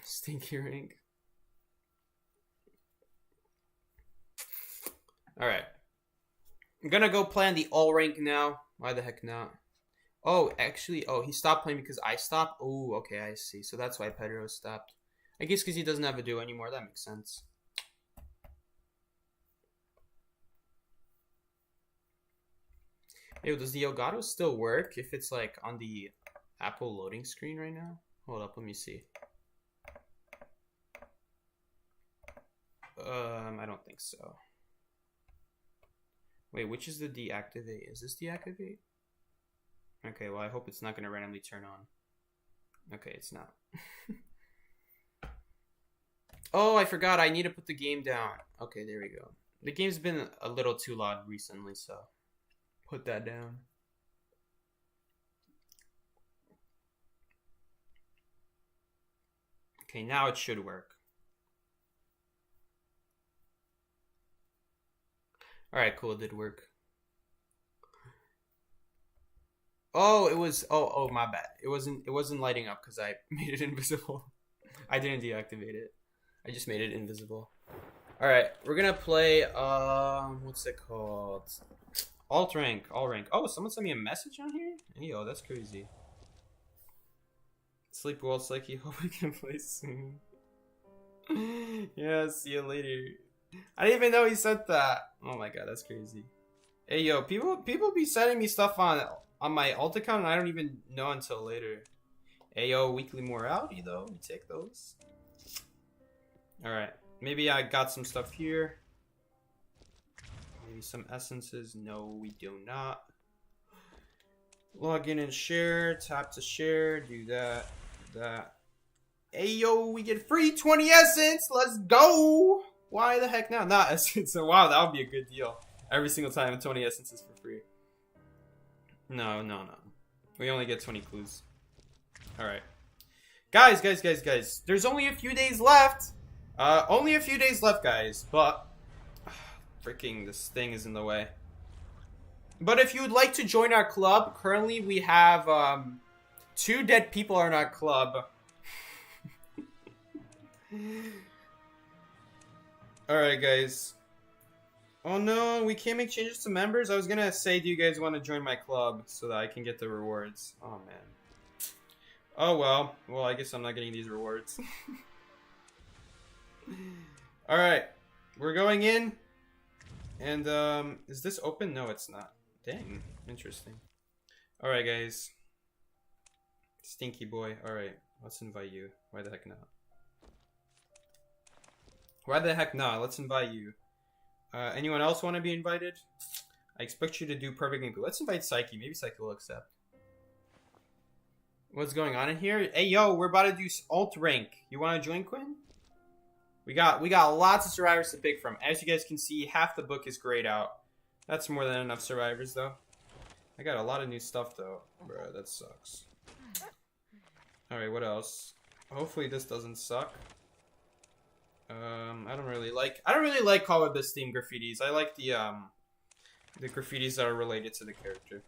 Stinky rank. Alright. I'm gonna go play on the all rank now. Why the heck not? Oh, actually, he stopped playing because I stopped? Oh, okay, I see. So that's why Pedro stopped. I guess because he doesn't have a duo anymore. That makes sense. Yo, does the Elgato still work if it's like on the Apple loading screen right now? Hold up, let me see. I don't think so. Wait, which is the deactivate? Is this deactivate? Okay, well, I hope it's not going to randomly turn on. Okay, it's not. Oh, I forgot. I need to put the game down. Okay, there we go. The game's been a little too loud recently, so put that down. Okay, now it should work. Alright, cool, it did work. Oh, it was my bad. It wasn't lighting up because I made it invisible. I didn't deactivate it. I just made it invisible. Alright, we're gonna play what's it called? Alt rank, all rank. Oh, someone sent me a message on here? Yo, that's crazy. Sleep well, Psyche. Hope we can play soon. Yeah, see you later. I didn't even know he said that. Oh my god, that's crazy. Hey yo, people be sending me stuff on my alt account and I don't even know until later. Hey yo, weekly morality though. We take those. Alright. Maybe I got some stuff here. Maybe some essences. No, we do not. Log in and share. Tap to share. Do that. That. Hey yo, we get free 20 essence. Let's go. Why the heck not? Not essence. So wow, that would be a good deal. Every single time 20 essences for free. No. We only get 20 clues. Alright. Guys. There's only a few days left. Only a few days left, guys. But freaking this thing is in the way. But if you would like to join our club, currently we have 2 dead people in our club. Alright, guys. Oh no, we can't make changes to members? I was gonna say, do you guys want to join my club so that I can get the rewards? Oh man. Oh well. Well, I guess I'm not getting these rewards. Alright. We're going in. And, is this open? No, it's not. Dang. Interesting. Alright, guys. Stinky boy. Alright. Let's invite you. Why the heck not? Why the heck not? Let's invite you. Anyone else want to be invited? I expect you to do perfect gameplay. Let's invite Psyche. Maybe Psyche will accept. What's going on in here? Hey, yo, we're about to do alt rank. You want to join, Quinn? We got lots of survivors to pick from. As you guys can see, half the book is grayed out. That's more than enough survivors, though. I got a lot of new stuff, though. Bruh, that sucks. Alright, what else? Hopefully this doesn't suck. I don't really like Call of This theme graffitis. I like the graffitis that are related to the character.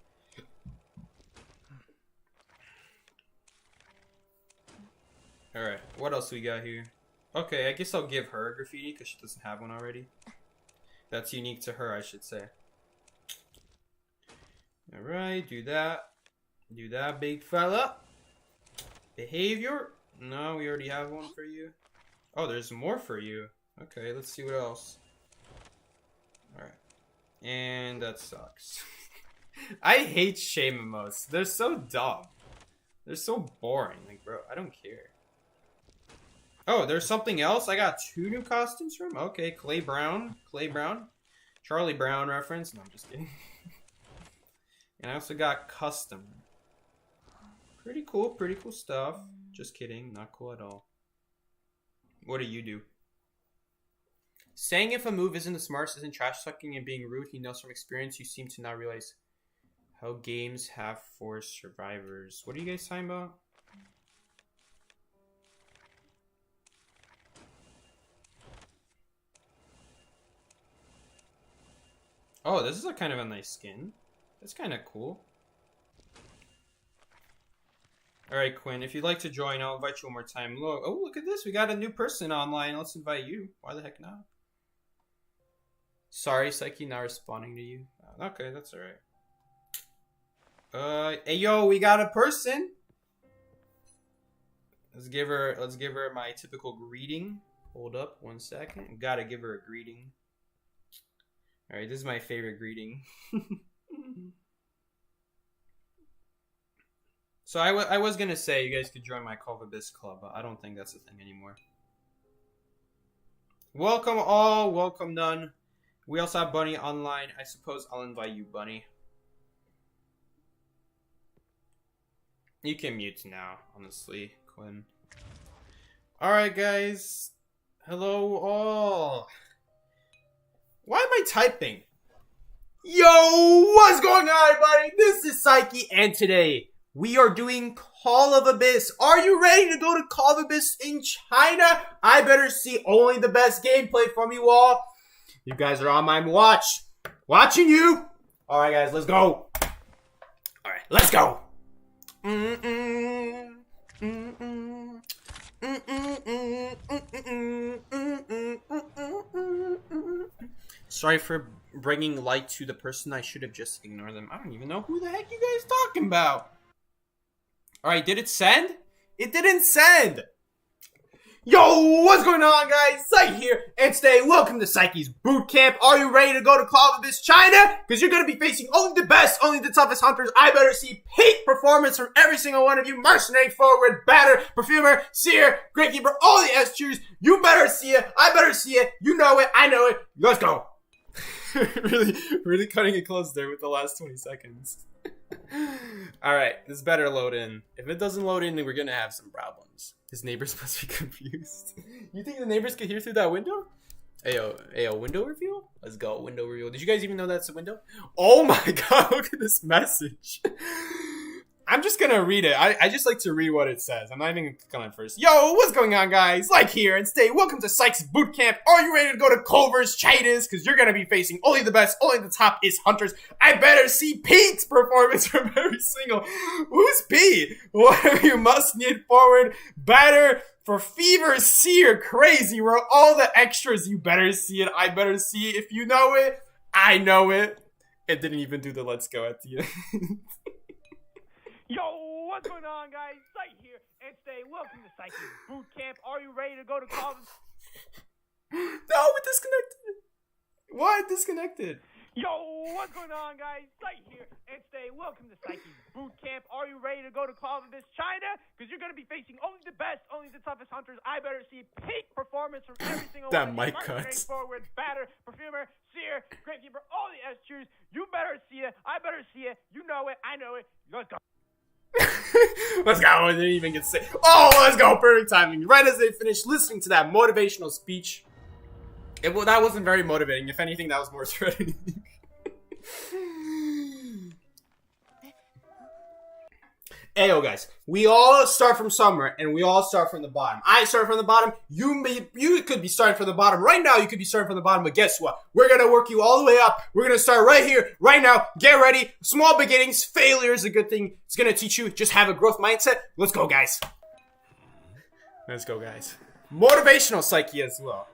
Alright, what else we got here? Okay, I guess I'll give her a graffiti because she doesn't have one already. That's unique to her, I should say. Alright, do that. Do that, big fella. Behavior. No, we already have one for you. Oh, there's more for you. Okay, let's see what else. Alright. And that sucks. I hate shame emotes. They're so dumb. They're so boring. Like, bro, I don't care. Oh, there's something else? I got 2 new costumes from? Okay, Clay Brown. Charlie Brown reference. No, I'm just kidding. And I also got custom. Pretty cool stuff. Just kidding, not cool at all. What do you do? Saying if a move isn't the smartest isn't trash sucking and being rude. He knows from experience. You seem to not realize how games have for survivors. What are you guys talking about? Oh, this is a kind of a nice skin. That's kind of cool. Alright, Quinn, if you'd like to join, I'll invite you one more time. Look at this. We got a new person online. Let's invite you. Why the heck not? Sorry, Psyche, not responding to you. Okay, that's alright. Hey, yo, we got a person. Let's give her my typical greeting. Hold up 1 second. Gotta give her a greeting. Alright, this is my favorite greeting. So I was gonna say you guys could join my Call of Abyss club, but I don't think that's a thing anymore. Welcome all, welcome none. We also have Bunny online. I suppose I'll invite you, Bunny. You can mute now, honestly, Quinn. Alright, guys. Hello all. Why am I typing? Yo, what's going on, everybody? This is Psyche, and today we are doing Call of Abyss. Are you ready to go to Call of Abyss in China? I better see only the best gameplay from you all. You guys are on my watch. Watching you. Alright, guys, let's go. Alright, let's go. Sorry for bringing light to the person. I should have just ignored them. I don't even know who the heck you guys talking about. Alright, did it send? It didn't send! Yo, what's going on, guys? Psyche here, and today, welcome to Psyche's Boot Camp. Are you ready to go to Call of Abyss China? Because you're going to be facing only the best, only the toughest hunters. I better see peak performance from every single one of you. Mercenary, forward, batter, perfumer, seer, grapekeeper, all the S tiers. You better see it. I better see it. You know it. I know it. Let's go. really cutting it close there with the last 20 seconds. Alright, this better load in. If it doesn't load in, then we're gonna have some problems. His neighbors must be confused. You think the neighbors could hear through that window? Ayo, window reveal? Let's go, window reveal. Did you guys even know that's a window? Oh my god, look at this message. I'm just gonna read it. I just like to read what it says. I'm not even gonna click on it first. Yo, what's going on, guys? Like here and stay. Welcome to Sykes Boot Camp. Are you ready to go to Culver's Chinas? Because you're gonna be facing only the best, only the top is hunters. I better see Pete's performance from every single. Who's Pete? Whatever you must need forward. Batter for fever, seer, crazy. We're all the extras. You better see it. I better see it. If you know it, I know it. It didn't even do the let's go at the end. Yo, what's going on, guys? Psyche here, and today, welcome to Psyche's Boot Camp. Are you ready to go to college? No, it disconnected. Why it disconnected? Yo, what's going on, guys? Psyche here, and today, welcome to Psyche's Boot Camp. Are you ready to go to Call of Abyss China? Because you're going to be facing only the best, only the toughest hunters. I better see peak performance from every single that one. Mic cuts. Forward, batter, perfumer, seer, grapekeeper, all the S tiers. You better see it. I better see it. You know it. I know it. Let's go. Let's go. I didn't even get to say. Oh, let's go. Perfect timing. Right as they finished listening to that motivational speech. That wasn't very motivating. If anything, that was more threatening. Ayo, guys. We all start from somewhere, and we all start from the bottom. I start from the bottom. You could be starting from the bottom. Right now, you could be starting from the bottom, but guess what? We're going to work you all the way up. We're going to start right here, right now. Get ready. Small beginnings. Failure is a good thing. It's going to teach you. Just have a growth mindset. Let's go, guys. Let's go, guys. Motivational Psyche as well.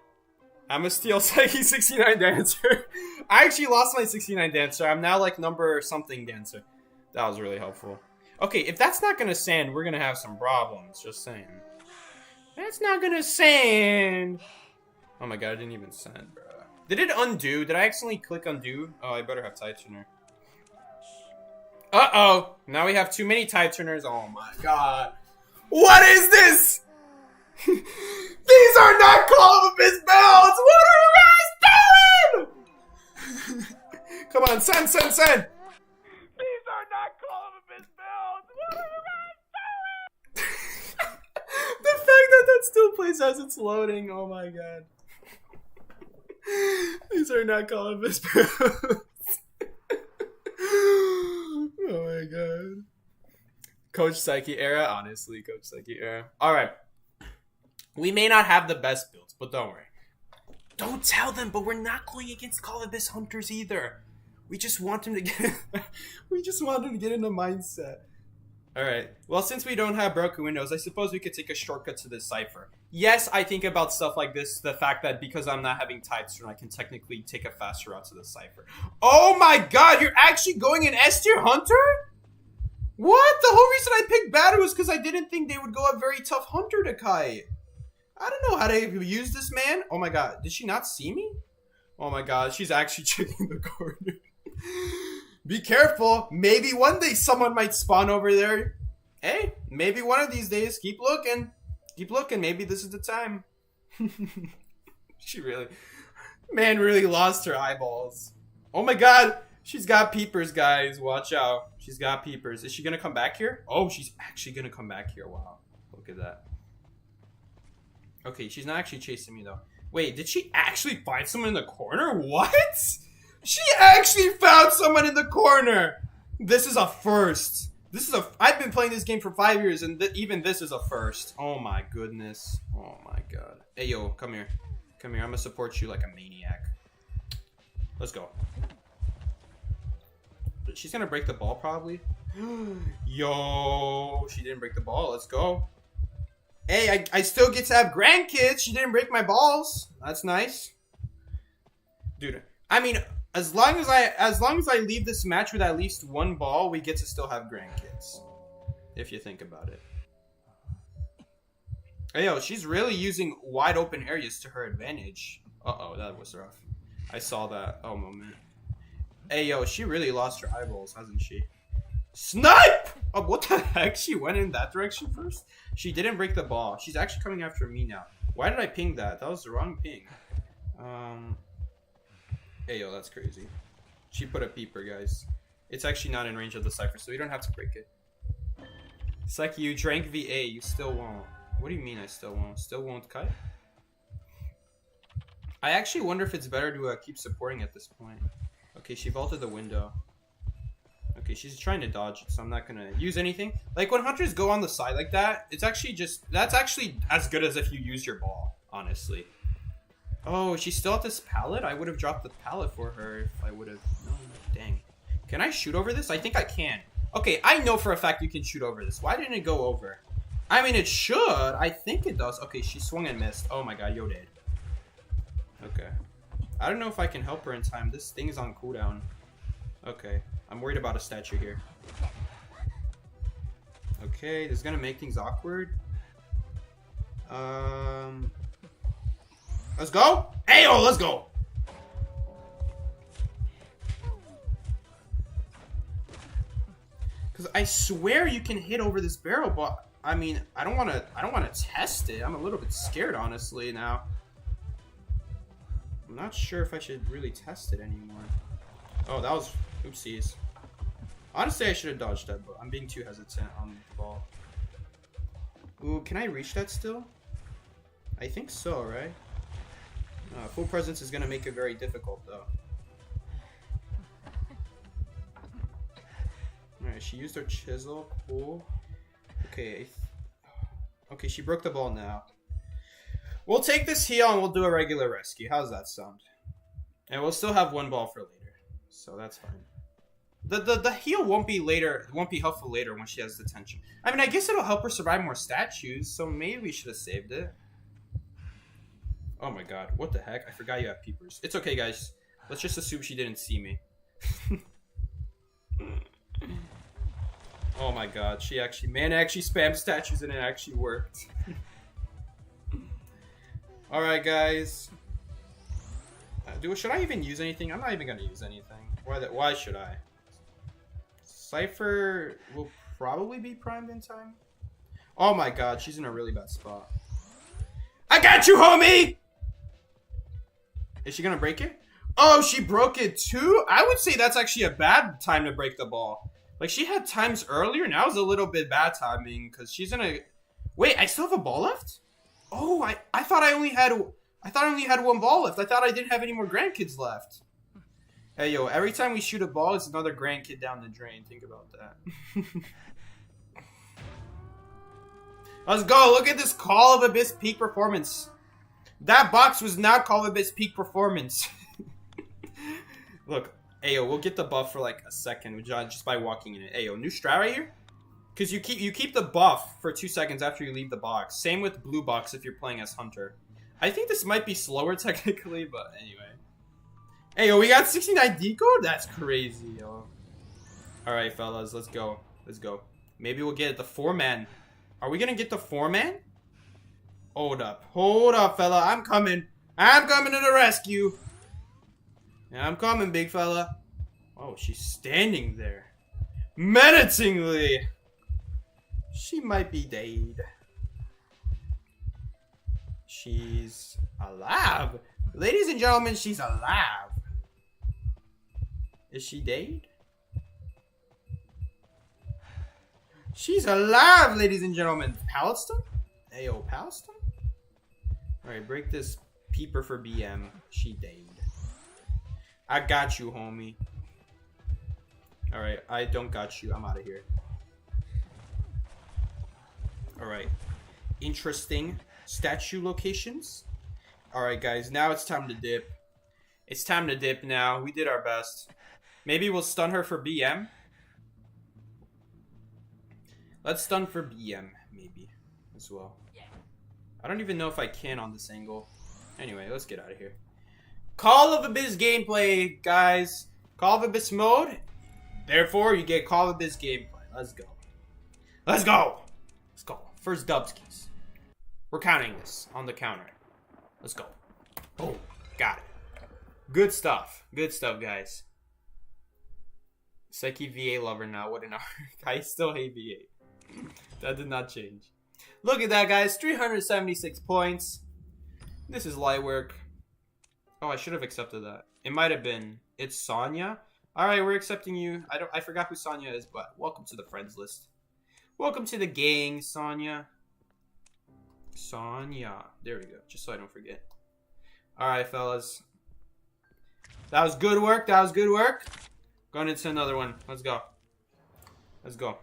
I'm a Steel Psyche 69 dancer. I actually lost my 69 dancer. I'm now like number something dancer. That was really helpful. Okay, if that's not gonna stand, we're gonna have some problems. Just saying. That's not gonna send. Oh my god, I didn't even send, bro. Did it undo? Did I accidentally click undo? Oh, I better have tide turner. Uh-oh. Now we have too many tide turners. Oh my god. What is this? These are not Call of Abyss bells! What are you guys doing? Come on, send! These are not Call of Abyss bells! What are you guys doing? The fact that that still plays as it's loading, oh my god. These are not Call of Abyss bells. Oh my god. Coach Psyche era, honestly, Coach Psyche era. Alright. We may not have the best builds, but don't worry. Don't tell them, but we're not going against Call of Abyss hunters either. We just want them to get we just want them to get in the mindset. Alright. Well, since we don't have broken windows, I suppose we could take a shortcut to this cipher. Yes, I think about stuff like this, the fact that because I'm not having Tidestone, I can technically take a faster route to the cipher. Oh my god, you're actually going an S tier hunter? What? The whole reason I picked Battle was because I didn't think they would go a very tough hunter to kite. I don't know how to use this, man. Oh my god, did she not see me? Oh my god, she's actually checking the corner. Be careful. Maybe one day someone might spawn over there. Hey, maybe one of these days. Keep looking. Keep looking. Maybe this is the time. She really lost her eyeballs. Oh my god. She's got peepers, guys. Watch out. She's got peepers. Is she going to come back here? Oh, she's actually going to come back here. Wow. Look at that. Okay, she's not actually chasing me, though. Wait, did she actually find someone in the corner? What? She actually found someone in the corner. This is a first. I've been playing this game for 5 years, and even this is a first. Oh my goodness. Oh my god. Hey, yo, come here. Come here. I'm gonna support you like a maniac. Let's go. She's gonna break the ball, probably. Yo, she didn't break the ball. Let's go. Hey, I still get to have grandkids. She didn't break my balls. That's nice. Dude, I mean, as long as I leave this match with at least one ball, we get to still have grandkids. If you think about it. Hey, yo, she's really using wide open areas to her advantage. Uh-oh, that was rough. I saw that. Oh, moment. Hey, yo, she really lost her eyeballs, hasn't she? Snipe! Oh, what the heck? She went in that direction first? She didn't break the ball. She's actually coming after me now. Why did I ping that? That was the wrong ping. Hey, yo, that's crazy. She put a peeper, guys. It's actually not in range of the cipher, so you don't have to break it. Psyche, you drank VA. You still won't. What do you mean I still won't? Still won't kite? I actually wonder if it's better to keep supporting at this point. Okay, she vaulted the window. Okay, she's trying to dodge it, so I'm not gonna use anything. Like, when hunters go on the side like that, it's actually just... That's actually as good as if you use your ball, honestly. Oh, she's still at this pallet? I would have dropped the pallet for her if I would have... No, dang. Can I shoot over this? I think I can. Okay, I know for a fact you can shoot over this. Why didn't it go over? I mean, it should. I think it does. Okay, she swung and missed. Oh my god, Yodie. Okay. I don't know if I can help her in time. This thing is on cooldown. Okay. I'm worried about a statue here. Okay, this is gonna make things awkward. Let's go. Ayo, let's go. Cause I swear you can hit over this barrel, but I mean, I don't want to test it. I'm a little bit scared, honestly, now. I'm not sure if I should really test it anymore. Oh, that was oopsies. Honestly, I should have dodged that, but I'm being too hesitant on the ball. Ooh, can I reach that still? I think so, right? Full presence is going to make it very difficult, though. Alright, she used her chisel. Cool. Okay. Okay, she broke the ball now. We'll take this heal and we'll do a regular rescue. How's that sound? And we'll still have one ball for later. So that's fine. The heal won't be later. It won't be helpful later when she has the tension. I mean, I guess it'll help her survive more statues. So maybe we should have saved it. Oh my god, what the heck? I forgot you have peepers. It's okay, guys. Let's just assume she didn't see me. Oh my god, she actually spammed statues and it actually worked. Alright, guys. Should I even use anything? I'm not even gonna use anything. Why should I? Cypher will probably be primed in time. Oh my god, she's in a really bad spot. I got you, homie! Is she gonna break it? Oh, she broke it too? I would say that's actually a bad time to break the ball. Like, she had times earlier, now is a little bit bad timing, because she's in a... Wait, I still have a ball left? Oh, I thought I only had one ball left. I thought I didn't have any more grandkids left. Hey, yo, every time we shoot a ball, it's another grandkid down the drain. Think about that. Let's go. Look at this Call of Abyss peak performance. That box was not Call of Abyss peak performance. Look, ayo, we'll get the buff for like a second just by walking in it. Ayo, new strat right here. Because you keep the buff for 2 seconds after you leave the box. Same with blue box if you're playing as Hunter. I think this might be slower technically, but anyway. Ayo, we got 69 decode? That's crazy, yo. Alright, fellas, let's go. Let's go. Maybe we'll get it. The 4-man. Are we gonna get the 4-man? Hold up. Hold up, fella. I'm coming. I'm coming to the rescue. Yeah, I'm coming, big fella. Oh, she's standing there. Menacingly. She might be dead. She's alive. Ladies and gentlemen, she's alive. Is she dead? She's alive, ladies and gentlemen. Palestine? Ayo, Palestine? Alright, break this peeper for BM. She dead. I got you, homie. Alright, I don't got you. I'm out of here. Alright. Interesting statue locations. Alright, guys. Now it's time to dip. It's time to dip now. We did our best. Maybe we'll stun her for BM. Let's stun for BM, maybe, as well. I don't even know if I can on this angle. Anyway, let's get out of here. Call of Abyss gameplay, guys. Call of Abyss mode. Therefore, you get Call of Abyss gameplay. Let's go. Let's go. Let's go. First dubskis. We're counting this on the counter. Let's go. Boom. Got it. Good stuff. Good stuff, guys. Psyche VA lover now. What an hour. I still hate VA. That did not change. Look at that, guys. 376 points. This is light work. Oh, I should have accepted that. It might have been. It's Sonya. Alright, we're accepting you. I forgot who Sonya is, but welcome to the friends list. Welcome to the gang, Sonya. Sonya. There we go. Just so I don't forget. Alright, fellas. That was good work. That was good work. Going into another one. Let's go. Let's go.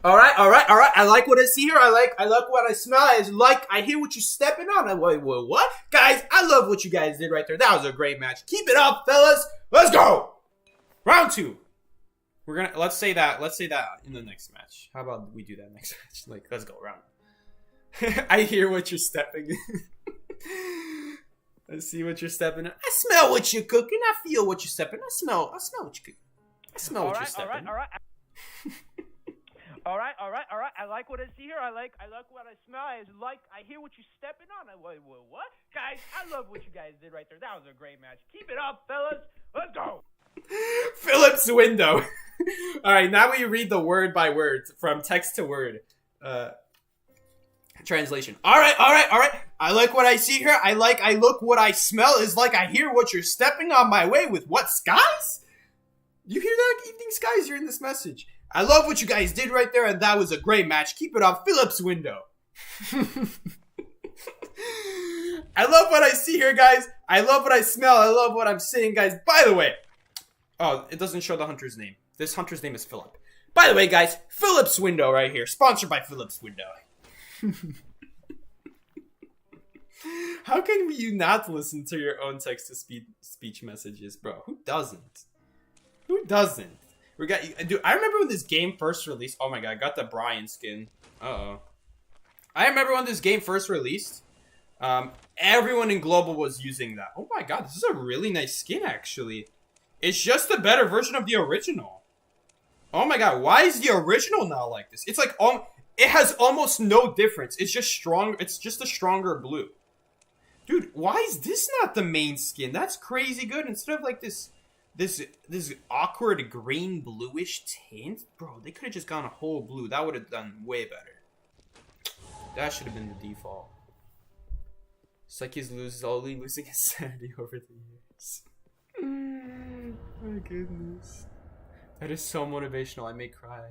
Alright. I like what I see here. I like what I smell. I hear what you're stepping on. Wait, what? Guys, I love what you guys did right there. That was a great match. Keep it up, fellas. Let's go. Round 2. Let's say that in the next match. How about we do that next match? Like, let's go round. I hear what you're stepping in. I see what you're stepping in. I smell what you're cooking. I feel what you're stepping. I smell what you're cooking. I smell what you're stepping. Alright. I like what I see here. I like what I smell. I hear what you're stepping on. Wait, what? Guys, I love what you guys did right there. That was a great match. Keep it up, fellas. Let's go. Philip's window. Alright, now we read the word by word from text to word. Translation. Alright. I like what I see here. I look what I smell is like I hear what you're stepping on my way with what skies? You hear that, Evening Skies? You're in this message. I love what you guys did right there, and that was a great match. Keep it up, Philip's window. I love what I see here, guys. I love what I smell. I love what I'm seeing, guys. By the way, oh, it doesn't show the hunter's name. This hunter's name is Philip. By the way, guys, Philip's window right here. Sponsored by Philip's window. How can you not listen to your own text-to-speech messages, bro? Who doesn't? Who doesn't? Dude, I remember when this game first released. Oh my god, I got the Brian skin. Uh-oh. I remember when this game first released. Everyone in Global was using that. Oh my god, this is a really nice skin, actually. It's just a better version of the original. Oh my god, why is the original not like this? It's like, it has almost no difference. It's just strong. It's just a stronger blue. Dude, why is this not the main skin? That's crazy good. Instead of like this awkward green bluish tint, bro, they could have just gone a whole blue. That would have done way better. That should have been the default. It's like he's slowly losing his sanity over the years. My goodness. That is so motivational, I may cry.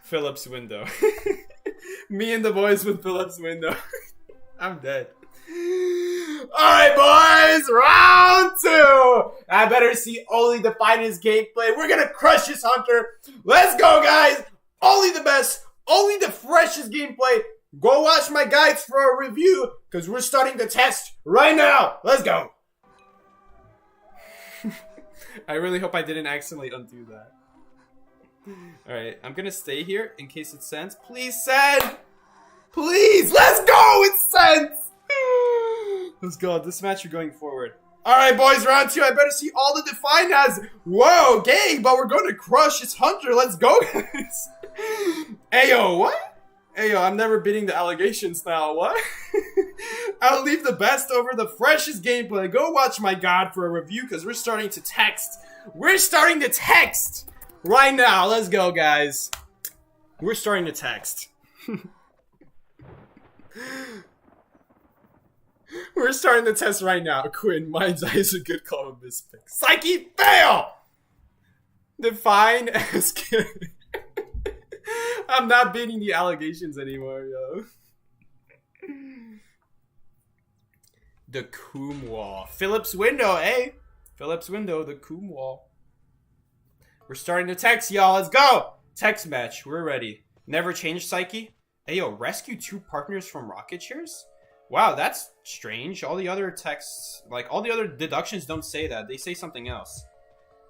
Philip's window. Me and the boys with Philip's window. I'm dead. Alright, boys! Round 2! I better see only the finest gameplay. We're gonna crush this hunter. Let's go, guys! Only the best, only the freshest gameplay. Go watch my guides for a review, because we're starting the test right now. Let's go. I really hope I didn't accidentally undo that. Alright, I'm gonna stay here in case it sends. Please send! Please! Let's go! It sends! Let's go. This match, you're going forward. Alright, boys, round 2. I better see all the defined as. Whoa, gang, but we're going to crush this hunter. Let's go, guys. Ayo, what? Ayo, I'm never beating the allegations now. What? I'll leave the best over the freshest gameplay. Go watch my god for a review because we're starting to text. We're starting to text right now. Let's go, guys. We're starting to text. We're starting the test right now. Quinn, Mind's Eye is a good call on this pick. Psyche, fail! Define as good. I'm not beating the allegations anymore, yo. The Coom Wall. Philip's window, eh? Philip's window, the Coom Wall. We're starting to text, y'all. Let's go! Text match. We're ready. Never change Psyche. Hey, yo, rescue 2 partners from rocket shares? Wow, that's strange. All the other texts, like, all the other deductions don't say that. They say something else.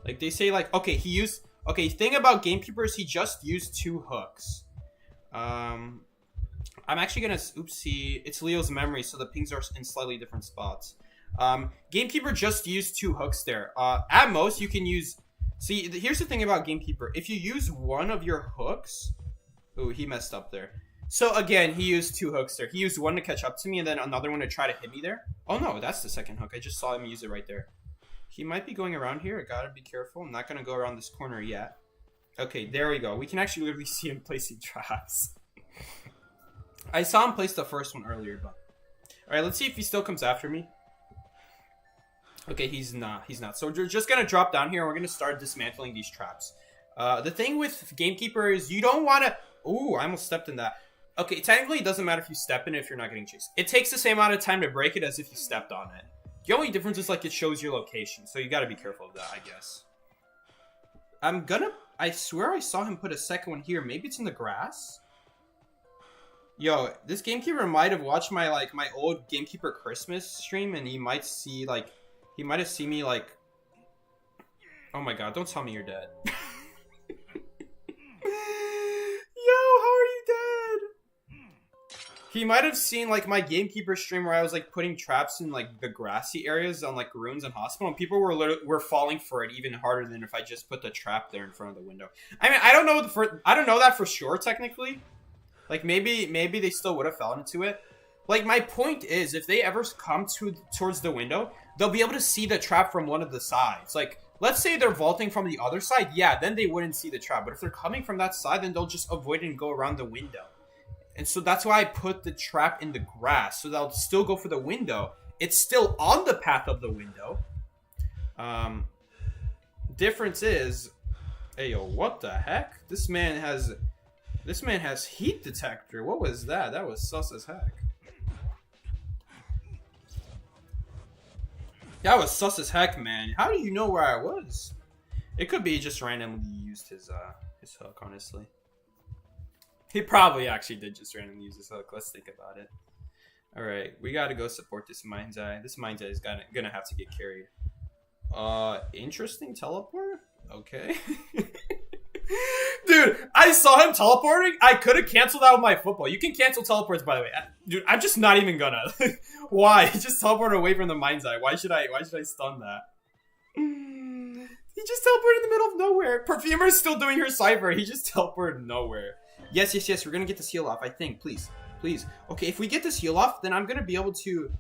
Like, they say, like, okay, thing about Gamekeeper is he just used 2 hooks. I'm actually gonna, oopsie, it's Leo's memory, so the pings are in slightly different spots. Gamekeeper just used 2 hooks there. At most, you can use, see, here's the thing about Gamekeeper. If you use one of your hooks, ooh, he messed up there. So again, he used 2 hooks there. He used one to catch up to me and then another one to try to hit me there. Oh no, that's the second hook. I just saw him use it right there. He might be going around here. I gotta be careful. I'm not gonna go around this corner yet. Okay, there we go. We can actually literally see him placing traps. I saw him place the first one earlier, but... Alright, let's see if he still comes after me. Okay, he's not. He's not. So we're just gonna drop down here and we're gonna start dismantling these traps. The thing with Gamekeeper is you don't wanna... Ooh, I almost stepped in that. Okay, technically it doesn't matter if you step in it if you're not getting chased. It takes the same amount of time to break it as if you stepped on it. The only difference is like it shows your location, so you gotta be careful of that, I guess. I swear I saw him put a second one here. Maybe it's in the grass? Yo, this Gamekeeper might have watched my old Gamekeeper Christmas stream and he might have seen me like... Oh my god, don't tell me you're dead. He might have seen, like, my Gamekeeper stream where I was, like, putting traps in, like, the grassy areas on, like, ruins and hospital, and people were falling for it even harder than if I just put the trap there in front of the window. I mean, I don't know that for sure, technically. Like, maybe they still would have fell into it. Like, my point is, if they ever come towards the window, they'll be able to see the trap from one of the sides. Like, let's say they're vaulting from the other side, yeah, then they wouldn't see the trap. But if they're coming from that side, then they'll just avoid it and go around the window. And so that's why I put the trap in the grass, so they'll still go for the window. It's still on the path of the window. Difference is, hey yo, what the heck? This man has heat detector. What was that? That was sus as heck. That was sus as heck, man. How do you know where I was? It could be just randomly used his hook, honestly. He probably actually did just randomly use his hook. Let's think about it. Alright, we gotta go support this Mind's Eye. This Mind's Eye is gonna have to get carried. Interesting teleport? Okay. Dude, I saw him teleporting. I could have canceled out my football. You can cancel teleports, by the way. Dude, I'm just not even gonna. Why? Just teleport away from the Mind's Eye. Why should I stun that? He just teleported in the middle of nowhere. Perfumer is still doing her cyber. He just teleported nowhere. Yes. We're gonna get this heal off, I think. Please. Okay, if we get this heal off, then I'm gonna be able to...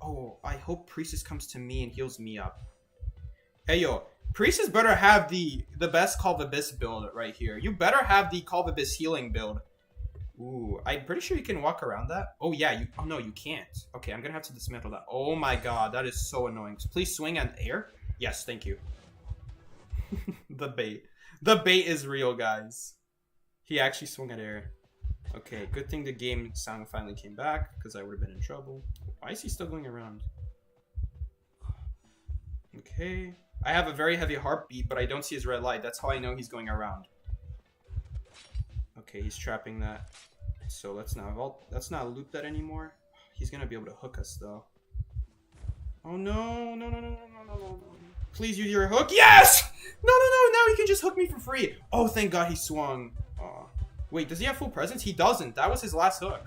Oh, I hope Priestess comes to me and heals me up. Hey, yo. Priestess better have the best Call of Abyss build right here. You better have the Call of Abyss healing build. Ooh, I'm pretty sure you can walk around that. Oh, yeah. Oh, no, you can't. Okay, I'm gonna have to dismantle that. Oh, my God. That is so annoying. Please swing on air. Yes, thank you. The bait. The bait is real, guys. He actually swung at air. Okay, good thing the game sound finally came back, because I would have been in trouble. Why is he still going around? Okay. I have a very heavy heartbeat, but I don't see his red light. That's how I know he's going around. Okay, he's trapping that. So let's not loop that anymore. He's gonna be able to hook us, though. Oh, no. No. Please use your hook. Yes! No. Now he can just hook me for free. Oh, thank God he swung. Aw. Wait, does he have full presence? He doesn't. That was his last hook.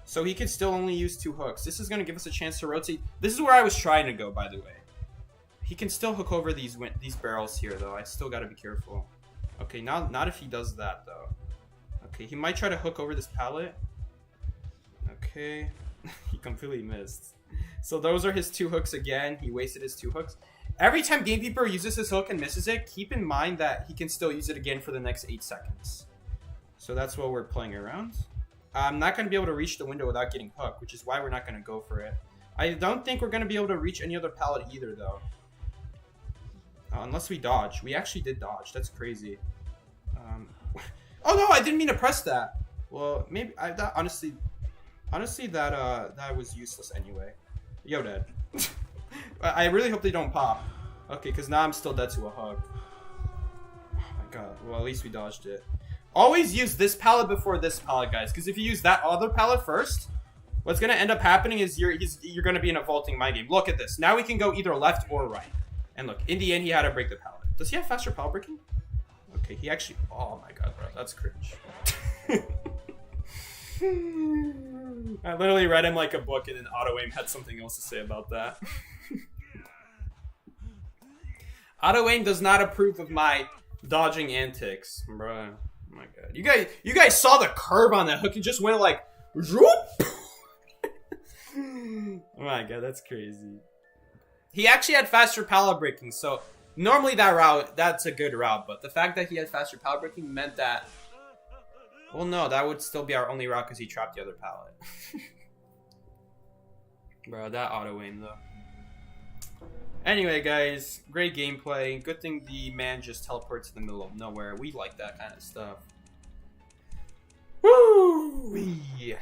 So he can still only use 2 hooks. This is going to give us a chance to rotate. This is where I was trying to go, by the way. He can still hook over these barrels here, though. I still got to be careful. Okay, not if he does that, though. Okay, he might try to hook over this pallet. Okay. He completely missed. So those are his 2 hooks again. He wasted his 2 hooks. Every time Gamekeeper uses his hook and misses it, keep in mind that he can still use it again for the next 8 seconds. So that's what we're playing around. I'm not going to be able to reach the window without getting hooked, which is why we're not going to go for it. I don't think we're going to be able to reach any other pallet either, though. Unless we dodge. We actually did dodge. That's crazy. Oh, no, I didn't mean to press that. Well, maybe... Honestly, that was useless anyway. Yo, Dad. I really hope they don't pop. Okay, because now I'm still dead to a hug. Oh my God. Well, at least we dodged it. Always use this pallet before this pallet, guys. Because if you use that other pallet first, what's going to end up happening is you're going to be in a vaulting mind game. Look at this. Now we can go either left or right. And look, in the end, he had to break the pallet. Does he have faster pallet breaking? Okay, he actually... Oh my God, bro. That's cringe. I literally read him like a book and then auto-aim had something else to say about that. Auto-aim does not approve of my dodging antics, bruh. Oh my God. You guys saw the curve on that hook. It just went like... Oh my God, that's crazy. He actually had faster pallet breaking, so normally that's a good route, but the fact that he had faster pallet breaking meant that... Well, no, that would still be our only route because he trapped the other pallet. Bro, that auto-aim, though. Anyway, guys, great gameplay. Good thing the man just teleports to the middle of nowhere. We like that kind of stuff. Woo! You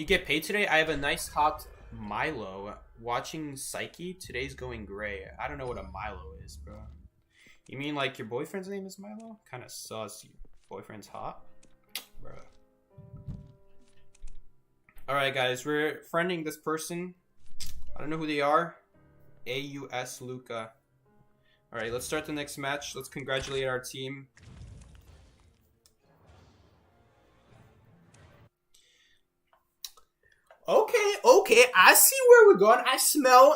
get paid today? I have a nice hot Milo. Watching Psyche, today's going gray. I don't know what a Milo is, bro. You mean like your boyfriend's name is Milo? Kind of sus. Your boyfriend's hot? Bro. Alright, guys, we're friending this person. I don't know who they are. AUS Luca. Alright, let's start the next match. Let's congratulate our team. Okay, I see where we're going. I smell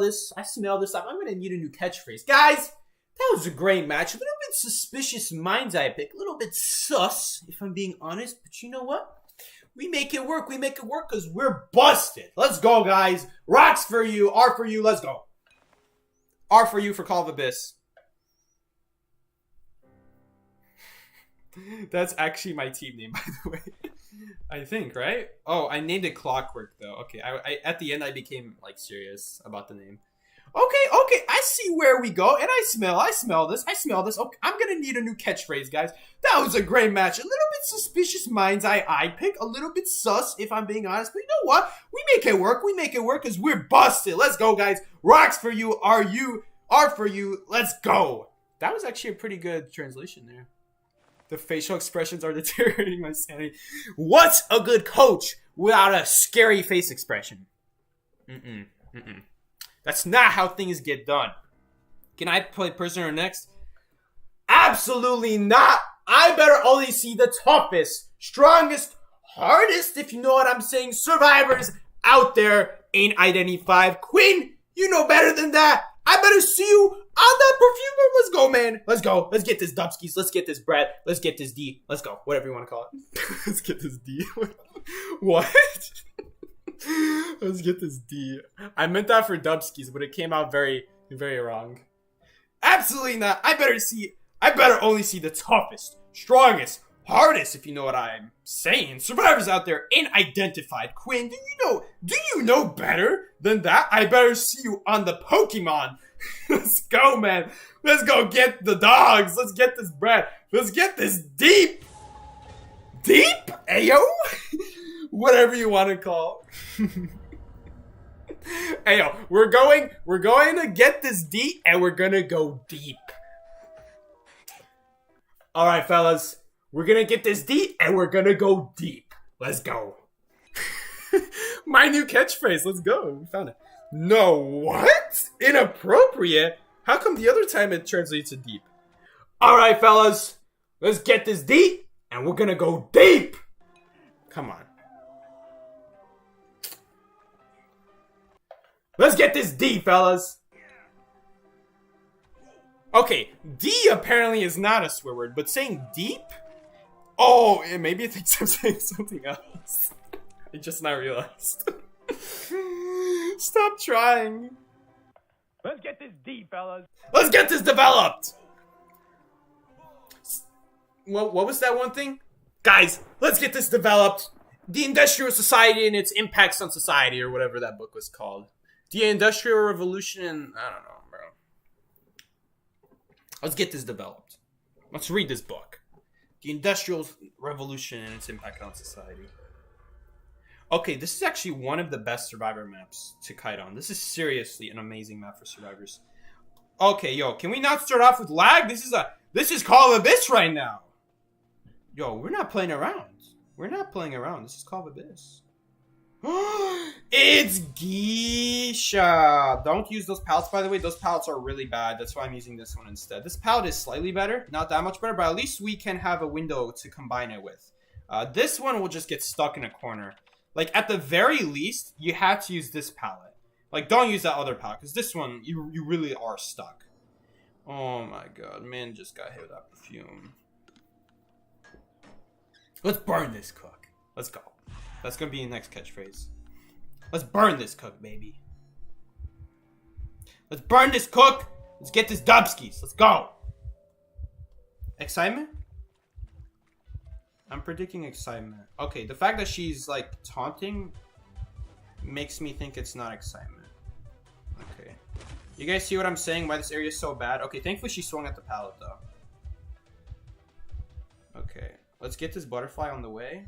this. I'm gonna need a new catchphrase. Guys, that was a great match. A little bit suspicious minds I pick. A little bit sus, if I'm being honest. But you know what? We make it work. We make it work because we're busted. Let's go, guys. Rocks for you. R for you. Let's go. R for you for Call of Abyss. That's actually my team name, by the way. I think, right? Oh, I named it Clockwork, though. Okay, I at the end, I became, like, serious about the name. Okay, I see where we go, and I smell this. Okay, I'm gonna need a new catchphrase, guys. That was a great match. A little bit suspicious minds I pick. A little bit sus, if I'm being honest. But you know what? We make it work. We make it work because we're busted. Let's go, guys. Rocks for you. R for you. Let's go. That was actually a pretty good translation there. The facial expressions are deteriorating my sanity. What's a good coach without a scary face expression? That's not how things get done. Can I play Prisoner next? Absolutely not. I better only see the toughest, strongest, hardest, if you know what I'm saying, survivors out there ain't identified. Quinn, you know better than that. I better see you on that perfumer. Let's go, man. Let's go. Let's get this dubskis. Let's get this bread. Let's get this D. Let's go. Whatever you want to call it. Let's get this D. What? Let's get this D. I meant that for dubskis, but it came out very, very wrong. Absolutely not. I better only see the toughest, strongest, hardest, if you know what I'm saying, survivors out there unidentified. Quinn, do you know better than that? I better see you on the Pokemon. Let's go, man. Let's go get the dogs. Let's get this bread. Let's get this deep. Deep? Ayo? Whatever you want to call. Ayo, we're going to get this deep, and we're gonna go deep. Alright, fellas. We're gonna get this deep, and we're gonna go deep. Let's go. My new catchphrase. Let's go. We found it. No, what? Inappropriate? How come the other time it translates to deep? Alright, fellas. Let's get this deep, and we're gonna go deep. Come on. Let's get this D, fellas. Okay, D apparently is not a swear word, but saying deep? Oh, maybe it thinks I'm saying something else. I just now realized. Stop trying. Let's get this D, fellas. Let's get this developed. What was that one thing? Guys, let's get this developed. The Industrial Society and its impacts on society, or whatever that book was called. The Industrial Revolution and... I don't know, bro. Let's get this developed. Let's read this book. The Industrial Revolution and its impact on society. Okay, this is actually one of the best Survivor maps to kite on. This is seriously an amazing map for Survivors. Okay, yo, can we not start off with lag? This is Call of Abyss right now. Yo, we're not playing around. We're not playing around. This is Call of Abyss. It's Geisha. Don't use those pallets, by the way. Those pallets are really bad. That's why I'm using this one instead. This pallet is slightly better. Not that much better, but at least we can have a window to combine it with. This one will just get stuck in a corner. Like, at the very least, you have to use this pallet. Like, don't use that other pallet, because this one, you really are stuck. Oh my god, man just got hit with that perfume. Let's burn this cook. Let's go. That's gonna be the next catchphrase. Let's burn this cook, baby. Let's burn this cook. Let's get this dubskis. Let's go. Excitement? I'm predicting excitement. Okay, the fact that she's like taunting makes me think it's not excitement. Okay. You guys see what I'm saying? Why this area is so bad? Okay, thankfully she swung at the pallet though. Okay, let's get this butterfly on the way.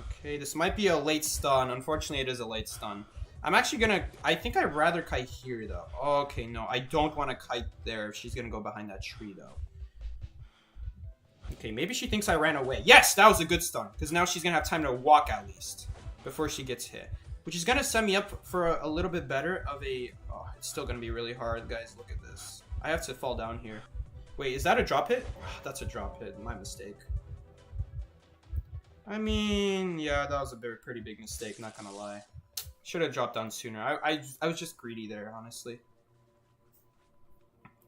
Okay, this might be a late stun. Unfortunately, it is a late stun. I'm actually gonna... I think I'd rather kite here, though. Okay, no. I don't want to kite there if she's gonna go behind that tree, though. Okay, maybe she thinks I ran away. Yes, that was a good stun. Because now she's gonna have time to walk, at least. Before she gets hit. Which is gonna set me up for a little bit better of a... Oh, it's still gonna be really hard, guys. Look at this. I have to fall down here. Wait, is that a drop hit? Oh, that's a drop hit. My mistake. I mean, yeah, that was a pretty big mistake, not gonna lie. Should have dropped down sooner. I was just greedy there, honestly.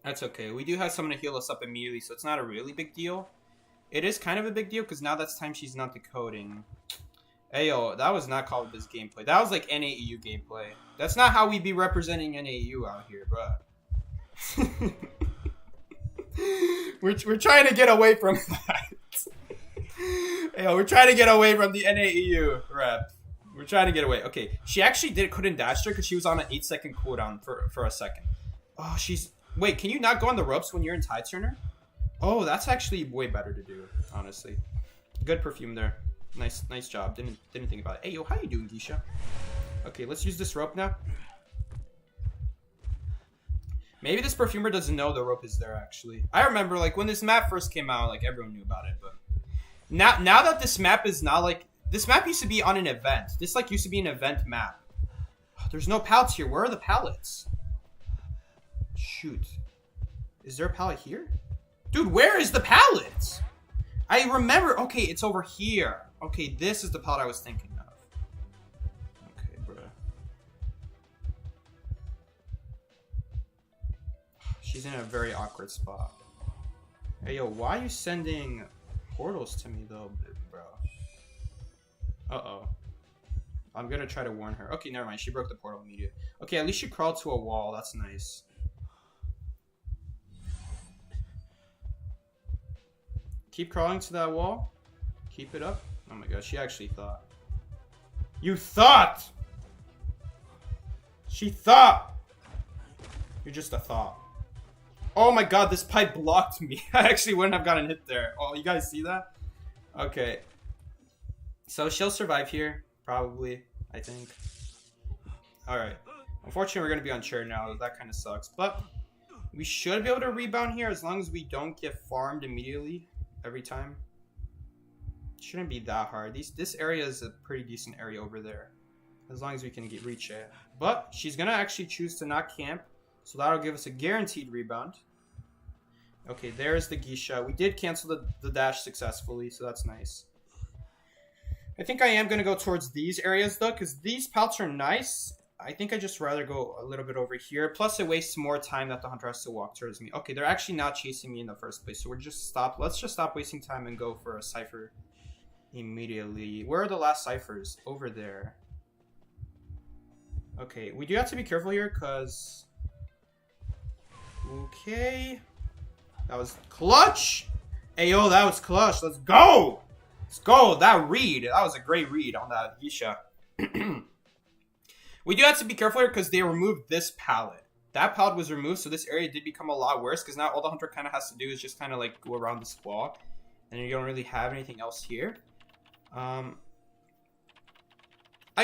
That's okay. We do have someone to heal us up immediately, so it's not a really big deal. It is kind of a big deal, because now that's time she's not decoding. Ayo, that was not Call of Abyss gameplay. That was like NAEU gameplay. That's not how we be representing NAEU out here, bruh. we're trying to get away from that. Yo, we're trying to get away from the NAEU rep. We're trying to get away. Okay, she actually couldn't dash her because she was on an 8-second cooldown for a second. Oh, she's... Wait, can you not go on the ropes when you're in Tide Turner? Oh, that's actually way better to do, honestly. Good perfume there. Nice job. Didn't think about it. Hey, yo, how you doing, Geisha? Okay, let's use this rope now. Maybe this perfumer doesn't know the rope is there, actually. I remember, like, when this map first came out, like, everyone knew about it, but... Now that this map is not, like... This map used to be on an event. This, like, used to be an event map. Oh, there's no pallets here. Where are the pallets? Shoot. Is there a pallet here? Dude, where is the pallet? I remember... Okay, it's over here. Okay, this is the pallet I was thinking of. She's in a very awkward spot. Hey, yo, why are you sending portals to me, though, bro? Uh-oh. I'm gonna try to warn her. Okay, never mind. She broke the portal immediately. Okay, at least she crawled to a wall. That's nice. Keep crawling to that wall. Keep it up. Oh my god, she actually thought. You thought! She thought! You're just a thought. Oh my god, this pipe blocked me. I actually wouldn't have gotten hit there. Oh, you guys see that? Okay. So she'll survive here, probably, I think. Alright. Unfortunately, we're going to be on chair now. That kind of sucks. But we should be able to rebound here as long as we don't get farmed immediately every time. It shouldn't be that hard. This area is a pretty decent area over there. As long as we can reach it. But she's going to actually choose to not camp. So that'll give us a guaranteed rebound. Okay, there's the Geisha. We did cancel the dash successfully, so that's nice. I think I am going to go towards these areas, though, because these pouts are nice. I think I'd just rather go a little bit over here. Plus, it wastes more time that the hunter has to walk towards me. Okay, they're actually not chasing me in the first place, so let's just stop wasting time and go for a cipher immediately. Where are the last ciphers? Over there. Okay, we do have to be careful here, because... Okay... That was clutch! Hey, yo, that was clutch. Let's go! Let's go! That read. That was a great read on that Geisha. We do have to be careful here because they removed this pallet. That pallet was removed, so this area did become a lot worse because now all the hunter kind of has to do is just kind of like go around this wall. And you don't really have anything else here. I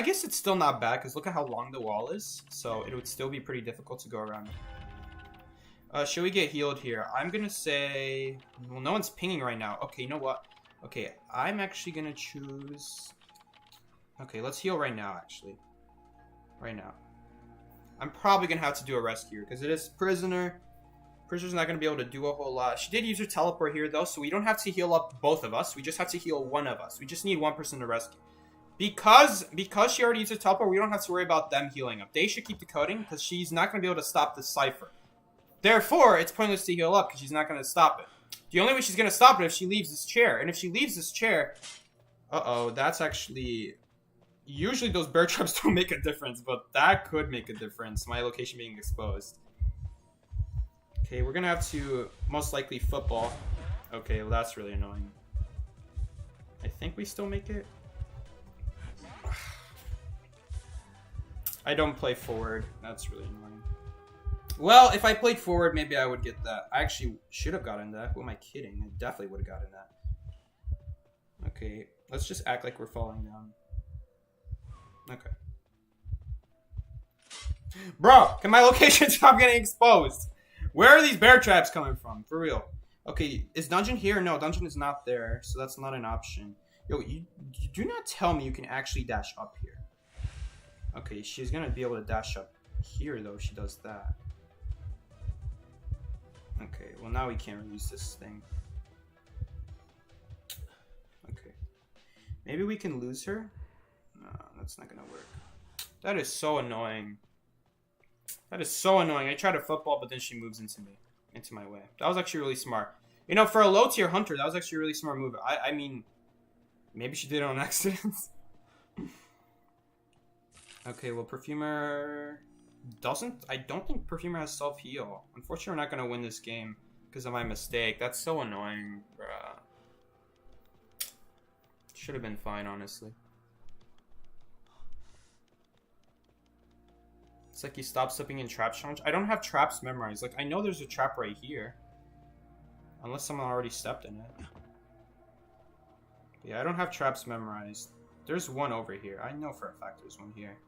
guess it's still not bad because look at how long the wall is. So it would still be pretty difficult to go around. Should we get healed here? I'm gonna say... Well, no one's pinging right now. Okay, you know what? Okay, I'm actually gonna choose... Okay, let's heal right now, actually. Right now. I'm probably gonna have to do a rescue because it is prisoner. Prisoner's not gonna be able to do a whole lot. She did use her teleport here, though, so we don't have to heal up both of us. We just have to heal one of us. We just need one person to rescue. Because she already used her teleport, we don't have to worry about them healing up. They should keep decoding because she's not gonna be able to stop the cipher. Therefore, it's pointless to heal up because she's not going to stop it. The only way she's going to stop it is if she leaves this chair. And if she leaves this chair... Uh-oh, that's actually... Usually those bear traps don't make a difference, but that could make a difference. My location being exposed. Okay, we're going to have to most likely football. Okay, well, that's really annoying. I think we still make it. I don't play forward. That's really annoying. Well, if I played forward, maybe I would get that. I actually should have gotten that. Who am I kidding? I definitely would have gotten that. Okay, let's just act like we're falling down. Okay. Bro, can my location stop getting exposed? Where are these bear traps coming from? For real. Okay, is dungeon here? No, dungeon is not there, so that's not an option. Yo, you do not tell me you can actually dash up here. Okay, she's gonna be able to dash up here, though, if she does that. Okay, well now we can't use this thing. Okay. Maybe we can lose her? No, that's not gonna work. That is so annoying. That is so annoying. I try to football, but then she moves into my way. That was actually really smart. You know, for a low tier hunter, that was actually a really smart move. I mean, maybe she did it on accident. Okay, well, Perfumer... I don't think Perfumer has self-heal. Unfortunately, we're not going to win this game because of my mistake. That's so annoying, bruh. Should have been fine, honestly. It's like you stop slipping in trap challenge. I don't have traps memorized. Like, I know there's a trap right here. Unless someone already stepped in it. Yeah, I don't have traps memorized. There's one over here. I know for a fact there's one here.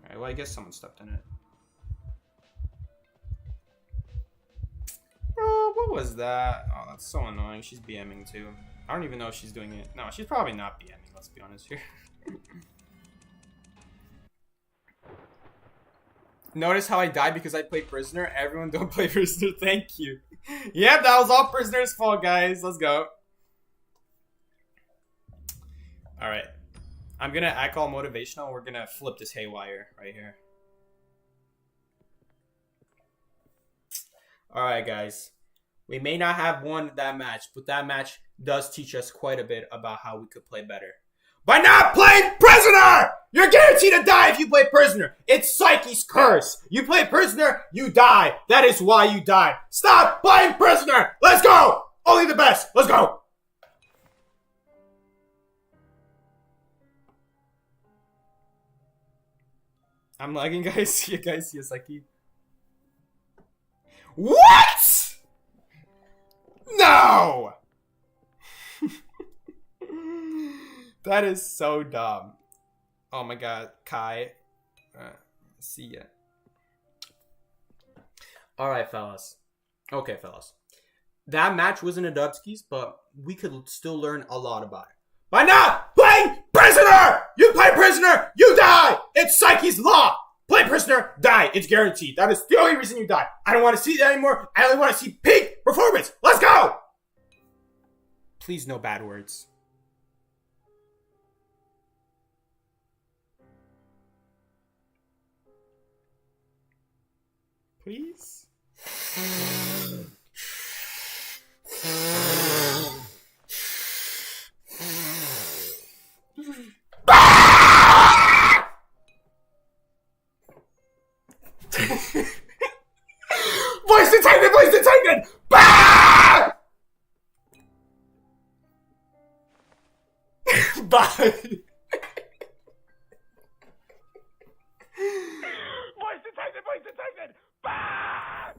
Alright, well, I guess someone stepped in it. Bro, what was that? Oh, that's so annoying. She's BMing too. I don't even know if she's doing it. No, she's probably not BMing, let's be honest here. Notice how I died because I played Prisoner? Everyone don't play Prisoner, thank you. Yep, that was all Prisoner's fault, guys. Let's go. Alright. I'm gonna act all motivational. We're gonna flip this haywire right here. Alright, guys. We may not have won that match, but that match does teach us quite a bit about how we could play better. By not playing Prisoner! You're guaranteed to die if you play Prisoner. It's Psyche's curse. You play Prisoner, you die. That is why you die. Stop playing Prisoner! Let's go! Only the best. Let's go! I'm lagging, guys. You guys see a Psyche? What? No! That is so dumb. Oh my god, Kai. See ya. Alright, fellas. Okay, fellas. That match wasn't a dubskis, but we could still learn a lot about it. By not playing Prisoner! You play Prisoner, you die! It's Psyche's law! Play Prisoner, die. It's guaranteed. That is the only reason you die. I don't want to see that anymore. I only want to see peak performance. Let's go! Please, no bad words. Please? Voice detected! Voice detected! Bah! Bye. Voice detected! Voice detected! Bah!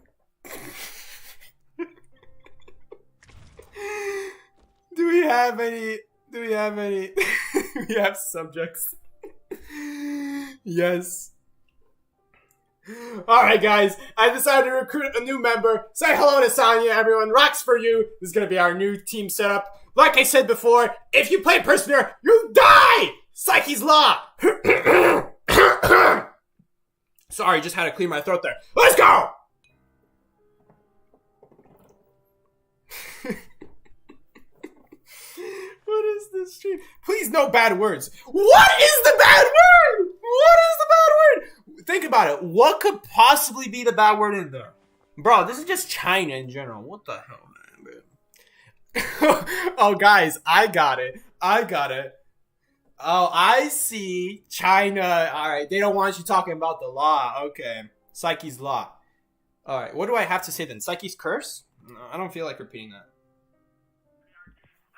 Do we have any? We have subjects. Yes. Alright, guys. I decided to recruit a new member. Say hello to Sonya, everyone. Rocks for you. This is going to be our new team setup. Like I said before, if you play Prisoner, you die! Psyche's law! Sorry, just had to clear my throat there. Let's go! What is this stream? Please, no bad words. What is the bad word? What is the bad word? Think about it. What could possibly be the bad word in there? Bro, this is just China in general. What the hell, man? Oh, guys, I got it. Oh, I see. China. All right, they don't want you talking about the law. Okay. Psyche's law. All right, what do I have to say then? Psyche's curse? No, I don't feel like repeating that.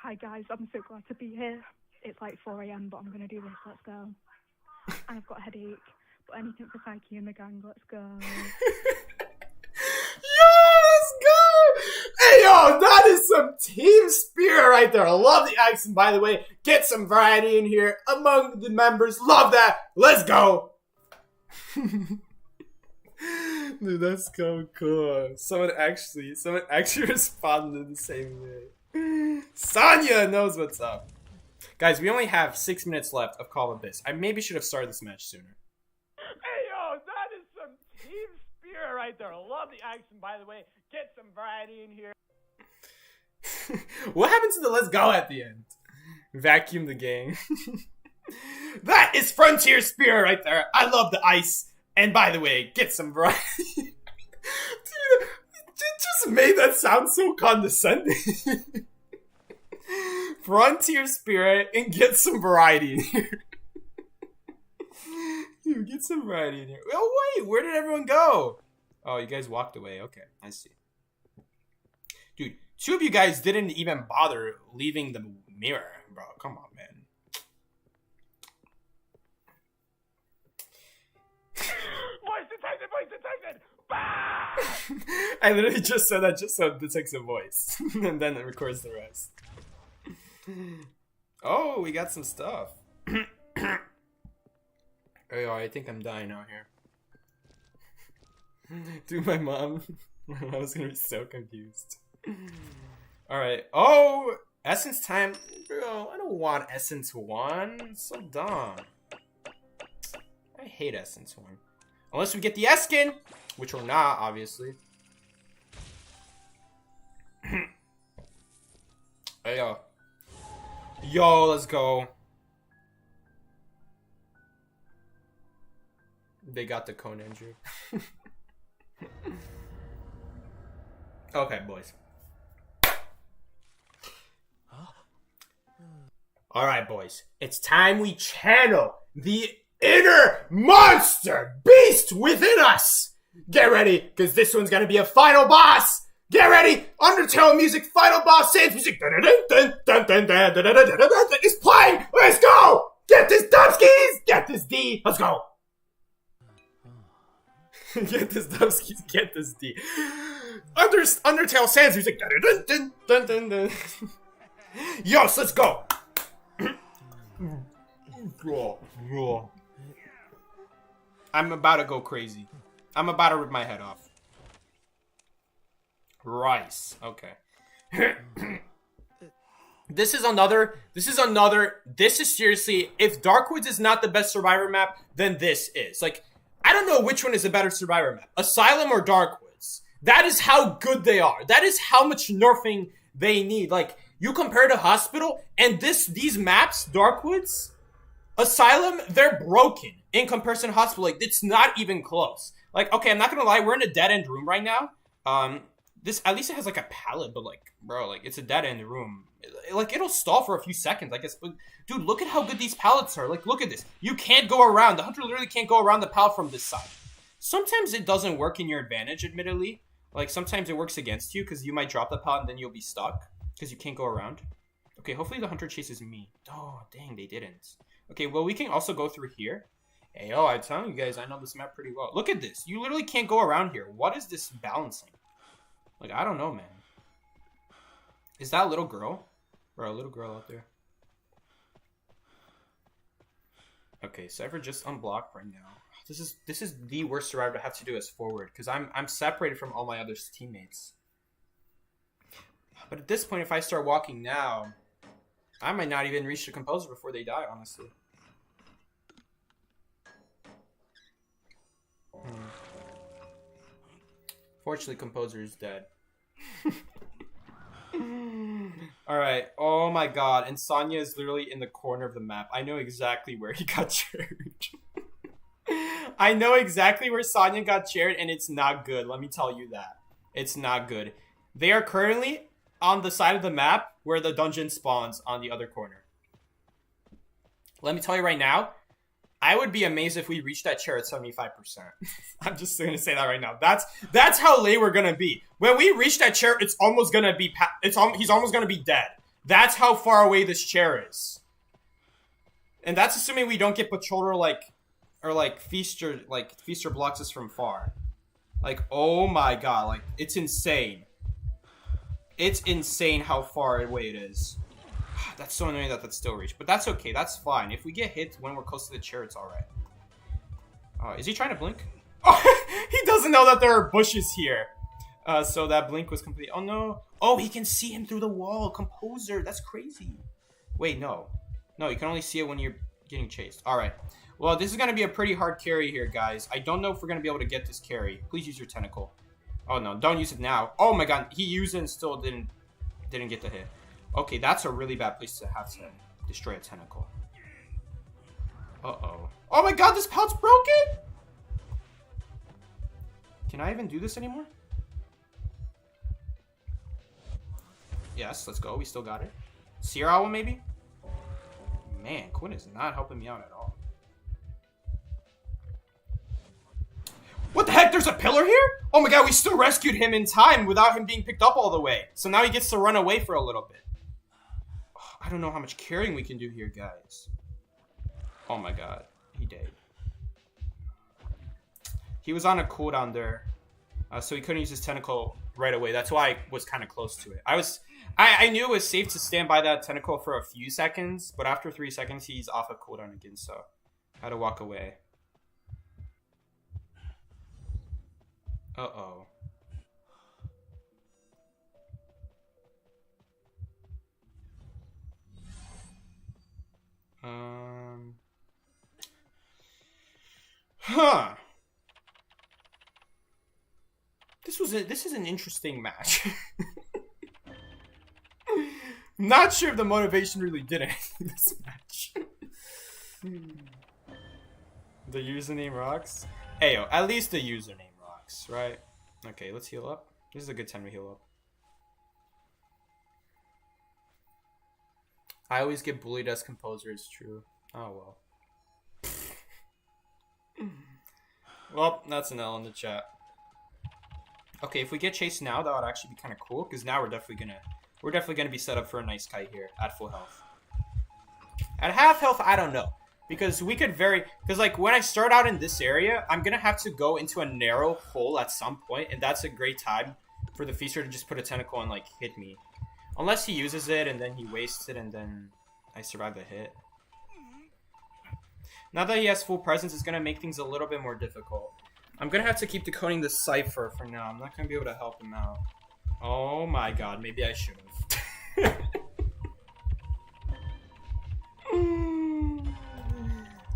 Hi guys, I'm so glad to be here. It's like 4 a.m, but I'm going to do this. Let's go. And I've got a headache, but anything for Psyche and the gang. Let's go. Yo, let's go! Hey, yo, that is some team spirit right there. I love the accent, by the way. Get some variety in here among the members. Love that. Let's go. Dude, that's so cool. Someone actually responded the same way. Sonya knows what's up. Guys, we only have 6 minutes left of Call of Abyss. I maybe should have started this match sooner. Hey, yo, that is some team spirit right there. I love the accent, by the way. Get some variety in here. What happened to the let's go at the end? Vacuum the game. That is frontier spirit right there. I love the ice. And by the way, get some variety. Dude, it just made that sound so condescending. Frontier spirit and get some variety in here. Dude, get some variety in here. Oh, wait, where did everyone go? Oh, you guys walked away. Okay, I see. Dude, 2 of you guys didn't even bother leaving the mirror, bro. Come on, man. Voice detected! Bah! I literally just said that just so it detects a voice. And then it records the rest. Oh, we got some stuff. Oh, I think I'm dying out here. Dude, my mom's gonna be so confused. Alright. Oh, Essence time. Bro, I don't want Essence 1. It's so dumb. I hate Essence 1. Unless we get the S-skin, which we're not, obviously. Hey, yo. Yo, let's go. They got the cone, Andrew. Okay, boys. Alright, boys. It's time we channel the inner monster beast within us. Get ready, because this one's going to be a final boss. Get ready. Undertale music, final boss, Sans music. It's playing. Let's go. Get this Dubskis. Get this D. Let's go. Get this Dubskis. Get this D. Undertale Sans music. Yes, let's go. I'm about to go crazy. I'm about to rip my head off. Rice. Okay. This is seriously, if Darkwoods is not the best Survivor map, then this is. Like, I don't know which one is a better Survivor map. Asylum or Darkwoods. That is how good they are. That is how much nerfing they need. Like, you compare to Hospital, and these maps, Darkwoods, Asylum, they're broken in comparison to Hospital. Like, it's not even close. Like, okay, I'm not gonna lie, we're in a dead-end room right now. This, at least it has, like, a pallet, but, like, bro, like, it's a dead-end room. Like, it'll stall for a few seconds, I guess, but, dude, look at how good these pallets are. Like, look at this. You can't go around. The hunter literally can't go around the pallet from this side. Sometimes it doesn't work in your advantage, admittedly. Like, sometimes it works against you, because you might drop the pallet and then you'll be stuck, because you can't go around. Okay, hopefully the hunter chases me. Oh, dang, they didn't. Okay, well, we can also go through here. Hey, oh, I'm telling you guys, I know this map pretty well. Look at this. You literally can't go around here. What is this balancing? Like, I don't know, man. Is that a little girl? Or a little girl out there? Okay, Cypher just unblocked right now. This is the worst survivor to have to do as forward, because I'm separated from all my other teammates. But at this point, if I start walking now, I might not even reach the composer before they die, honestly. Fortunately, composer is dead. Alright. Oh my god. And Sonya is literally in the corner of the map. I know exactly where he got chaired. I know exactly where Sonya got chaired, and it's not good. Let me tell you that. It's not good. They are currently on the side of the map where the dungeon spawns on the other corner. Let me tell you right now, I would be amazed if we reached that chair at 75%. I'm just going to say that right now. That's how late we're going to be. When we reach that chair, it's almost going to be he's almost going to be dead. That's how far away this chair is. And that's assuming we don't get patrolled or Feaster blocks us from far. Like, oh my god, like, it's insane. It's insane how far away it is. That's so annoying that that's still reached. But that's okay. That's fine. If we get hit when we're close to the chair, it's alright. Oh, is he trying to blink? Oh, he doesn't know that there are bushes here. So that blink was complete. Oh, no. Oh, he can see him through the wall. Composer. That's crazy. Wait, no. No, you can only see it when you're getting chased. Alright. Well, this is going to be a pretty hard carry here, guys. I don't know if we're going to be able to get this carry. Please use your tentacle. Oh, no. Don't use it now. Oh, my god. He used it and still didn't get the hit. Okay, that's a really bad place to have to destroy a tentacle. Uh-oh. Oh my god, this pallet's broken! Can I even do this anymore? Yes, let's go. We still got it. Seer Owl, maybe? Man, Quinn is not helping me out at all. What the heck? There's a pillar here? Oh my god, we still rescued him in time without him being picked up all the way. So now he gets to run away for a little bit. I don't know how much carrying we can do here, guys. Oh my god. He died. He was on a cooldown there. So he couldn't use his tentacle right away. That's why I was kind of close to it. I knew it was safe to stand by that tentacle for a few seconds. But after 3 seconds, he's off a cooldown again. So I had to walk away. Uh-oh. Huh. This is an interesting match. Not sure if the motivation really did anything in this match. The username rocks? Ayo, at least the username rocks, right? Okay, let's heal up. This is a good time to heal up. I always get bullied as composer, it's true. Oh well. Well, that's an L in the chat. Okay, if we get chased now, that would actually be kind of cool, because now we're definitely gonna be set up for a nice kite here at full health. At half health, I don't know, because we could because like when I start out in this area, I'm gonna have to go into a narrow hole at some point, and that's a great time for the feaster to just put a tentacle and like hit me, unless he uses it and then he wastes it and then I survive the hit. Now that he has full presence, it's gonna make things a little bit more difficult. I'm gonna have to keep decoding the cipher for now. I'm not gonna be able to help him out. Oh my god, maybe I should have.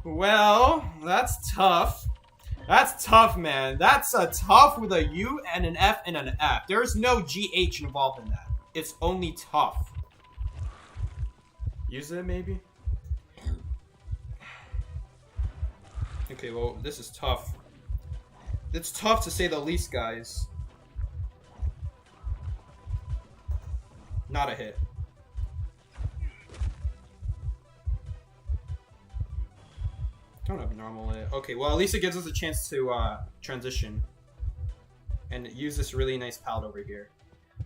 Well, that's tough. That's tough, man. That's a tough with a U and an F and an F. There's no GH involved in that. It's only tough. Use it, maybe? Okay, well, this is tough. It's tough to say the least, guys. Not a hit. Don't abnormal it. Okay, well, at least it gives us a chance to transition and use this really nice palette over here.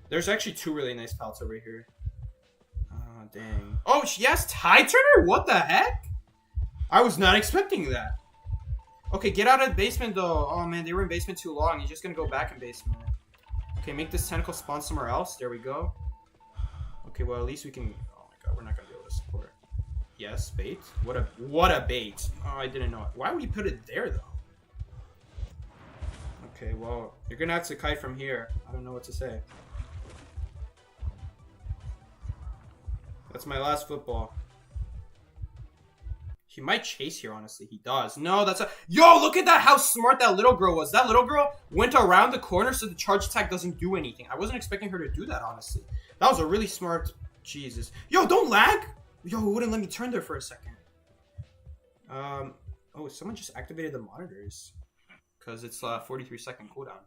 There's actually two really nice palettes over here. Oh, dang. Oh, yes, Tide Turner? What the heck? I was not expecting that. Okay, get out of the basement, though. Oh, man, they were in basement too long. You're just going to go back in basement. Okay, make this tentacle spawn somewhere else. There we go. Okay, well, at least we can... Oh, my God, we're not going to be able to support. Yes, bait. What a bait. Oh, I didn't know it. Why would you put it there, though? Okay, well, you're going to have to kite from here. I don't know what to say. That's my last football. He might chase here, honestly. He does. No, that's a... Yo, look at that, how smart that little girl was. That little girl went around the corner so the charge attack doesn't do anything. I wasn't expecting her to do that, honestly. That was a really smart... Jesus. Yo, don't lag! Yo, it wouldn't let me turn there for a second. Oh, someone just activated the monitors. Because it's a 43-second cooldown.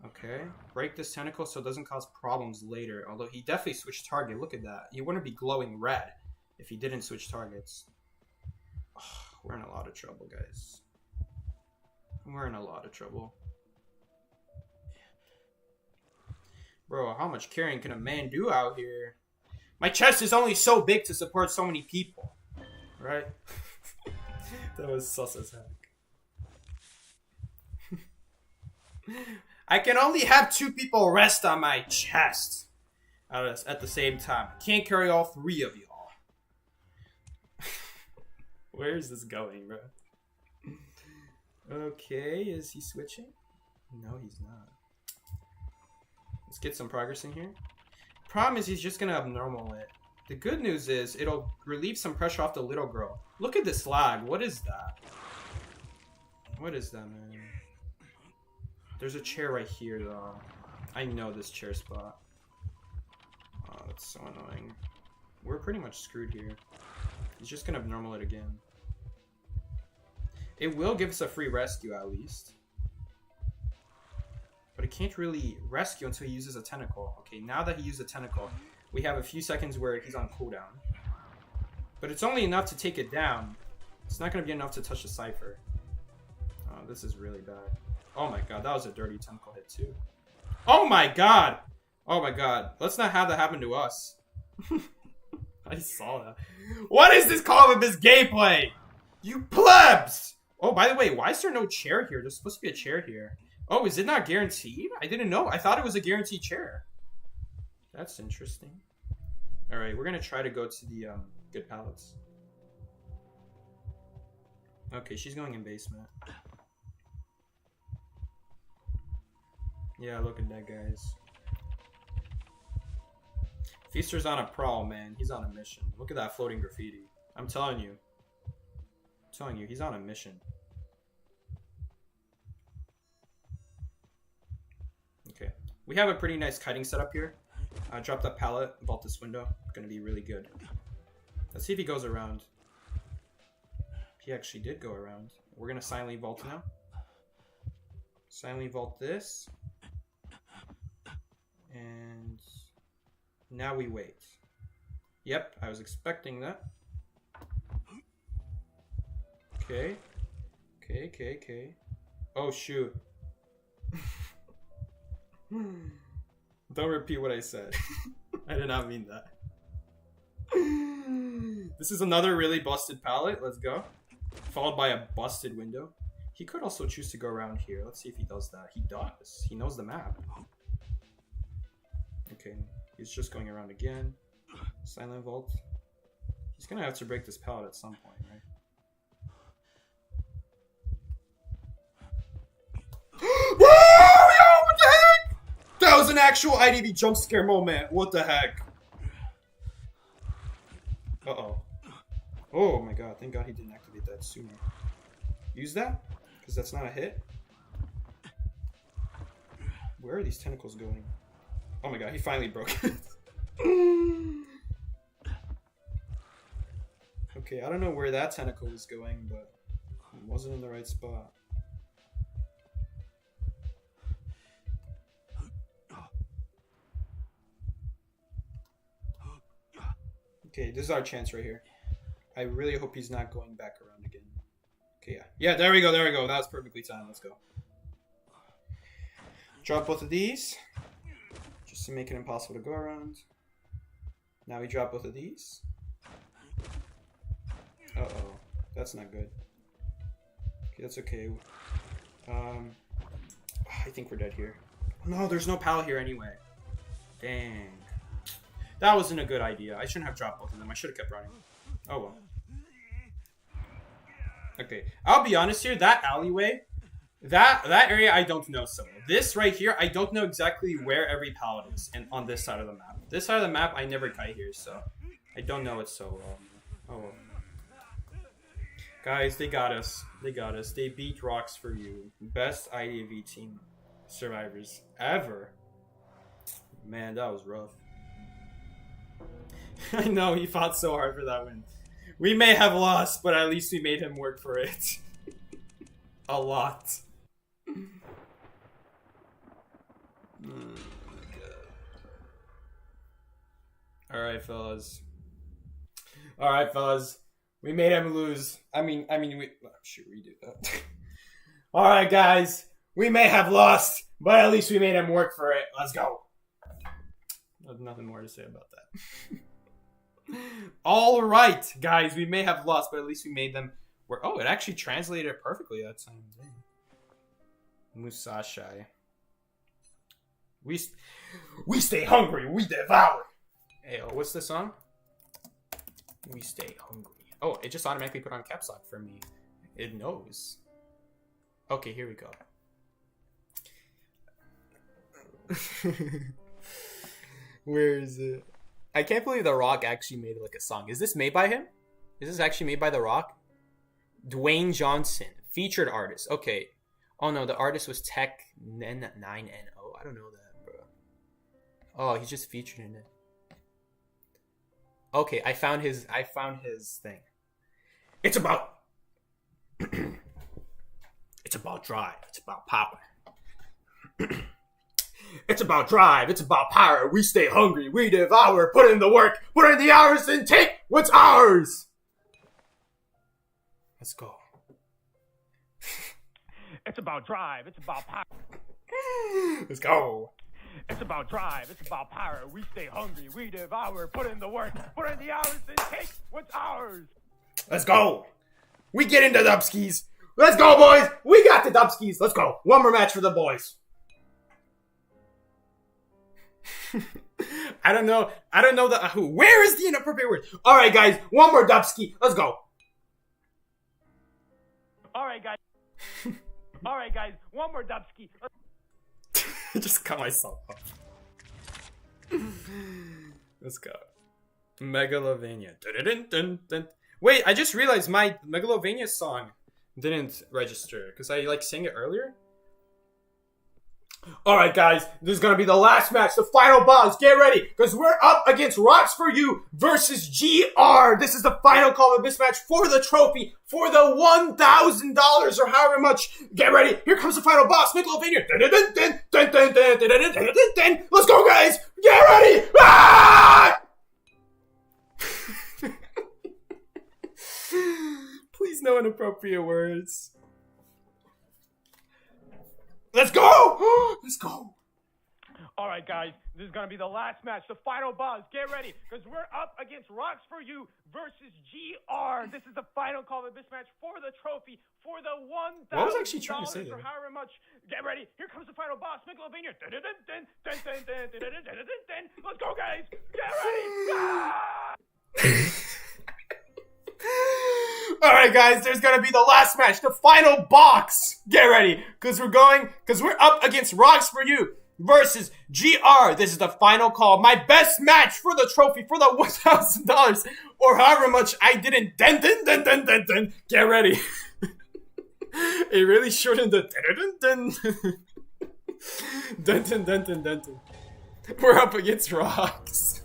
Okay. Break this tentacle so it doesn't cause problems later. Although he definitely switched target. Look at that. He wouldn't be glowing red if he didn't switch targets. Oh, we're in a lot of trouble, guys. We're in a lot of trouble. Bro, how much carrying can a man do out here? My chest is only so big to support so many people. Right? That was sus as heck. I can only have 2 people rest on my chest at the same time. I can't carry all 3 of y'all. Where is this going, bro? Okay, is he switching? No, he's not. Let's get some progress in here. Problem is he's just gonna abnormal it. The good news is it'll relieve some pressure off the little girl. Look at this lag. What is that? What is that, man? There's a chair right here, though. I know this chair spot. Oh, that's so annoying. We're pretty much screwed here. He's just gonna abnormal it again. It will give us a free rescue, at least. But it can't really rescue until he uses a tentacle. Okay, now that he used a tentacle, we have a few seconds where he's on cooldown. But it's only enough to take it down. It's not going to be enough to touch the cipher. Oh, this is really bad. Oh my god, that was a dirty tentacle hit too. Oh my god! Oh my god. Let's not have that happen to us. I saw that. What is this Call of this gameplay? You plebs! Oh, by the way, why is there no chair here? There's supposed to be a chair here. Oh, is it not guaranteed? I didn't know. I thought it was a guaranteed chair. That's interesting. Alright, we're going to try to go to the good pallets. Okay, she's going in basement. Yeah, look at that, guys. Feaster's on a prowl, man. He's on a mission. Look at that floating graffiti. I'm telling you. He's on a mission. Okay. We have a pretty nice kiting setup here. Drop that pallet, vault this window. Gonna be really good. Let's see if he goes around. He actually did go around. We're gonna silently vault now. Silently vault this. And now we wait. Yep, I was expecting that. Okay. Okay. Oh, shoot. Don't repeat what I said. I did not mean that. This is another really busted palette. Let's go. Followed by a busted window. He could also choose to go around here. Let's see if he does that. He does. He knows the map. Okay, he's just going around again. Silent vault. He's gonna have to break this pallet at some point, right? Whoa! Yo, what the heck? That was an actual IDV jump scare moment. What the heck? Uh-oh. Oh my god, thank god he didn't activate that sooner. Use that? Because that's not a hit. Where are these tentacles going? Oh my god, he finally broke it. Okay, I don't know where that tentacle was going, but it wasn't in the right spot. Okay, this is our chance right here. I really hope he's not going back around again. Okay, yeah. Yeah, there we go. That was perfectly timed. Let's go. Drop both of these. Just to make it impossible to go around. Now we drop both of these. Uh-oh. That's not good. Okay, that's okay. I think we're dead here. No, there's no pal here anyway. Dang. That wasn't a good idea. I shouldn't have dropped both of them. I should have kept running. Oh well. Okay, I'll be honest here. That alleyway, that area, I don't know so well. This right here, I don't know exactly where every pallet is, and on this side of the map. This side of the map, I never kite here, so I don't know it so well. Oh well. Guys, they got us. They got us. They beat Rocks for you. Best IDV team survivors ever. Man, that was rough. I know, he fought so hard for that win. We may have lost, but at least we made him work for it. A lot. Alright, fellas. Alright, fellas. We made him lose. I mean, we... Oh, shoot, redo that. Alright, guys. We may have lost, but at least we made him work for it. Let's go. There's nothing more to say about that. Alright, guys. We may have lost, but at least we made them work. Oh, it actually translated it perfectly that time. Dang. Musashi. We stay hungry. We devour. Hey, oh, what's the song? We stay hungry. Oh, it just automatically put on caps lock for me. It knows. Okay, here we go. Where is it? I can't believe The Rock actually made like a song. Is this made by him? Is this actually made by The Rock? Dwayne Johnson, featured artist. Okay. Oh no, the artist was Tech 9NO. I don't know that, bro. Oh, he's just featured in it. Okay, I found his thing. It's about it's about drive. It's about power. It's about drive. It's about power. We stay hungry. We devour. Put in the work. Put in the hours and take what's ours. Let's go. It's about drive. It's about power. Let's go. It's about drive. It's about power. We stay hungry. We devour. Put in the work. Put in the hours and take what's ours. Let's go. We get into Dubskis. Let's go, boys. We got the Dubskis. Let's go. One more match for the boys. I don't know the who. Where is the inappropriate word? All right, guys. One more Dubski. Let's go. All right, guys. All right, guys. One more Dubski. Just cut myself off. Let's go. Megalovania. Dun-dun-dun-dun. Wait, I just realized my Megalovania song didn't register because I like sang it earlier. Alright guys, this is gonna be the last match, the final boss. Get ready, because we're up against Rocks For You versus GR. This is the final Call of Abyss match for the trophy, for the $1,000 or however much. Get ready, here comes the final boss, Megalovania. Let's go guys, get ready! Ah! Please no inappropriate words. Let's go! Let's go! Alright guys, this is gonna be the last match, the final boss. Get ready, because we're up against Rocks For You versus GR. This is the final Call of Abyss match for the trophy, for the $1,000 What was I actually trying to say there? or however much. Get ready, here comes the final boss, Megalovania. Let's go guys, get ready! Ah! Alright guys, there's gonna be the last match, the final box. Get ready, because we're up against Rocks For You versus GR. This is the final call, my best match for the trophy, for the $1,000 or however much I didn't. Get ready. It really shortened the We're up against Rocks.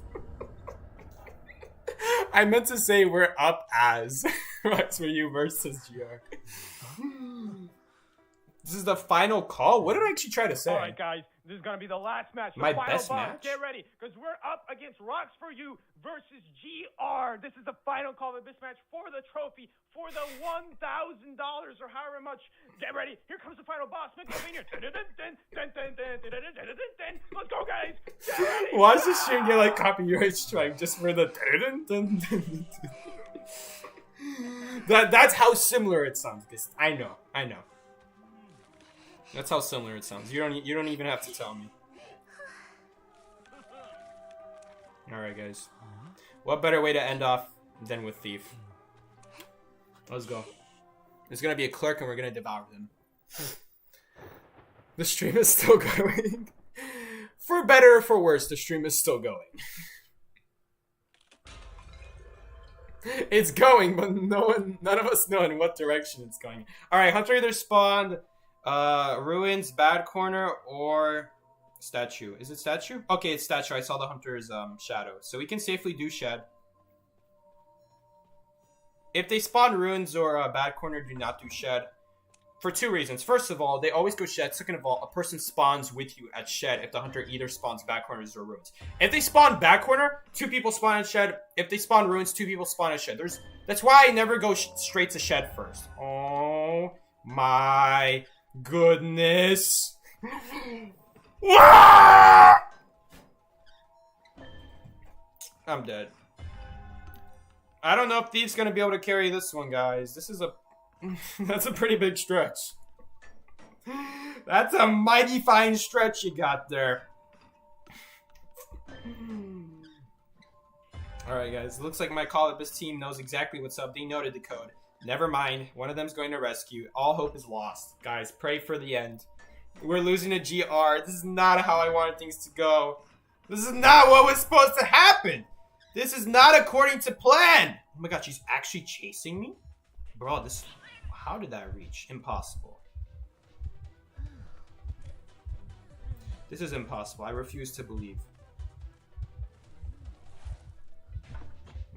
I meant to say we're up as Rocks For You versus GR. This is the final call? What did I actually try to say? Alright guys, this is gonna be the last match, the My final best boss. match? Get ready, because we're up against Rocks For You versus GR. This is the final Call of Abyss match for the trophy, for the $1,000 or however much. Get ready, here comes the final boss, Megalovania. Let's go guys, get ready! Why does this stream get like copyright strike just for the That's how similar it sounds. I know. That's how similar it sounds. You don't even have to tell me. Alright guys. What better way to end off than with Thief? Let's go. There's gonna be a clerk and we're gonna devour them. The stream is still going. For better or for worse, the stream is still going. It's going, but none of us know in what direction it's going. Alright, Hunter either spawned Ruins, Bad Corner, or Statue. Is it Statue? Okay, it's Statue. I saw the Hunter's shadow. So we can safely do Shed. If they spawn Ruins or Bad Corner, do not do Shed. For two reasons. First of all, they always go Shed. Second of all, a person spawns with you at Shed if the Hunter either spawns Bad Corners or Ruins. If they spawn Bad Corner, 2 people spawn at Shed. If they spawn Ruins, 2 people spawn at Shed. That's why I never go straight to Shed first. Oh my goodness. I'm dead. I don't know if Thief's gonna be able to carry this one, guys. This is that's a pretty big stretch. That's a mighty fine stretch you got there. Alright guys, looks like my Call of Abyss team knows exactly what's up. They noted the code. Never mind, one of them's going to rescue. All hope is lost. Guys, pray for the end. We're losing to GR. This is not how I wanted things to go. This is not what was supposed to happen. This is not according to plan. Oh my god, she's actually chasing me? Bro, how did that reach? Impossible. This is impossible. I refuse to believe.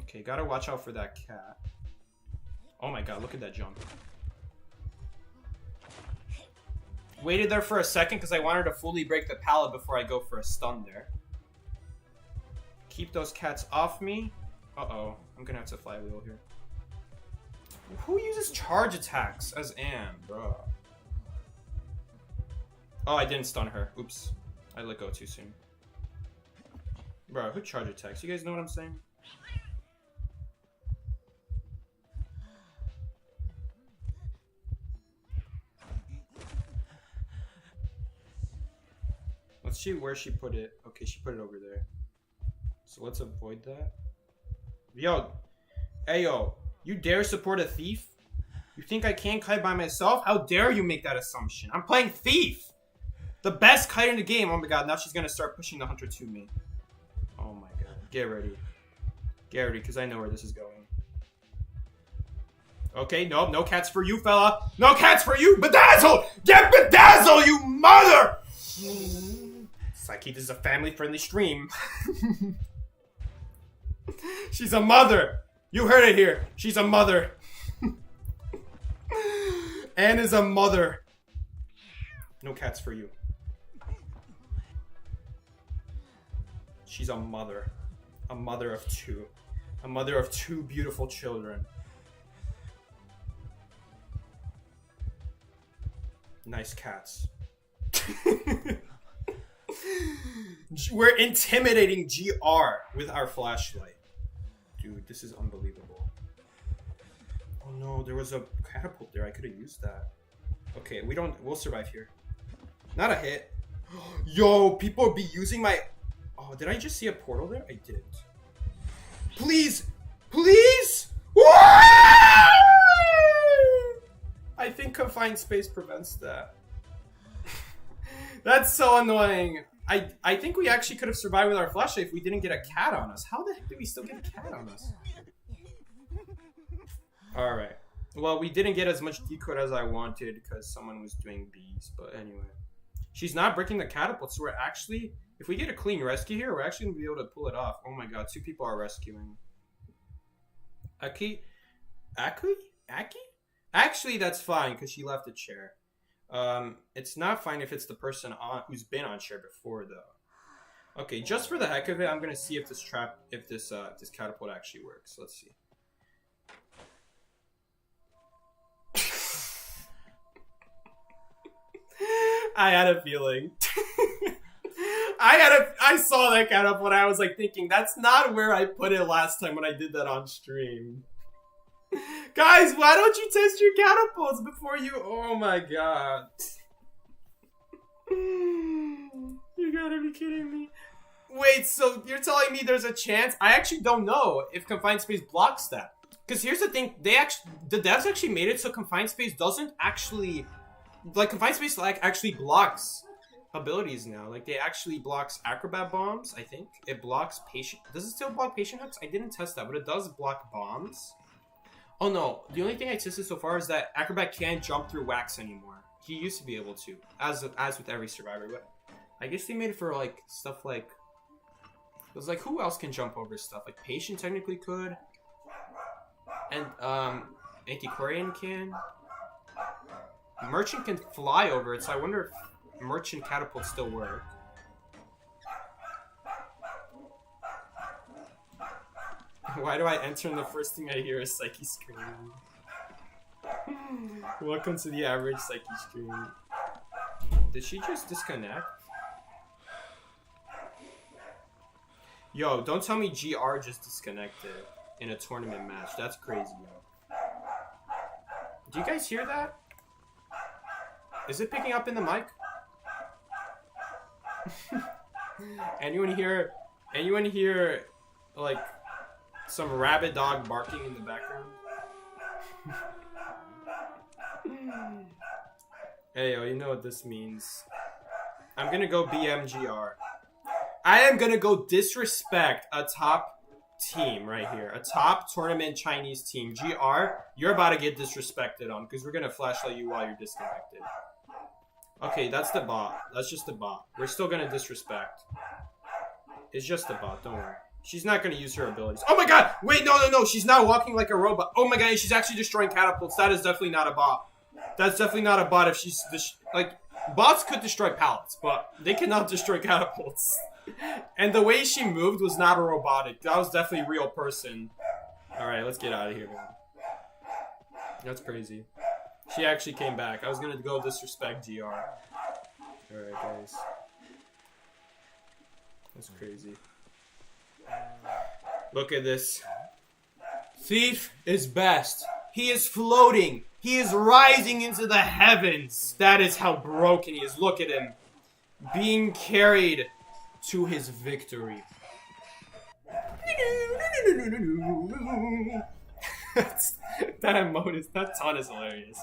Okay, gotta watch out for that cat. Oh my god, look at that jump. Waited there for a second because I wanted to fully break the pallet before I go for a stun there. Keep those cats off me. Uh-oh, I'm gonna have to flywheel here. Who uses charge attacks as Anne, bro? Oh, I didn't stun her. Oops. I let go too soon. Bro, who charge attacks? You guys know what I'm saying? Let's see where she put it. Okay, she put it over there. So let's avoid that. Yo. Hey, yo. You dare support a thief? You think I can't kite by myself? How dare you make that assumption? I'm playing Thief! The best kite in the game. Oh my god, now she's gonna start pushing the Hunter to me. Oh my god. Get ready. Get ready, because I know where this is going. Okay, nope, no cats for you, fella. No cats for you! Bedazzle! Get Bedazzle, you mother! Psyche, this is a family-friendly stream. She's a mother. You heard it here. She's a mother. Anne is a mother. No cats for you. She's a mother. A mother of two. A mother of two beautiful children. Nice cats. We're intimidating GR with our flashlight. Dude, this is unbelievable. Oh no, there was a catapult there. I could have used that. Okay, we'll survive here. Not a hit. Yo, people be using my... Oh, did I just see a portal there? I didn't. Please! Please! I think confined space prevents that. That's so annoying. I think we actually could have survived with our flashlight if we didn't get a cat on us. How the heck did we still get a cat on us? Alright. Well, we didn't get as much decode as I wanted because someone was doing bees. But anyway. She's not breaking the catapult, so we're actually... If we get a clean rescue here, we're actually going to be able to pull it off. Oh my god, 2 people are rescuing. Aki? Actually, that's fine, because she left a chair. It's not fine if it's the person who's been on chair before, though. Okay, just for the heck of it, I'm going to see if this this catapult actually works. Let's see. I had a feeling. I saw that catapult. I was like thinking, that's not where I put it last time when I did that on stream. Guys, why don't you test your catapults before you... Oh my god. You gotta be kidding me. Wait, so you're telling me there's a chance? I actually don't know if confined space blocks that. Because here's the thing, the devs actually made it so confined space doesn't actually... Like, confined space actually blocks abilities now. Like, they actually blocks acrobat bombs, I think. It blocks patient... Does it still block patient hooks? I didn't test that, but it does block bombs. Oh no, the only thing I tested so far is that acrobat can't jump through wax anymore. He used to be able to, as with every survivor, but I guess they made it for, like, stuff like... It was like, who else can jump over stuff? Like, patient technically could. And, Antiquarian can. Merchant can fly over it, so I wonder if merchant catapults still work. Why do I enter and the first thing I hear is Psyche screaming? Welcome to the average Psyche stream. Did she just disconnect? Yo, don't tell me GR just disconnected in a tournament match. That's crazy, yo. Do you guys hear that? Is it picking up in the mic? Anyone hear, like, some rabid dog barking in the background? Hey, yo, you know what this means. I'm gonna go BMGR. I am gonna go disrespect a top team right here. A top tournament Chinese team. GR, you're about to get disrespected on because we're gonna flashlight you while you're disconnected. Okay, that's the bot. That's just the bot. We're still gonna disrespect. It's just the bot, don't worry. She's not gonna use her abilities. Oh my god! Wait, no. She's not walking like a robot. Oh my god, she's actually destroying catapults. That is definitely not a bot. That's definitely not a bot if she's... Like, bots could destroy pallets, but they cannot destroy catapults. And the way she moved was not a robotic. That was definitely a real person. Alright, let's get out of here, man. That's crazy. She actually came back. I was gonna go disrespect GR. Alright, guys. That's crazy. Look at this. Thief is best. He is floating. He is rising into the heavens. That is how broken he is. Look at him. Being carried to his victory. That taunt is hilarious.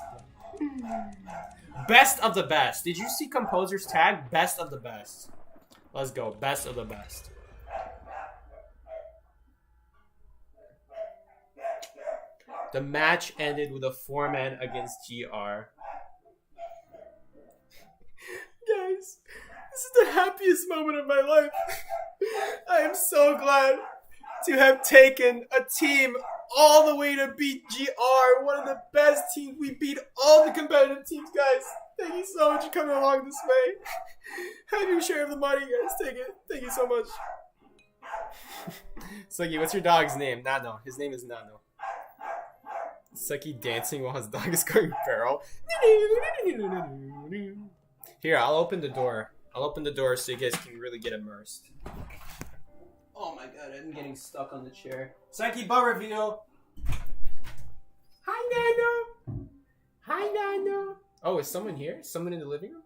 Best of the best. Did you see Composer's tag? Best of the best. Let's go. Best of the best. The match ended with a 4-man against GR. Guys, this is the happiest moment of my life. I am so glad to have taken a team all the way to beat GR, one of the best teams. We beat all the competitive teams, guys. Thank you so much for coming along this way. Have your share of the money, guys. Take it. Thank you so much. Suki, what's your dog's name? Nano. His name is Nano. Suki dancing while his dog is going feral. Here, I'll open the door. I'll open the door so you guys can really get immersed. Oh my god, I'm getting stuck on the chair. Psyche butt reveal. Hi, Nano. Hi, Nano. Oh, is someone here? Someone in the living room?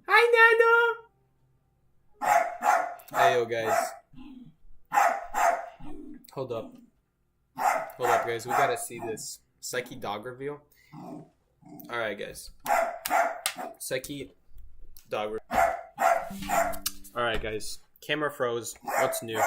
Hi, Nano. Hey, yo, guys. Hold up. Hold up, guys. We gotta see this. Psyche dog reveal. Alright, guys. Psyche dog reveal. Alright, guys. Camera froze. What's new?